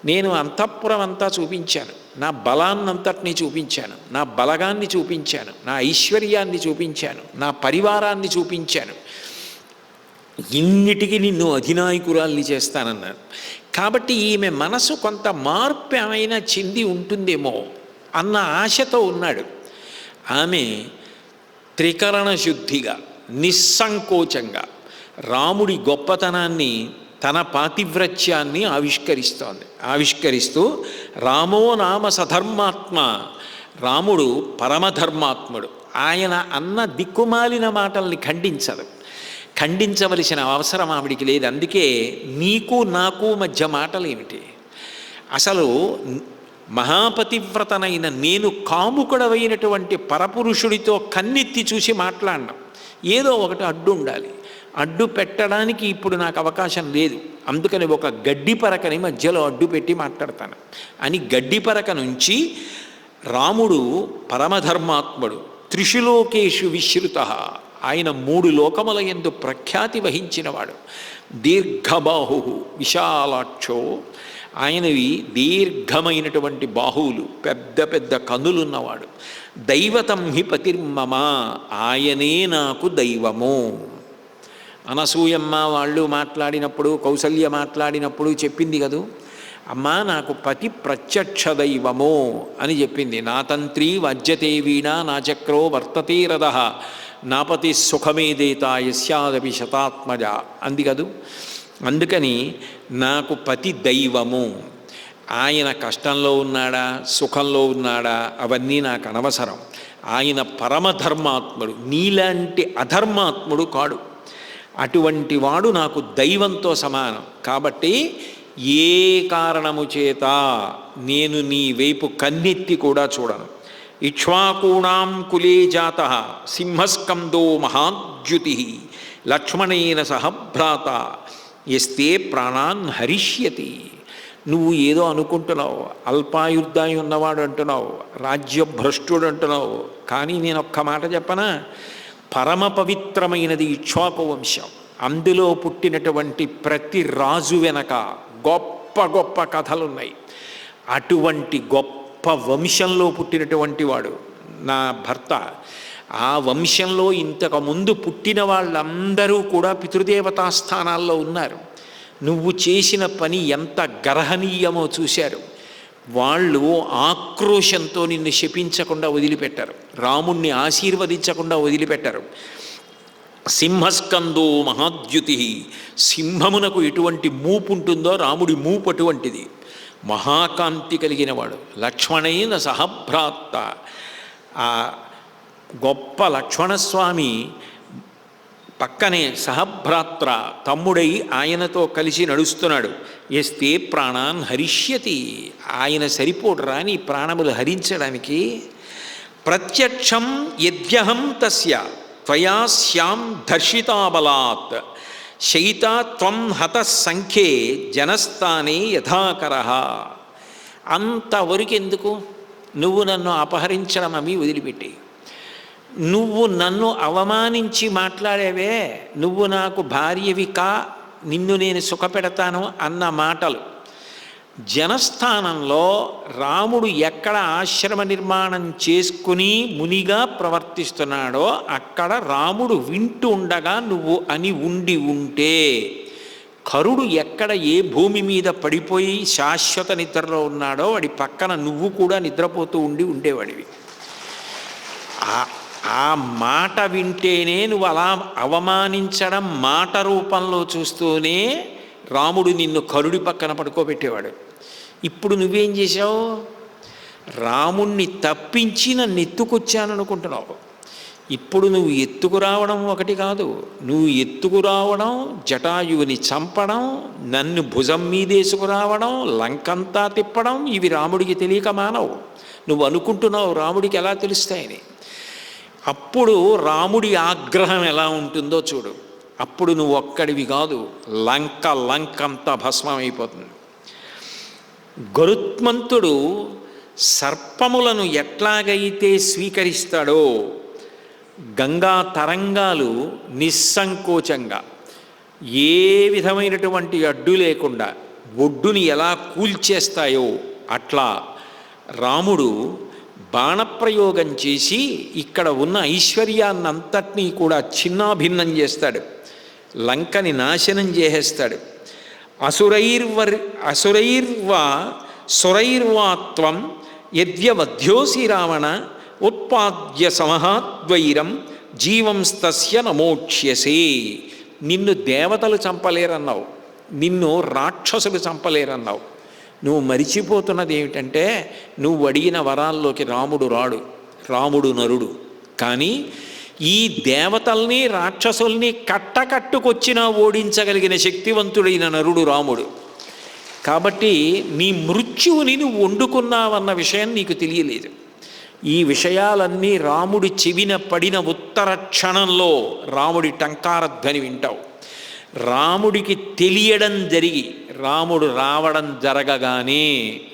నేను అంతఃపురం అంతా చూపించాను, నా బలాన్నంతటినీ చూపించాను, నా బలగాన్ని చూపించాను, నా ఐశ్వర్యాన్ని చూపించాను, నా పరివారాన్ని చూపించాను, ఇన్నిటికీ నిన్ను అధినాయకురాల్ని చేస్తానన్నాను. కాబట్టి ఈమె మనసు కొంత మార్పు ఏమైనా చెంది ఉంటుందేమో అన్న ఆశతో ఉన్నాడు. ఆమె త్రికరణ శుద్ధిగా నిస్సంకోచంగా రాముడి గొప్పతనాన్ని తన పాతివ్రత్యాన్ని ఆవిష్కరిస్తూ రామో నామ సధర్మాత్మ, రాముడు పరమధర్మాత్ముడు. ఆయన అన్న దిక్కుమాలిన మాటల్ని ఖండించవలసిన అవసరం ఆవిడికి లేదు. అందుకే నీకు నాకు మధ్య మాటలు ఏమిటి? అసలు మహాపతివ్రతనైన నేను కాముకుడవైనటువంటి పరపురుషుడితో కన్నెత్తి చూసి మాట్లాడడం, ఏదో ఒకటి అడ్డు ఉండాలి. అడ్డు పెట్టడానికి ఇప్పుడు నాకు అవకాశం లేదు, అందుకని ఒక గడ్డి పరకని మధ్యలో అడ్డు పెట్టి మాట్లాడతాను అని గడ్డిపరక నుంచి రాముడు పరమధర్మాత్ముడు, త్రిషులోకేషు విశ్రుత, ఆయన 3 లోకముల యందు ప్రఖ్యాతి వహించినవాడు, దీర్ఘబాహు విశాలాక్షో, ఆయనవి దీర్ఘమైనటువంటి బాహువులు, పెద్ద పెద్ద కన్నులున్నవాడు, దైవతం హి పతిర్మమ, ఆయనే నాకు దైవము. అనసూయమ్మ వాళ్ళు మాట్లాడినప్పుడు, కౌసల్య మాట్లాడినప్పుడు చెప్పింది కదూ, అమ్మా నాకు పతి ప్రత్యక్ష దైవము అని చెప్పింది. నా తంత్రి వాజ్యతే వీణ నా చక్రో వర్తతే రథ నాపతి సుఖమేదేత యస్యాదపి శతాత్మజ అంది కదూ. అందుకని నాకు పతి దైవము. ఆయన కష్టంలో ఉన్నాడా సుఖంలో ఉన్నాడా అవన్నీ నాకు అనవసరం. ఆయన పరమధర్మాత్ముడు, నీలాంటి అధర్మాత్ముడు కాడు. అటువంటి వాడు నాకు దైవంతో సమానం. కాబట్టి ఏ కారణము చేత నేను నీ వైపు కన్నెత్తి కూడా చూడను. ఇక్ష్వాకూణాం కులే జాతః సింహస్కందో మహాద్యుతి లక్ష్మణేన సహభ్రాత యస్తే ప్రాణాన్ హరిష్యతి. నువ్వు ఏదో అనుకుంటున్నావు, అల్పాయుర్దాయి ఉన్నవాడు అంటున్నావు, రాజ్యభ్రష్టుడు అంటున్నావు. కానీ నేను ఒక్క మాట చెప్పనా, పరమ పవిత్రమైనది ఇక్ష్వాకు వంశం. అందులో పుట్టినటువంటి ప్రతి రాజు వెనక గొప్ప గొప్ప కథలున్నాయి. అటువంటి గొప్ప వంశంలో పుట్టినటువంటి వాడు నా భర్త. ఆ వంశంలో ఇంతకుముందు పుట్టిన వాళ్ళందరూ కూడా పితృదేవతా స్థానాల్లో ఉన్నారు. నువ్వు చేసిన పని ఎంత గర్హనీయమో చూశారు. వాళ్ళు ఆక్రోశంతో నిన్ను శపించకుండా వదిలిపెట్టారు, రాముణ్ణి ఆశీర్వదించకుండా వదిలిపెట్టారు. సింహస్కందో మహాద్యుతి, సింహమునకు ఎటువంటి మూపు ఉంటుందో రాముడి మూపు అటువంటిది. మహాకాంతి కలిగిన వాడు, లక్ష్మణైన సహభ్రాత. ఆ గొప్ప లక్ష్మణస్వామి పక్కనే సహభ్రాత్ర తమ్ముడై ఆయనతో కలిసి నడుస్తున్నాడు. ఎస్తే ప్రాణాన్ హరిష్యతి, ఆయన సరిపోడురా నీ ప్రాణములు హరించడానికి. ప్రత్యక్షం యద్యహం తస్య త్వయా స్యాం దర్శితాబలాత్ శయితా త్వం హత సంఖ్యే జనస్థానే యథాకరః. అంతవరకెందుకు? నువ్వు నన్ను అపహరించడం అవి వదిలిపెట్టి, నువ్వు నన్ను అవమానించి మాట్లాడేవే, నువ్వు నాకు భార్యవి కా, నిన్ను నేను సుఖపెడతాను అన్న మాటలు. జనస్థానంలో రాముడు ఎక్కడ ఆశ్రమ నిర్మాణం చేసుకుని మునిగా ప్రవర్తిస్తున్నాడో అక్కడ రాముడు వింటూ ఉండగా నువ్వు అని ఉండి ఉంటే, కరుడు ఎక్కడ ఏ భూమి మీద పడిపోయి శాశ్వత నిద్రలో ఉన్నాడో వాడి పక్కన నువ్వు కూడా నిద్రపోతూ ఉండేవాడివి. ఆ మాట వింటేనే నువ్వు అలా అవమానించడం మాట రూపంలో చూస్తూనే రాముడు నిన్ను కరుడి పక్కన పడుకోబెట్టేవాడు. ఇప్పుడు నువ్వేం చేశావు? రాముణ్ణి తప్పించి నన్ను ఎత్తుకొచ్చాననుకుంటున్నావు. ఇప్పుడు నువ్వు ఎత్తుకురావడం ఒకటి కాదు, నువ్వు ఎత్తుకురావడం, జటాయువుని చంపడం, నన్ను భుజం మీదేసుకురావడం, లంకంతా తిప్పడం, ఇవి రాముడికి తెలియక మానవు. నువ్వు అనుకుంటున్నావు రాముడికి ఎలా తెలుస్తాయని. అప్పుడు రాముడి ఆగ్రహం ఎలా ఉంటుందో చూడు. అప్పుడు నువ్వు ఒక్కడివి కాదు, లంకంతా భస్మమైపోతుంది. గరుత్మంతుడు సర్పములను ఎట్లాగైతే స్వీకరిస్తాడో, గంగా తరంగాలు నిస్సంకోచంగా ఏ విధమైనటువంటి అడ్డు లేకుండా ఒడ్డుని ఎలా కూల్చేస్తాయో అట్లా రాముడు బాణప్రయోగం చేసి ఇక్కడ ఉన్న ఐశ్వర్యాన్నంతటినీ కూడా చిన్నాభిన్నం చేస్తాడు, లంకని నాశనం చేసేస్తాడు. సురైర్వాత్వం యద్యవధ్యోసి రావణ ఉత్పాద్య సమహాద్వైరం జీవంస్తస్య నమోక్ష్యసే. నిన్ను దేవతలు చంపలేరన్నావు, నిన్ను రాక్షసులు చంపలేరన్నావు. నువ్వు మరిచిపోతున్నది ఏమిటంటే, నువ్వు అడిగిన వరాల్లోకి రాముడు రాడు, రాముడు నరుడు. కానీ ఈ దేవతల్ని రాక్షసుల్ని కట్టకట్టుకొచ్చినా ఓడించగలిగిన శక్తివంతుడైన నరుడు రాముడు. కాబట్టి నీ మృత్యువుని నువ్వు వండుకున్నావన్న విషయం నీకు తెలియలేదు. ఈ విషయాలన్నీ రాముడి చెవిన పడిన ఉత్తర క్షణంలో రాముడి టంకారధ్వని వింటావు. రాముడికి తెలియడం జరిగి రాముడు రావడం జరగగానే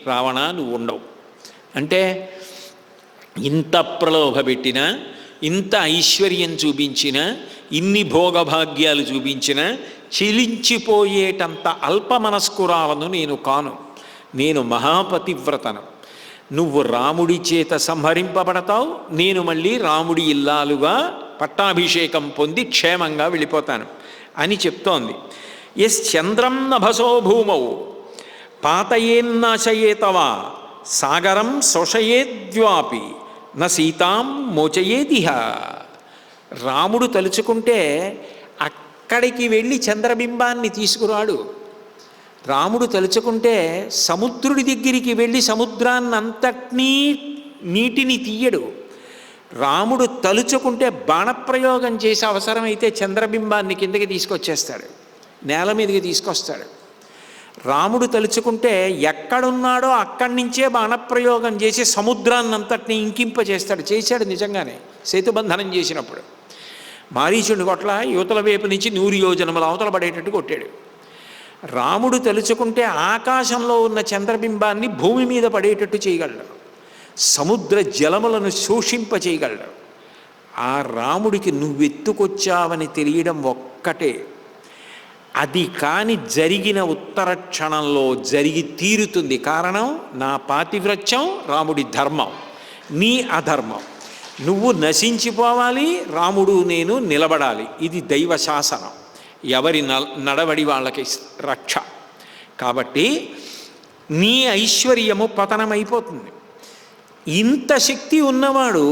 రావణ నువ్వు ఉండవు. అంటే ఇంత ప్రలోభ పెట్టినా, ఇంత ఐశ్వర్యం చూపించినా, ఇన్ని భోగభాగ్యాలు చూపించినా చిలించిపోయేటంత అల్పమనస్కురాలను నేను కాను. నేను మహాపతివ్రతను. నువ్వు రాముడి చేత సంహరింపబడతావు, నేను మళ్ళీ రాముడి ఇల్లాలుగా పట్టాభిషేకం పొంది క్షేమంగా వెళ్ళిపోతాను అని చెప్తోంది. యశ్చంద్రం నభసో భూమౌ పాతయేన్నాశయేతవా సాగరం శోషయేద్వాపి న సీతాం మోచయేదిహ. రాముడు తలుచుకుంటే అక్కడికి వెళ్ళి చంద్రబింబాన్ని తీసుకురాడు. రాముడు తలుచుకుంటే సముద్రుడి దగ్గరికి వెళ్ళి సముద్రాన్నంతటినీ నీటిని తీయడు. రాముడు తలుచుకుంటే బాణప్రయోగం చేసే అవసరమైతే చంద్రబింబాన్ని కిందకి తీసుకొచ్చేస్తాడు, నేల మీదకి తీసుకొస్తాడు. రాముడు తలుచుకుంటే ఎక్కడున్నాడో అక్కడి నుంచే బాణప్రయోగం చేసి సముద్రాన్నంతటినీ ఇంకింపచేస్తాడు. చేశాడు నిజంగానే సేతుబంధనం చేసినప్పుడు. మారీచుడి కొట్ల యువతల వైపు నుంచి 100 యోజనముల అవతల పడేటట్టు కొట్టాడు. రాముడు తలుచుకుంటే ఆకాశంలో ఉన్న చంద్రబింబాన్ని భూమి మీద పడేటట్టు చేయగలడు, సముద్ర జలములను శోషింపచేయగలడు. ఆ రాముడికి నువ్వెత్తుకొచ్చావని తెలియడం ఒక్కటే. అది కాని జరిగిన ఉత్తర క్షణంలో జరిగి తీరుతుంది. కారణం నా పాతివ్రత్యం, రాముడి ధర్మం, నీ అధర్మం. నువ్వు నశించిపోవాలి, రాముడు నేను నిలబడాలి. ఇది దైవ శాసనం. ఎవరి నడవడి వాళ్ళకి రక్ష. కాబట్టి నీ ఐశ్వర్యము పతనమైపోతుంది. ఇంత శక్తి ఉన్నవాడు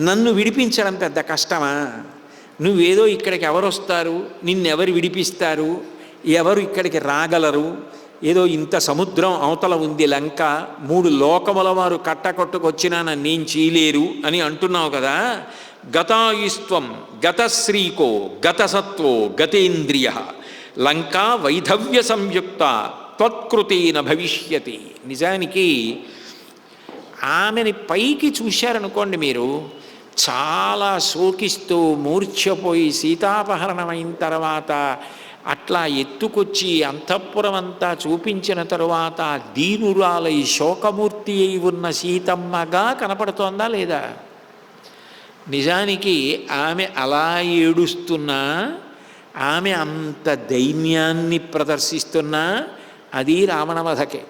నన్ను విడిపించడం పెద్ద కష్టమా? నువ్వేదో ఇక్కడికి ఎవరు వస్తారు, నిన్నెవరు విడిపిస్తారు, ఎవరు ఇక్కడికి రాగలరు, ఏదో ఇంత సముద్రం అవతల ఉంది లంక, 3 లోకముల వారు కట్టకొట్టుకొచ్చినా నన్నేం చేయలేరు అని అంటున్నావు కదా. గతాయుస్త్వం గతశ్రీకో గతసత్వో గతేంద్రియ లంకా వైధవ్య సంయుక్త త్వత్కృతేన భవిష్యతి. నిజానికి ఆమెని పైకి చూశారనుకోండి మీరు, చాలా శోకిస్తూ మూర్ఛపోయి సీతాపహరణమైన తర్వాత అట్లా ఎత్తుకొచ్చి అంతఃపురం అంతా చూపించిన తరువాత దీనురాలై శోకమూర్తి అయి ఉన్న సీతమ్మగా కనపడుతోందా లేదా? నిజానికి ఆమె అలా ఏడుస్తున్నా, ఆమె అంత దైన్యాన్ని ప్రదర్శిస్తున్నా అది రావణవధకే.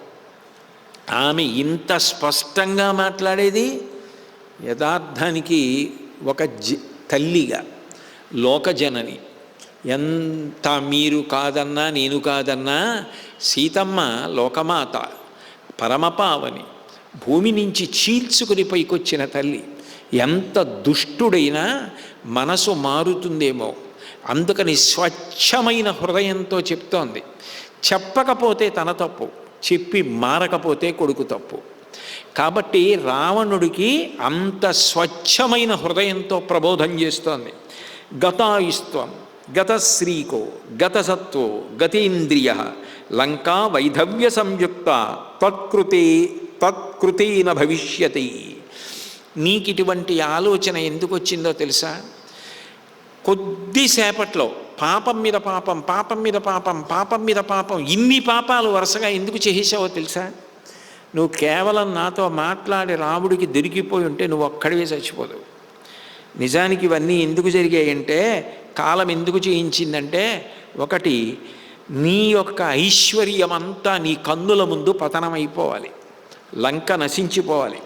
ఆమె ఇంత స్పష్టంగా మాట్లాడేది యథార్థానికి ఒక తల్లిగా, లోకజనని. ఎంత మీరు కాదన్నా నేను కాదన్నా సీతమ్మ లోకమాత, పరమపావని, భూమి నుంచి చీల్చుకుని పైకొచ్చిన తల్లి. ఎంత దుష్టుడైనా మనసు మారుతుందేమో, అందుకని స్వచ్ఛమైన హృదయంతో చెప్తోంది. చెప్పకపోతే తన తప్పు, చెప్పి మారకపోతే కొడుకు తప్పు. కాబట్టి రావణుడికి అంత స్వచ్ఛమైన హృదయంతో ప్రబోధం చేస్తోంది. గతాయుస్త్వం గతశ్రీకో గతసత్వో గతేంద్రియ లంకా వైధవ్య సంయుక్త త్వత్కృతేన భవిష్యతి. నీకు ఇటువంటి ఆలోచన ఎందుకు వచ్చిందో తెలుసా? కొద్దిసేపట్లో పాపం మీద పాపం, పాపం మీద పాపం, పాపం మీద పాపం, ఇన్ని పాపాలు వరుసగా ఎందుకు చేసావో తెలుసా? నువ్వు కేవలం నాతో మాట్లాడి రాముడికి దొరికిపోయి ఉంటే నువ్వు ఒక్కడివే చచ్చిపోదు. నిజానికి ఇవన్నీ ఎందుకు జరిగాయంటే, కాలం ఎందుకు చేయించిందంటే, ఒకటి నీ యొక్క ఐశ్వర్యమంతా నీ కన్నుల ముందు పతనమైపోవాలి, లంక నశించిపోవాలి.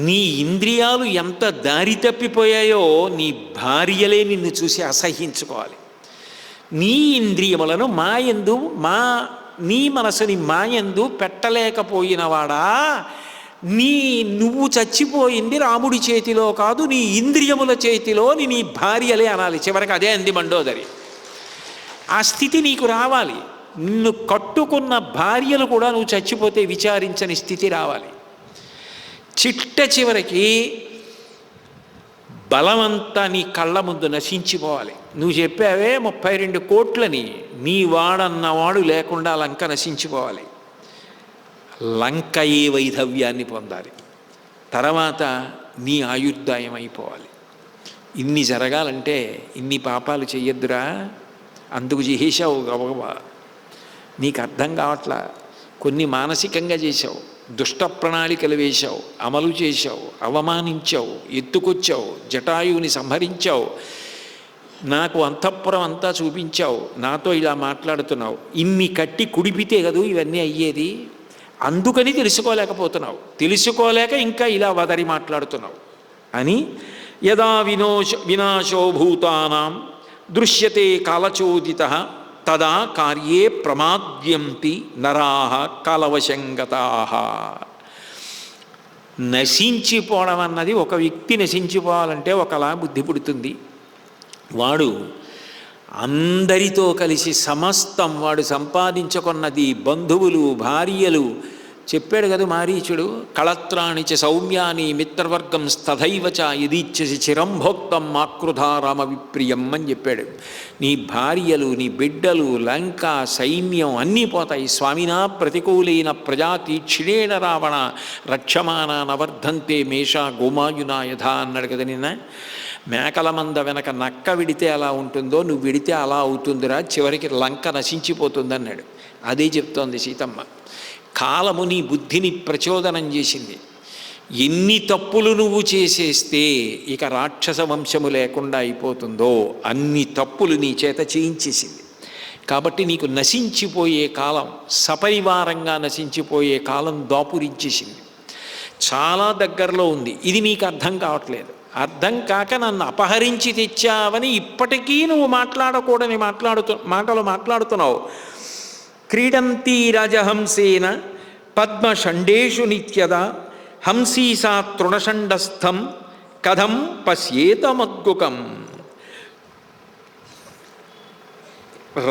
నీ ఇంద్రియాలు ఎంత దారి తప్పిపోయాయో నీ భార్యలే నిన్ను చూసి అసహ్యించుకోవాలి. నీ ఇంద్రియములను నీ మనసుని మాయందు పెట్టలేకపోయినవాడా, నువ్వు చచ్చిపోయింది రాముడి చేతిలో కాదు, నీ ఇంద్రియముల చేతిలో నీ భార్యలే అనాలి. చివరికి అదే అంది మండోదరి. ఆ స్థితి నీకు రావాలి. నిన్ను కట్టుకున్న భార్యలు కూడా నువ్వు చచ్చిపోతే విచారించని స్థితి రావాలి. చిట్ట చివరికి బలమంతా నీ కళ్ళ ముందు నశించిపోవాలి. నువ్వు చెప్పావే 32 కోట్లని, నీ వాడన్నవాడు లేకుండా లంక నశించిపోవాలి. లంకయే వైధవ్యాన్ని పొందాలి. తర్వాత నీ ఆయుర్దాయం అయిపోవాలి. ఇన్ని జరగాలంటే ఇన్ని పాపాలు చెయ్యొద్దురా, అందుకు చేసావు గబగబా. నీకు అర్థం కావట్లా. కొన్ని మానసికంగా చేశావు, దుష్ట ప్రణాళికలు వేశావు, అమలు చేశావు, అవమానించావు, ఎత్తుకొచ్చావు, జటాయువుని సంహరించావు, నాకు అంతఃపురం అంతా చూపించావు, నాతో ఇలా మాట్లాడుతున్నావు. ఇన్ని కట్టి కుడిపితే కదూ ఇవన్నీ అయ్యేది. అందుకని తెలుసుకోలేకపోతున్నావు, తెలుసుకోలేక ఇంకా ఇలా వదరి మాట్లాడుతున్నావు అని. యదా వినాశో భూతానాం దృశ్యతే కాలచోదితః తదా కార్యే ప్రమాద్యంతి నరాః కాలవశంగతాః. నశించిపోవడం అన్నది, ఒక వ్యక్తి నశించిపోవాలంటే ఒకలా బుద్ధి పుడుతుంది. వాడు అందరితో కలిసి సమస్తం వాడు సంపాదించుకున్నది, బంధువులు, భార్యలు, చెప్పాడు కదా మారీచుడు, కళత్రాణి చ సౌమ్యాని మిత్రవర్గం స్తథైవచ యదీచ్ఛసి చిరంభోక్తం మాకృధా రామ విప్రియం అని చెప్పాడు. నీ భార్యలు, నీ బిడ్డలు, లంక సైన్యం అన్నీ పోతాయి. స్వామినా ప్రతికూలైన ప్రజాతీక్షిణేణ రావణ రక్షమాన నవర్ధంతే మేషా గోమాయునా యథా అన్నాడు కదా నిన్న. మేకల మంద వెనక నక్క విడితే ఎలా ఉంటుందో నువ్వు విడితే అలా అవుతుందిరా, చివరికి లంక నశించిపోతుంది అన్నాడు. అదే చెప్తోంది సీతమ్మ. కాలము నీ బుద్ధిని ప్రచోదనం చేసింది. ఎన్ని తప్పులు నువ్వు చేసేస్తే ఇక రాక్షస వంశము లేకుండా అయిపోతుందో అన్ని తప్పులు నీ చేత చేయించేసింది. కాబట్టి నీకు నశించిపోయే కాలం, సపరివారంగా నశించిపోయే కాలం దాపురించేసింది. చాలా దగ్గరలో ఉంది. ఇది నీకు అర్థం కావట్లేదు. అర్థం కాక నన్ను అపహరించి తెచ్చావని ఇప్పటికీ నువ్వు మాట్లాడకూడని మాటలు మాట్లాడుతున్నావు. క్రీడంతీ రాజహంసేన పద్మషండేషు నిత్యద హంసీసా తృణషండస్థం కథం పశ్యేతమగ్గుకం.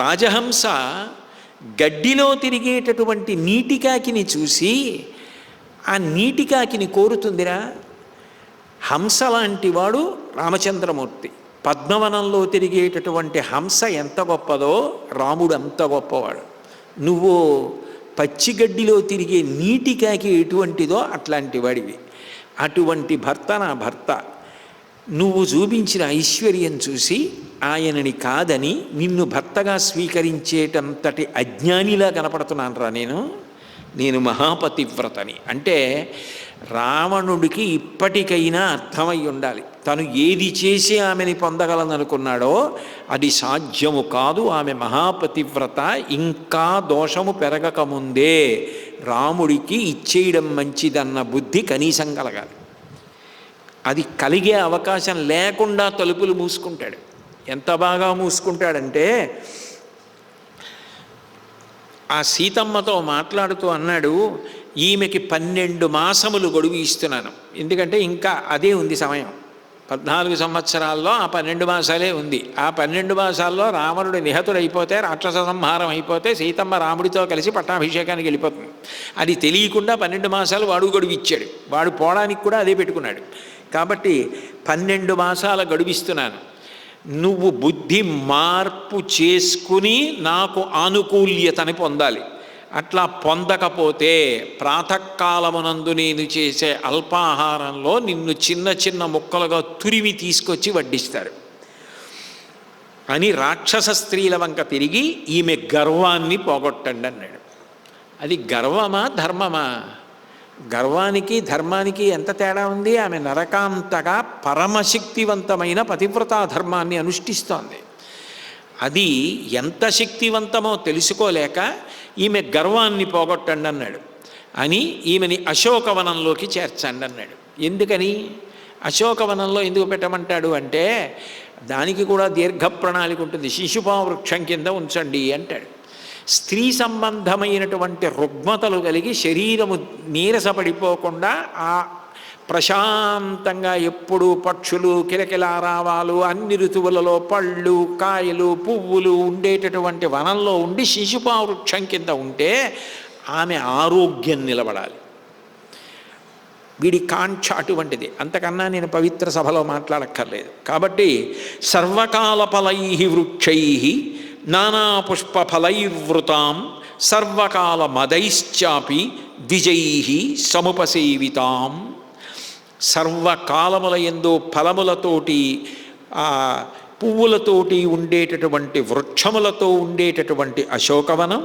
రాజహంస గడ్డిలో తిరిగేటటువంటి నీటికాకిని చూసి ఆ నీటికాకిని కోరుతుందిరా. హంస లాంటి వాడు రామచంద్రమూర్తి. పద్మవనంలో తిరిగేటటువంటి హంస ఎంత గొప్పదో రాముడు అంత గొప్పవాడు. నువ్వు పచ్చిగడ్డిలో తిరిగే నీటికాకి ఎటువంటిదో అట్లాంటి వాడివి. అటువంటి భర్త నా భర్త. నువ్వు చూపించిన ఐశ్వర్యం చూసి ఆయనని కాదని నిన్ను భర్తగా స్వీకరించేటంతటి అజ్ఞానిలా కనపడుతున్నాను రా నేను మహాపతివ్రతని. అంటే రావణుడికి ఇప్పటికైనా అర్థమై ఉండాలి, తను ఏది చేసి ఆమెని పొందగలననుకున్నాడో అది సాధ్యము కాదు. ఆమె మహాపతివ్రత. ఇంకా దోషము పెరగకముందే రాముడికి ఇచ్చేయడం మంచిదన్న బుద్ధి కనీసం కలగాలి. అది కలిగే అవకాశం లేకుండా తలుపులు మూసుకుంటాడు. ఎంత బాగా మూసుకుంటాడంటే ఆ సీతమ్మతో మాట్లాడుతూ అన్నాడు, ఈమెకి 12 మాసములు గడువు ఇస్తున్నాను. ఎందుకంటే ఇంకా అదే ఉంది సమయం. 14 సంవత్సరాల్లో ఆ 12 మాసాలే ఉంది. ఆ 12 మాసాల్లో రావణుడు నిహతుడైపోతే, రాక్షస సంహారం అయిపోతే సీతమ్మ రాముడితో కలిసి పట్టాభిషేకానికి వెళ్ళిపోతుంది. అది తెలియకుండా 12 మాసాలు వాడు గడువు ఇచ్చాడు. వాడు పోవడానికి కూడా అదే పెట్టుకున్నాడు. కాబట్టి 12 మాసాల గడువిస్తున్నాను. నువ్వు బుద్ధి మార్పు చేసుకుని నాకు ఆనుకూల్యతని పొందాలి. అట్లా పొందకపోతే ప్రాతకాలమునందు నేను చేసే అల్పాహారంలో నిన్ను చిన్న చిన్న ముక్కలుగా తురిమి తీసుకొచ్చి వడ్డిస్తారు అని రాక్షస స్త్రీల వంక తిరిగి ఈమె గర్వాన్ని పోగొట్టండి అన్నాడు. అది గర్వమా ధర్మమా? గర్వానికి ధర్మానికి ఎంత తేడా ఉంది? ఆమె నరకాంతగా పరమశక్తివంతమైన పతివ్రతా ధర్మాన్ని అనుష్ఠిస్తోంది. అది ఎంత శక్తివంతమో తెలుసుకోలేక ఈమె గర్వాన్ని పోగొట్టండి అన్నాడు. అని ఈమెని అశోకవనంలోకి చేర్చండి అన్నాడు. ఎందుకని అశోకవనంలో ఎందుకు పెట్టమంటాడు అంటే దానికి కూడా దీర్ఘ ప్రణాళిక ఉంటుంది. శిశుపా వృక్షం కింద ఉంచండి అంటాడు. స్త్రీ సంబంధమైనటువంటి రుగ్మతలు కలిగి శరీరము నీరసపడిపోకుండా ఆ ప్రశాంతంగా ఎప్పుడు పక్షులు కిలకిలారావాలు అన్ని ఋతువులలో పళ్ళు కాయలు పువ్వులు ఉండేటటువంటి వనంలో ఉండి శిశుపా వృక్షం కింద ఉంటే ఆమె ఆరోగ్యం నిలబడాలి. వీడి కాంక్ష అటువంటిది. అంతకన్నా నేను పవిత్ర సభలో మాట్లాడక్కర్లేదు. కాబట్టి సర్వకాలఫలై వృక్షై నానా పుష్పఫలైర్వృతాం సర్వకాల మదైశ్చాపి ద్విజై సముపసేవితాం. సర్వకాలముల యందు ఫలములతోటి పువ్వులతోటి ఉండేటటువంటి వృక్షములతో ఉండేటటువంటి అశోకవనం,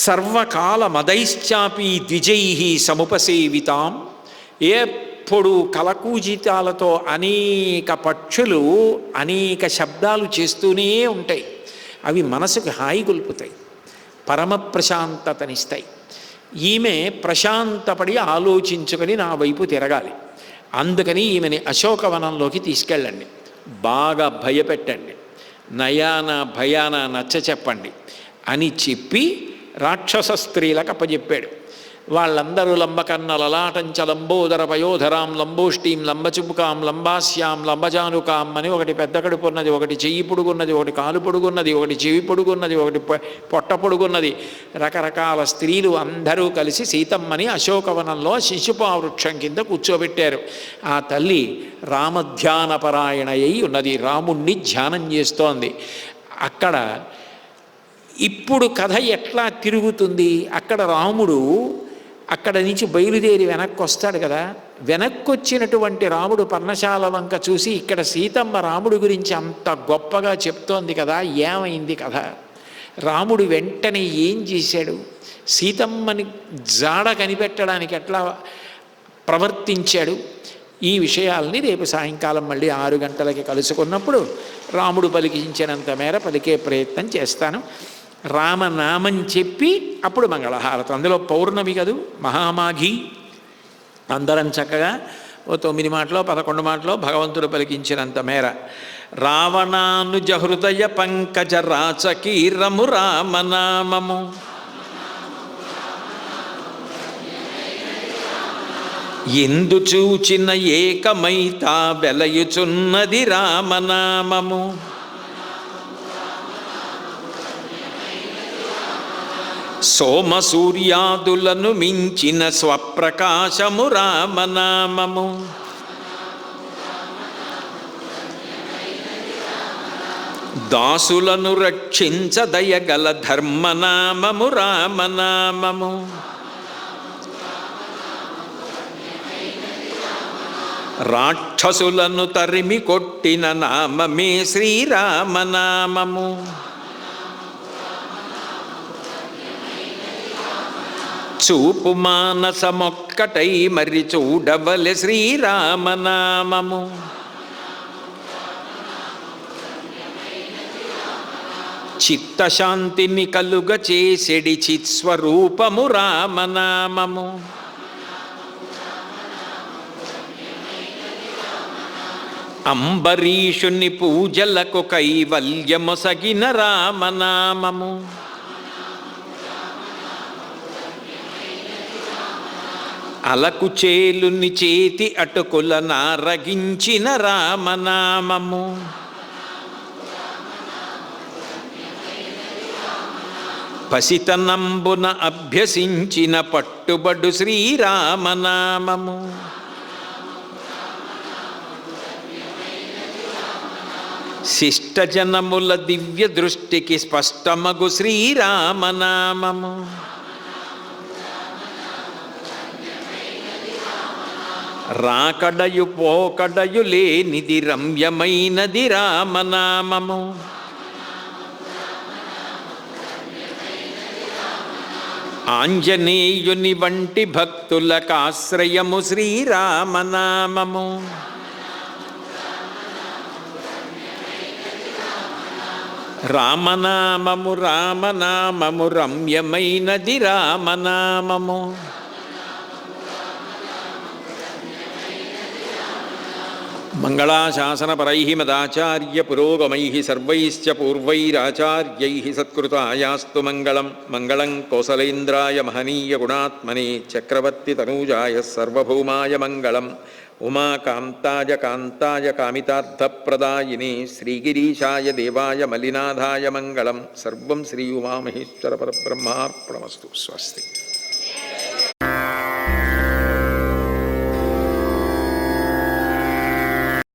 సర్వకాల మదైశ్చాపి ద్విజై సముపసేవితాం. ఎప్పుడు కలకూజితాలతో అనేక పక్షులు అనేక శబ్దాలు చేస్తూనే ఉంటాయి. అవి మనసుకు హాయి గొల్పుతాయి, పరమ ప్రశాంతతనిస్తాయి. ఈమె ప్రశాంతపడి ఆలోచించుకొని నా వైపు తిరగాలి. అందుకని ఈమెని అశోకవనంలోకి తీసుకెళ్ళండి, బాగా భయపెట్టండి, నయాన భయాన నచ్చ చెప్పండి అని చెప్పి రాక్షస స్త్రీలకు అప్పచెప్పాడు. వాళ్ళందరూ లంబకర్ణ లలాటంచ లంబోదర పయోధరాం లంబోష్టీం లంబచుపుకాం లంబాస్యాం లంబజానుకాం అని ఒకటి పెద్ద కడుపు ఉన్నది, ఒకటి చెయ్యి పొడుగున్నది, ఒకటి కాలు పొడుగున్నది, ఒకటి చెవి పొడుగున్నది, ఒకటి పొట్ట పొడుగున్నది, రకరకాల స్త్రీలు అందరూ కలిసి సీతమ్మని అశోకవనంలో శిశుపా వృక్షం కింద కూర్చోబెట్టారు. ఆ తల్లి రామధ్యానపరాయణ అయి ఉన్నది, రాముణ్ణి ధ్యానం చేస్తోంది. అక్కడ ఇప్పుడు కథ ఎట్లా తిరుగుతుంది? అక్కడ రాముడు అక్కడ నుంచి బయలుదేరి వెనక్కి వస్తాడు కదా, వెనక్కి వచ్చినటువంటి రాముడు పర్ణశాల వంక చూసి ఇక్కడ సీతమ్మ రాముడి గురించి అంత గొప్పగా చెప్తోంది కదా, ఏమైంది కథ? రాముడు వెంటనే ఏం చేశాడు? సీతమ్మని జాడ కనిపెట్టడానికి ఎట్లా ప్రవర్తించాడు? ఈ విషయాల్ని రేపు సాయంకాలం మళ్ళీ 6 గంటలకి కలుసుకున్నప్పుడు రాముడు పలికించినంత మేర పలికే ప్రయత్నం చేస్తాను. రామనామం చెప్పి అప్పుడు మంగళహారతి. అందులో పౌర్ణమి కదూ, మహామాఘి. అందరం చక్కగా ఓ 9 మాటలో 11 మాటలో భగవంతుడు పలికించినంత మేర రావణానుజ హృదయ పంకజ రాచకీరము రామనామము ఎందు చూచిన ఏకమైతా వెలయుచున్నది రామనామము సోమసూర్యాదులను మించిన స్వప్రకాశము రామనామము దాసులను రక్షించదయగల ధర్మనామము రామనామము రాక్షసులను తరిమి కొట్టిన నామమే శ్రీరామనామము చూపు మానసమొక్కటై మరి చూడవలె శ్రీరామనామము చిత్తశాంతిని కలుగ చేసెడి చిత్స్వరూపము రామనామము అంబరీషుని పూజలకు కైవల్యమొసగిన రామనామము అలకు చేలుని చేతి అటుకుల నారగించిన రామనామము పసితనంబున అభ్యసించిన పట్టుబడు శ్రీరామనామము శిష్టజనముల దివ్య దృష్టికి స్పష్టమగు శ్రీరామనామము రాకడయు పోకడయు లేనిది రమ్యమైనది రామనామము ఆంజనేయుని వంటి భక్తులకాశ్రయము శ్రీరామనామము రామనామము రామనామము రమ్యమైనది రామనామము మంగళాశాసనపరైః మదాచార్య పురోగమైః సర్వైశ్చ పూర్వైరాచార్యైః సత్కృతాయాస్తు మంగళం. మంగళం కోసలేంద్రాయ మహనీయ గుణాత్మనే చక్రవర్తి తనూజాయ సర్వభౌమాయ మంగళం. ఉమాకాంతాయ కాంతాయ కామితార్థప్రదాయినే శ్రీగిరీశాయ దేవాయ మలినాథాయ మంగళం. సర్వం శ్రీ ఉమామహేశ్వర పరబ్రహ్మార్పణమస్తు. స్వస్తి.